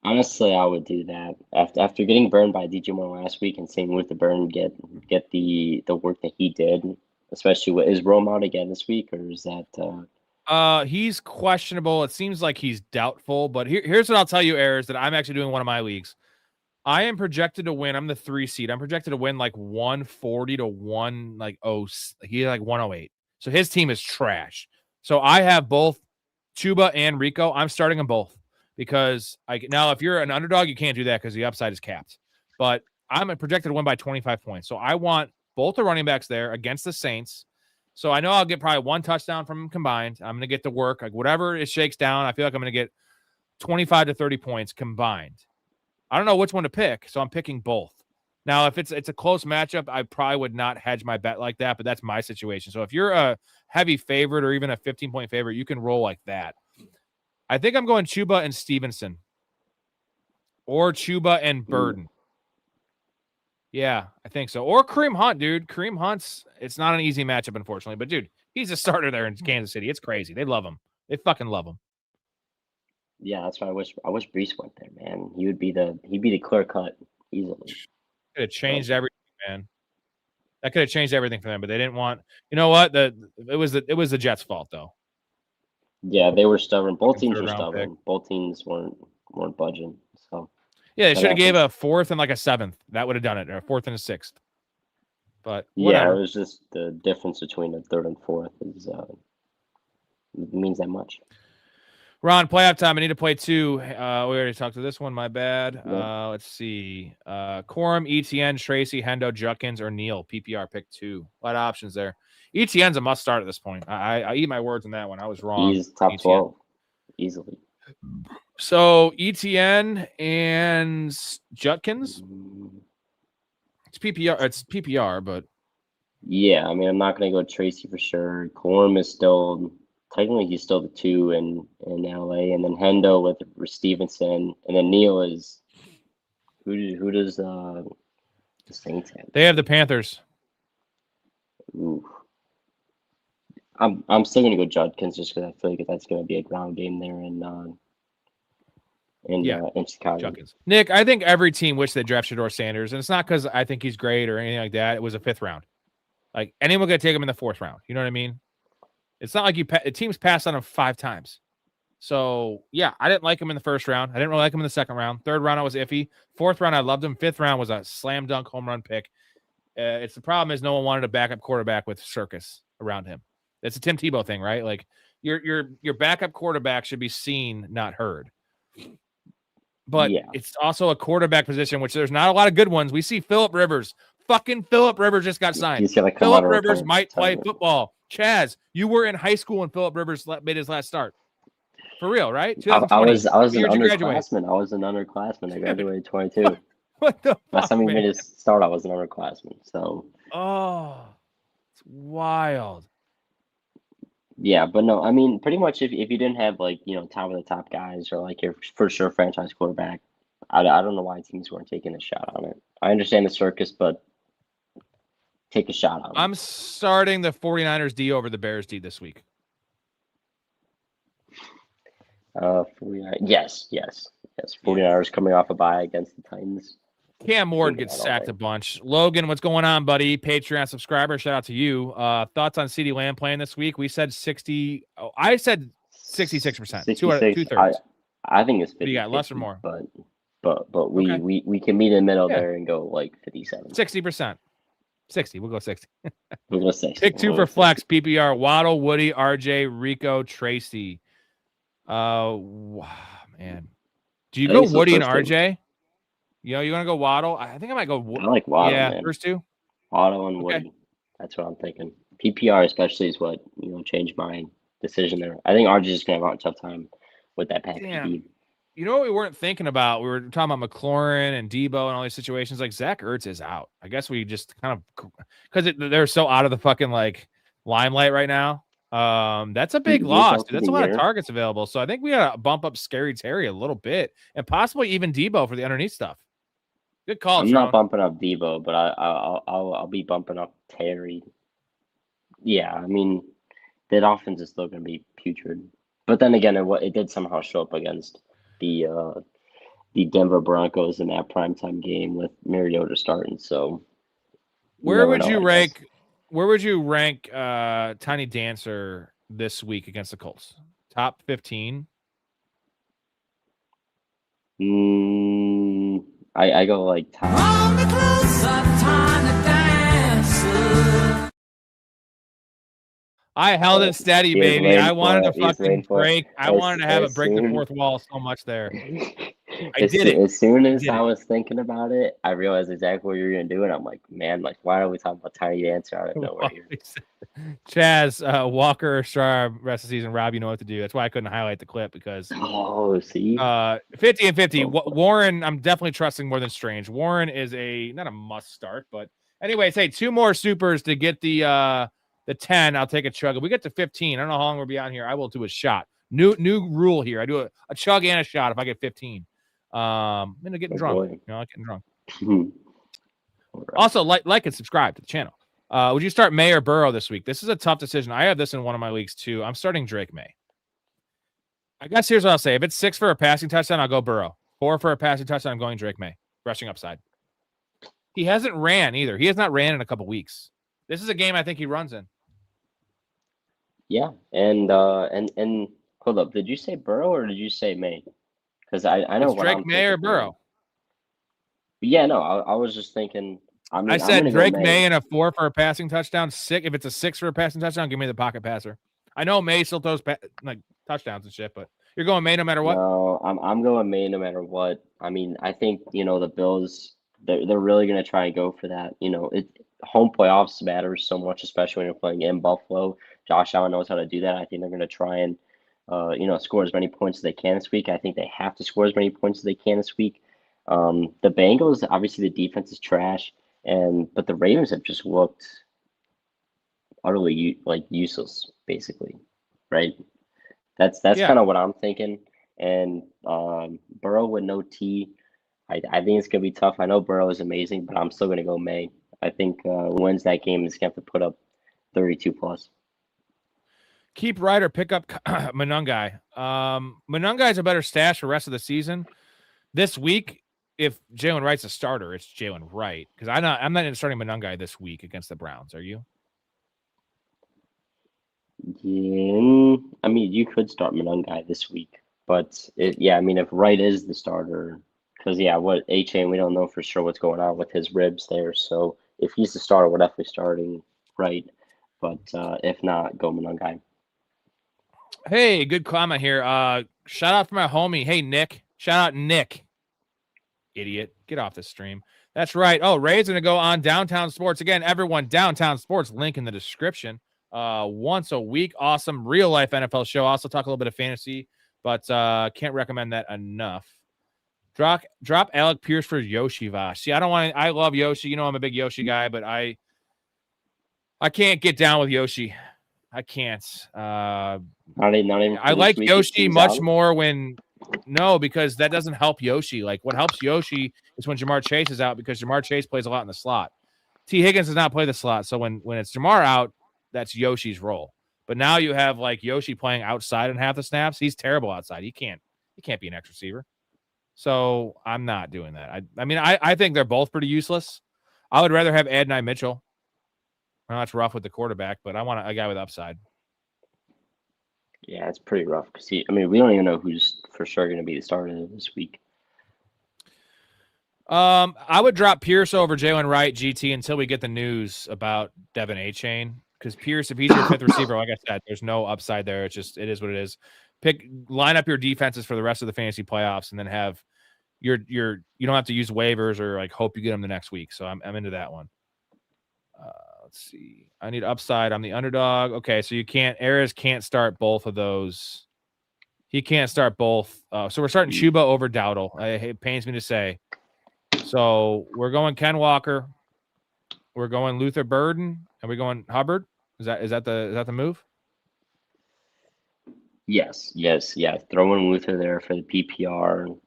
Honestly, I would do that. After getting burned by DJ Moore last week and seeing Luther Burden get the work that he did, especially is Rome out again this week, or is that he's questionable. It seems like he's doubtful, but here's what I'll tell you, Ayers, that I'm actually doing one of my leagues. I am projected to win. I'm the 3 seed. I'm projected to win like 140 to 108. So his team is trash. So I have both Chuba and Rico. I'm starting them both because now if you're an underdog, you can't do that because the upside is capped. But I'm projected to win by 25 points. So I want both the running backs there against the Saints. So I know I'll get probably 1 touchdown from them combined. I'm going to get to work. Like whatever it shakes down, I feel like I'm going to get 25 to 30 points combined. I don't know which one to pick, so I'm picking both. Now, if it's a close matchup, I probably would not hedge my bet like that, but that's my situation. So if you're a heavy favorite or even a 15-point favorite, you can roll like that. I think I'm going Chuba and Stevenson or Chuba and Burden. Yeah, I think so. Or Kareem Hunt, dude. Kareem Hunt's, it's not an easy matchup, unfortunately, but dude, he's a starter there in Kansas City. It's crazy. They love him. They fucking love him. Yeah, that's why I wish Brees went there, man. He'd be the clear cut easily. Could have changed everything, man. That could have changed everything for them, but they didn't want. You know what? It was the Jets' fault, though. Yeah, they were stubborn. Both teams were stubborn. Pick. Both teams weren't budging. So yeah, they should have gave a 4th and like a 7th. That would have done it, or a 4th and a 6th. But whatever. Yeah, it was just the difference between the 3rd and 4th means that much. Ron, playoff time. I need to play 2. We already talked to this one. My bad. Let's see. Corum, ETN, Tracy, Hendo, Judkins, or Neal. PPR pick 2. A lot of options there. ETN's a must start at this point. I eat my words on that one. I was wrong. He's top 12 easily. So ETN and Judkins. It's PPR. It's PPR, but yeah. I mean, I'm not going to go Tracy for sure. Corum is still. Technically, he's still the 2 in LA, and then Hendo with Stevenson, and then Neal is Who does the Saints have? They have the Panthers. Ooh. I'm still gonna go Judkins just because I feel like that's gonna be a ground game there in Chicago. Judkins. Nick, I think every team wished they drafted Shedeur Sanders, and it's not because I think he's great or anything like that. It was a 5th round. Like anyone could take him in the 4th round. You know what I mean? It's not like teams passed on him 5 times. So yeah, I didn't like him in the 1st round. I didn't really like him in the 2nd round. 3rd round I was iffy. 4th round I loved him. 5th round was a slam dunk home run pick. It's the problem is no one wanted a backup quarterback with Circus around him. It's a Tim Tebow thing, right? Like your backup quarterback should be seen, not heard. But it's also a quarterback position, which there's not a lot of good ones. We see Phillip Rivers. Fucking Phillip Rivers just got signed. Phillip Rivers might play football. Chaz, you were in high school when Phillip Rivers made his last start. For real, right? I was an underclassman. I was an underclassman. I graduated 22. What the last time he man? made his start, I was an underclassman. So. Oh, it's wild. Yeah, but no, I mean, pretty much if you didn't have like, top of the top guys or like your for sure franchise quarterback, I don't know why teams weren't taking a shot on it. I understand the circus, but take a shot on it. I'm starting the 49ers D over the Bears D this week. 49, yes. 49ers coming off a bye against the Titans. Cam Ward gets sacked a bunch. Logan, what's going on, buddy? Patreon subscriber, shout out to you. Thoughts on CeeDee Lamb playing this week? We said 60. Oh, I said 66%. 2/3. I think it's 50. You got less or more? But we can meet in the middle there and go like 57. 60%. 60. We'll go 60. We'll go 60. Pick 2 for flex. PPR. Waddle, Woody, RJ, Rico, Tracy. Wow, man. Do you go Woody and RJ? You want to go Waddle? I think I might go. I like Waddle. Yeah, man. First 2. Waddle and Woody. That's what I'm thinking. PPR especially is what changed my decision there. I think RJ is gonna have a tough time with that package. Damn. You know what we weren't thinking about? We were talking about McLaurin and Debo and all these situations. Like Zach Ertz is out. I guess we just kind of because they're so out of the fucking like limelight right now. That's a big loss. Dude. That's a lot of targets available. So I think we gotta bump up Scary Terry a little bit and possibly even Debo for the underneath stuff. Good call. I'm not bumping up Debo, but I'll be bumping up Terry. Yeah, I mean that offense is still going to be putrid. But then again, it did somehow show up against the Denver Broncos in that primetime game with Mariota starting. So where would you rank? Where would you rank Tiny Dancer this week against the Colts? Top 15? I go like top. I held it steady, baby. I wanted to fucking break. I wanted to have it break the fourth wall so much there. I did it. As soon as I was thinking about it, I realized exactly what you were going to do. And I'm like, man, like, why are we talking about Tiny Dancer out of nowhere here? Chaz, Walker, Star, rest of the season. Rob, you know what to do. That's why I couldn't highlight the clip because. Oh, see? 50 and 50. Warren, I'm definitely trusting more than Strange. Warren is not a must start, but anyways, hey, 2 more supers to get the 10. I'll take a chug. If we get to 15, I don't know how long we'll be on here. I will do a shot. New rule here. I do a chug and a shot if I get 15. I'm gonna get drunk. I like getting drunk. Also, like and subscribe to the channel. Would you start May or Burrow this week? This is a tough decision. I have this in one of my leagues too. I'm starting Drake May. I guess here's what I'll say. If it's 6 for a passing touchdown, I'll go Burrow. 4 for a passing touchdown, I'm going Drake May. Rushing upside. He hasn't ran either. He has not ran in a couple weeks. This is a game I think he runs in. Yeah, and hold up. Did you say Burrow or did you say May? Because I know it's Drake May or Burrow. Yeah, no, I was just thinking. I said Drake May and a 4 for a passing touchdown. 6 if it's a 6 for a passing touchdown, give me the pocket passer. I know May still throws like touchdowns and shit, but you're going May no matter what. No, I'm going May no matter what. I mean, I think the Bills they're really gonna try and go for that. Home playoffs matters so much, especially when you're playing in Buffalo. Josh Allen knows how to do that. I think they're gonna try and score as many points as they can this week. I think they have to score as many points as they can this week. The Bengals, obviously, the defense is trash, but the Ravens have just looked utterly useless, basically, right? That's kind of what I'm thinking. And Burrow with no T, I think it's gonna be tough. I know Burrow is amazing, but I'm still gonna go May. I think wins that game is gonna have to put up 32 plus. Keep Ryder, pick up Monungai. Monungai's a better stash for the rest of the season. This week, if Jalen Wright's a starter, it's Jalen Wright. Because I'm not starting Monungai this week against the Browns. Are you? Yeah, I mean, you could start Monungai this week, but if Wright is the starter, because what A-Chain, we don't know for sure what's going on with his ribs there. So if he's the starter, we're definitely starting Wright. But if not, go Monungai. Hey, good comment here. Shout out for my homie. Hey, Nick. Shout out Nick. Idiot. Get off the stream. That's right. Oh, Ray's going to go on Downtown Sports. Again, everyone, Downtown Sports, link in the description. Once a week. Awesome real life NFL show. Also talk a little bit of fantasy, but can't recommend that enough. Drop Alec Pierce for Yoshi Vosh. See, I love Yoshi. You know, I'm a big Yoshi guy, but I can't get down with Yoshi. I can't. Not even I like Yoshi much more because that doesn't help Yoshi. Like, what helps Yoshi is when Jamar Chase is out, because Jamar Chase plays a lot in the slot. T. Higgins does not play the slot, so when it's Jamar out, that's Yoshi's role. But now you have like Yoshi playing outside in half the snaps. He's terrible outside. He can't be an X receiver. So I'm not doing that. I think they're both pretty useless. I would rather have Adonai Mitchell. I know that's rough with the quarterback, but I want a guy with upside. Yeah, it's pretty rough because we don't even know who's for sure going to be the starter this week. I would drop Pierce over Jalen Wright, GT, until we get the news about Devin A-Chain. Because Pierce, if he's your fifth receiver, like I said, there's no upside there. It is what it is. Line up your defenses for the rest of the fantasy playoffs, and then have you don't have to use waivers or like hope you get them the next week. So I'm into that one. Let's see. I need upside. I'm the underdog. Okay, so Ayers can't start both of those. He can't start both. So we're starting Chuba over Dowdle. It pains me to say. So we're going Ken Walker. We're going Luther Burden, and we're going Hubbard. Is that the move? Yes. Throw in Luther there for the PPR.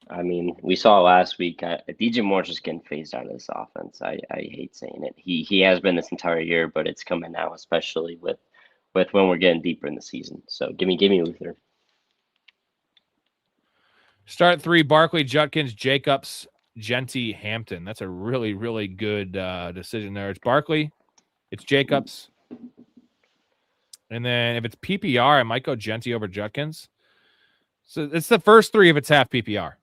I mean, we saw last week. DJ Moore's just getting phased out of this offense. I hate saying it. He has been this entire year, but it's coming now, especially with when we're getting deeper in the season. So give me Luther. Start 3: Barkley, Judkins, Jacobs, Genty, Hampton. That's a really, really good decision there. It's Barkley, it's Jacobs, and then if it's PPR, I might go Genty over Judkins. So it's the first 3 if it's half PPR.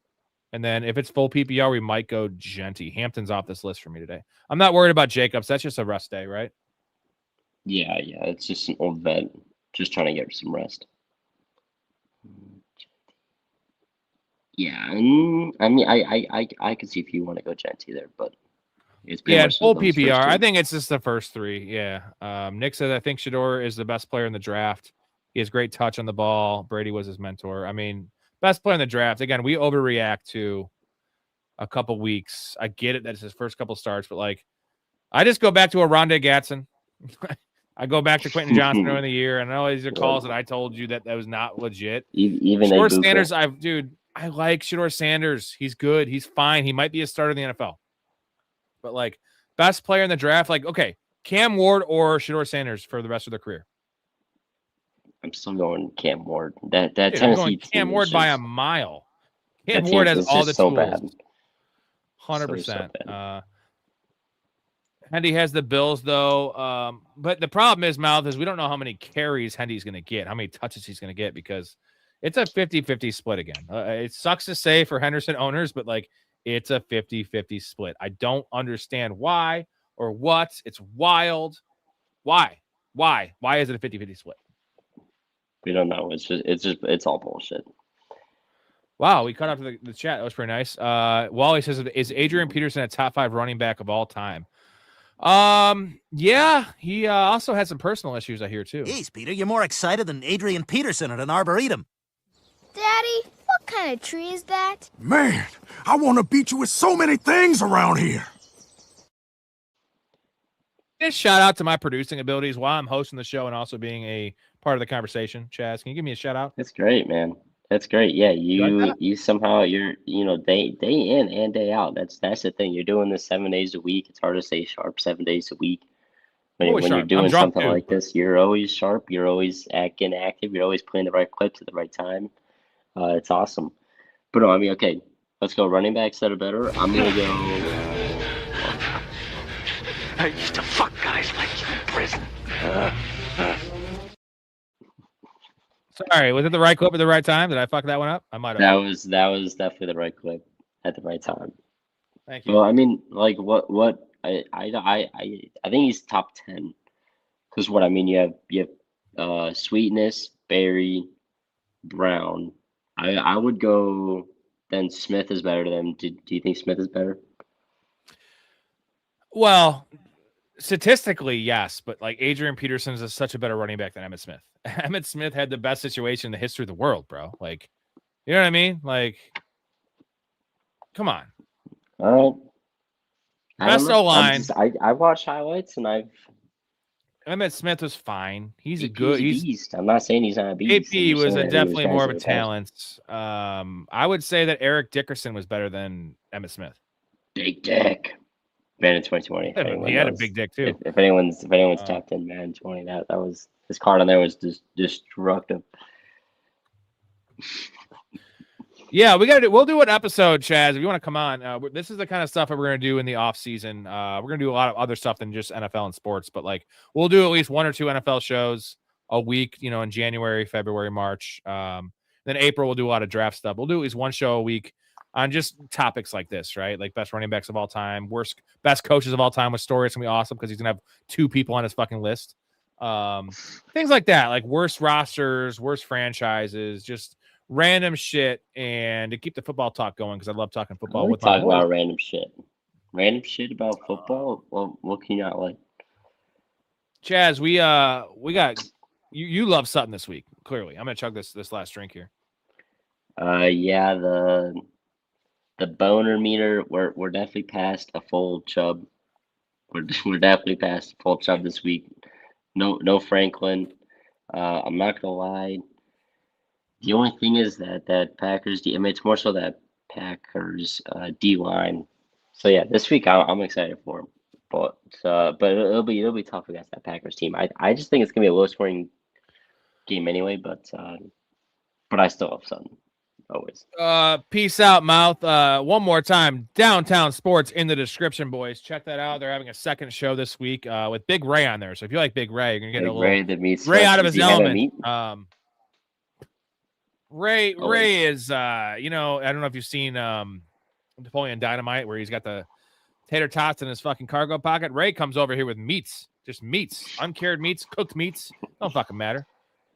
And then if it's full PPR, we might go Genty. Hampton's off this list for me today. I'm not worried about Jacobs. That's just a rest day, right? Yeah. It's just an old vet just trying to get some rest. Yeah, I mean, I could see if you want to go Genty there, but it's full PPR. I think it's just the first 3. Yeah. Nick says I think Shador is the best player in the draft. He has great touch on the ball. Brady was his mentor. I mean, best player in the draft. Again, we overreact to a couple weeks. I get it that it's his first couple starts, but like, I just go back to a Rondé Gatson. I go back to Quentin Johnson early in the year, and I know these are calls that I told you that was not legit. Even Shador Sanders, I like Shador Sanders. He's good. He's fine. He might be a starter in the NFL. But like, best player in the draft, like, okay, Cam Ward or Shador Sanders for the rest of their career. I'm still going Cam Ward. That Tennessee team Cam Ward by a mile. Cam Ward has all the tools. 100%. Hendy has the Bills though. But the problem is, Mouth, is we don't know how many carries Hendy's going to get, how many touches he's going to get, because it's a 50-50 split again. It sucks to say for Henderson owners, but like, it's a 50-50 split. I don't understand why or what. It's wild. Why? Why is it a 50-50 split? We don't know. It's all bullshit. Wow, we cut off the chat. That was pretty nice. Wally says, is Adrian Peterson a top 5 running back of all time? Yeah, he also had some personal issues, I hear, too. Jeez, Peter, you're more excited than Adrian Peterson at an arboretum. Daddy, what kind of tree is that? Man, I want to beat you with so many things around here. Just shout out to my producing abilities while I'm hosting the show and also being a part of the conversation. Chaz, can you give me a shout out? It's great, man. That's great. Yeah, You like that? you somehow you're day in and day out. That's the thing. You're doing this 7 days a week. It's hard to stay sharp 7 days a week. I'm always When you're sharp. I'm doing drunk something too. like this, you're always sharp. You're always getting active. You're always playing the right clips at the right time. It's awesome. But no, I mean, okay, let's go running backs that are better. I'm gonna go. I used to fuck guys like you in prison. Sorry, was it the right clip at the right time? Did I fuck that one up? I might have. That was definitely the right clip at the right time. Thank you. Well, I mean, like what I think he's top 10 because what I mean you have Sweetness, Barry, Brown. I would go. Then Smith is better than them. Do you think Smith is better? Well, statistically, yes, but like Adrian Peterson is such a better running back than Emmitt Smith. Emmitt Smith had the best situation in the history of the world, bro. Like, you know what I mean? Like, come on. All right. Best O-line. I watched highlights and Emmitt Smith was fine. He's a beast. I'm not saying he's not a beast. AP was definitely more of a talent. I would say that Eric Dickerson was better than Emmitt Smith. Big dick. Man in 2020. He had a big dick too. If anyone's tapped in Man in 20, that was his card on there was destructive. Yeah, we'll do an episode, Chaz, if you want to come on. This is the kind of stuff that we're going to do in the off season. We're going to do a lot of other stuff than just NFL and sports, but like we'll do at least 1 or 2 NFL shows a week, in January, February, March. Then April, we'll do a lot of draft stuff. We'll do at least 1 show a week on just topics like this, right? Like best running backs of all time, best coaches of all time with Storey. It's going to be awesome because he's going to have 2 people on his fucking list. Things like that, like worst rosters, worst franchises, just random shit, and to keep the football talk going because I love talking football. With talk about random shit about football. Well, what can you not like? Chaz, we got you love Sutton this week. Clearly, I'm gonna chug this last drink here. Yeah, the boner meter. We're definitely past a full chub. We're definitely past a full chub this week. No Franklin. I'm not gonna lie. The only thing is that Packers, I mean, it's more so that Packers D line. So yeah, this week I'm excited for him, but it'll be tough against that Packers team. I just think it's gonna be a low scoring game anyway, but I still have Sutton always. Peace out, mouth. One more time, Downtown Sports in the description, boys. Check that out. They're having a second show this week with Big Ray on there. So if you like Big Ray, you're gonna get a little Ray out of his element. Ray is I don't know if you've seen Napoleon Dynamite where he's got the tater tots in his fucking cargo pocket. Ray comes over here with meats, just meats, uncured meats, cooked meats, don't fucking matter.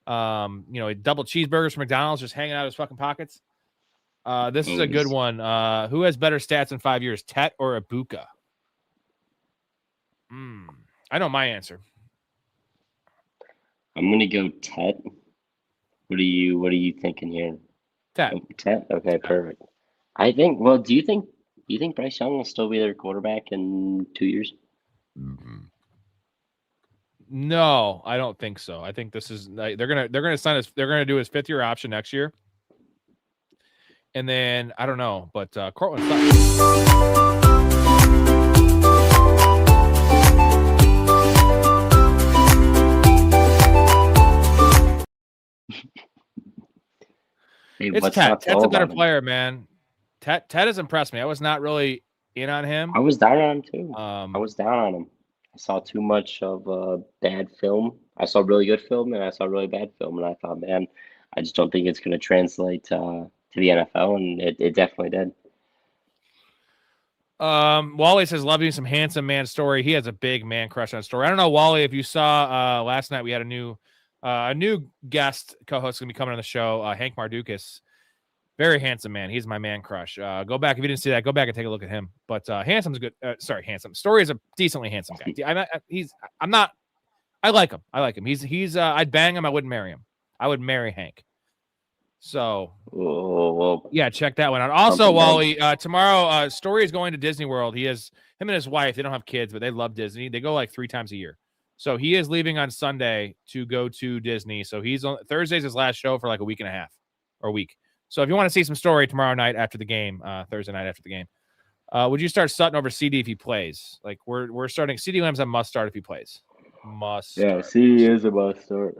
Double cheeseburgers from McDonald's just hanging out of his fucking pockets. This is a good one. Who has better stats in 5 years, Tet or Ibuka? I know my answer. I'm gonna go Tet. What are you thinking here? Tet. Okay, perfect. I think. Well, do you think Bryce Young will still be their quarterback in 2 years? No, I don't think so. I think this is they're gonna sign us. They're gonna do his 5th year option next year, and then I don't know, but Cortland Sutton. Hey, it's Tet. Tet's a better player, man. Tet has impressed me. I was not really in on him. I was down on him too. I was down on him. I saw too much of bad film. I saw really good film and I saw really bad film, and I thought, man, I just don't think it's going to translate to the NFL, and it definitely did. Wally says, love you some handsome man Story. He has a big man crush on Story. I don't know, Wally, if you saw last night we had a new guest co-host going to be coming on the show, Hank Mardukas. Very handsome man. He's my man crush. Go back if you didn't see that. Go back and take a look at him. But handsome's good. Handsome. Story is a decently handsome guy. I like him. He's. I'd bang him. I wouldn't marry him. I would marry Hank. So yeah, check that one out. Also, Wally, tomorrow, Story is going to Disney World. Him and his wife. They don't have kids, but they love Disney. They go like 3 times a year. So he is leaving on Sunday to go to Disney. So he's on Thursday's his last show for like a week and a half. or week. So if you want to see some Storey tomorrow night after the game, Thursday night after the game, would you start Sutton over CD if he plays? Like we're starting CD Lamb's a must start if he plays. Must. Yeah, start. CD is a must start.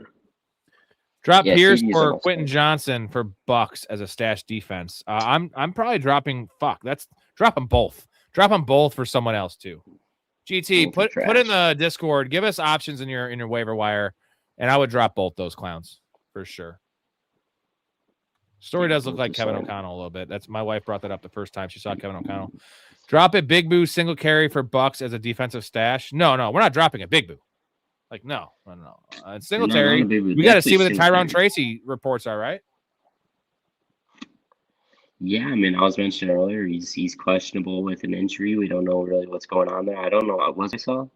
Drop Pierce CD is a or must Quentin start. Johnson for Bucks as a stash defense. I'm probably dropping. Drop them both. Drop them both for someone else too. GT, put in the Discord. Give us options in your waiver wire, and I would drop both those clowns for sure. Storey does look like Kevin O'Connell a little bit. That's my wife brought that up the first time she saw Kevin O'Connell. Drop it, Big Boo single carry for Bucks as a defensive stash. No, we're not dropping it, Big Boo. Like no. Singletary. We got to see what the Tyrone Tracy reports are, right? Yeah, I mean, I was mentioning earlier, he's questionable with an injury. We don't know really what's going on there. I don't know what was I saw.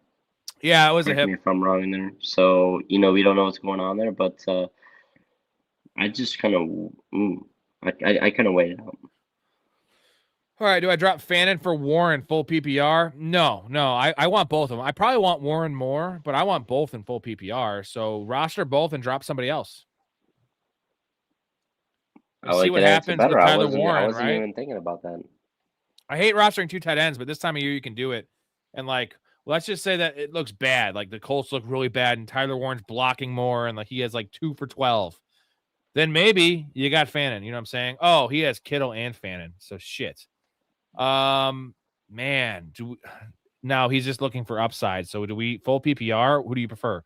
Yeah, it was a hip. Correct me if I'm wrong in there. So we don't know what's going on there, but I just kind of I kind of waited out. All right, do I drop Fannin for Warren full PPR? No. I want both of them. I probably want Warren more, but I want both in full PPR. So roster both and drop somebody else. See what happens with Tyler Warren, I wasn't right? even thinking about that. I hate rostering 2 tight ends, but this time of year you can do it. And like, let's just say that it looks bad. Like the Colts look really bad, and Tyler Warren's blocking more, and like he has like 2 for 12. Then maybe you got Fannin. You know what I'm saying? Oh, he has Kittle and Fannin. So shit. Man, now he's just looking for upside. So do we full PPR? Who do you prefer?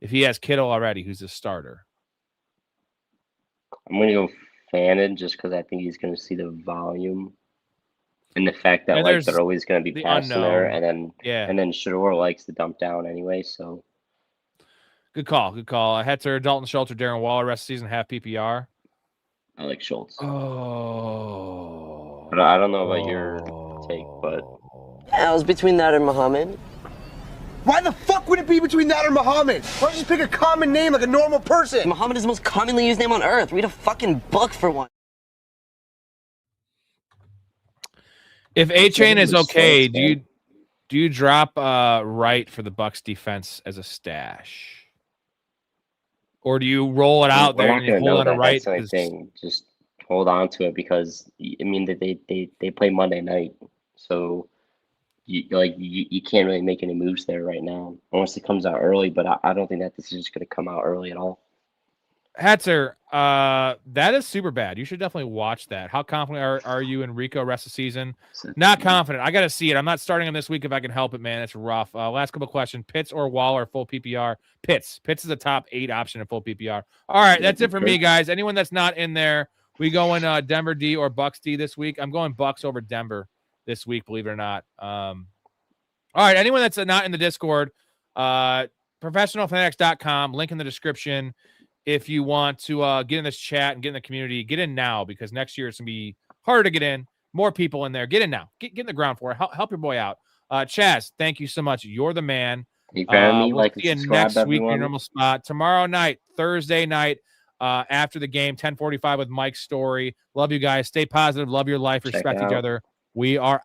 If he has Kittle already, who's the starter? I'm gonna go Fannin just because I think he's gonna see the volume and the fact that like they're always gonna be passing there, and then Shador likes to dump down anyway. So good call. Hetzer, Dalton Schultz, or Darren Waller rest of the season half PPR. I like Schultz. Oh, but I don't know about your take, but I was between that and Muhammad. Why the fuck would it be between that or Muhammad? Why don't you just pick a common name like a normal person? Muhammad is the most commonly used name on earth. Read a fucking book for one. If A-Chain is okay, do you drop Wright for the Bucks defense as a stash? Or do you roll it out there and you hold on to Wright? Just hold on to it because I mean they play Monday night, so you can't really make any moves there right now unless it comes out early. But I don't think that this is just going to come out early at all. Hetzer, that is super bad. You should definitely watch that. How confident are you in Rico rest of the season? Not confident. I got to see it. I'm not starting him this week if I can help it, man. It's rough. Last couple questions. Pitts or Waller full PPR? Pitts. Pitts is a top 8 option in full PPR. All right, that's it for me, guys. Anyone that's not in there, we going Denver D or Bucks D this week. I'm going Bucks over Denver this week, believe it or not. All right, anyone that's not in the Discord, professionalfanatics.com, link in the description. If you want to get in this chat and get in the community, get in now because next year it's going to be harder to get in. More people in there. Get in now. Get in the ground floor. Help your boy out. Chaz, thank you so much. You're the man. We'll see you next week in your normal spot. Tomorrow night, Thursday night, after the game, 10:45 with Mike Storey. Love you guys. Stay positive. Love your life. Respect each other. We are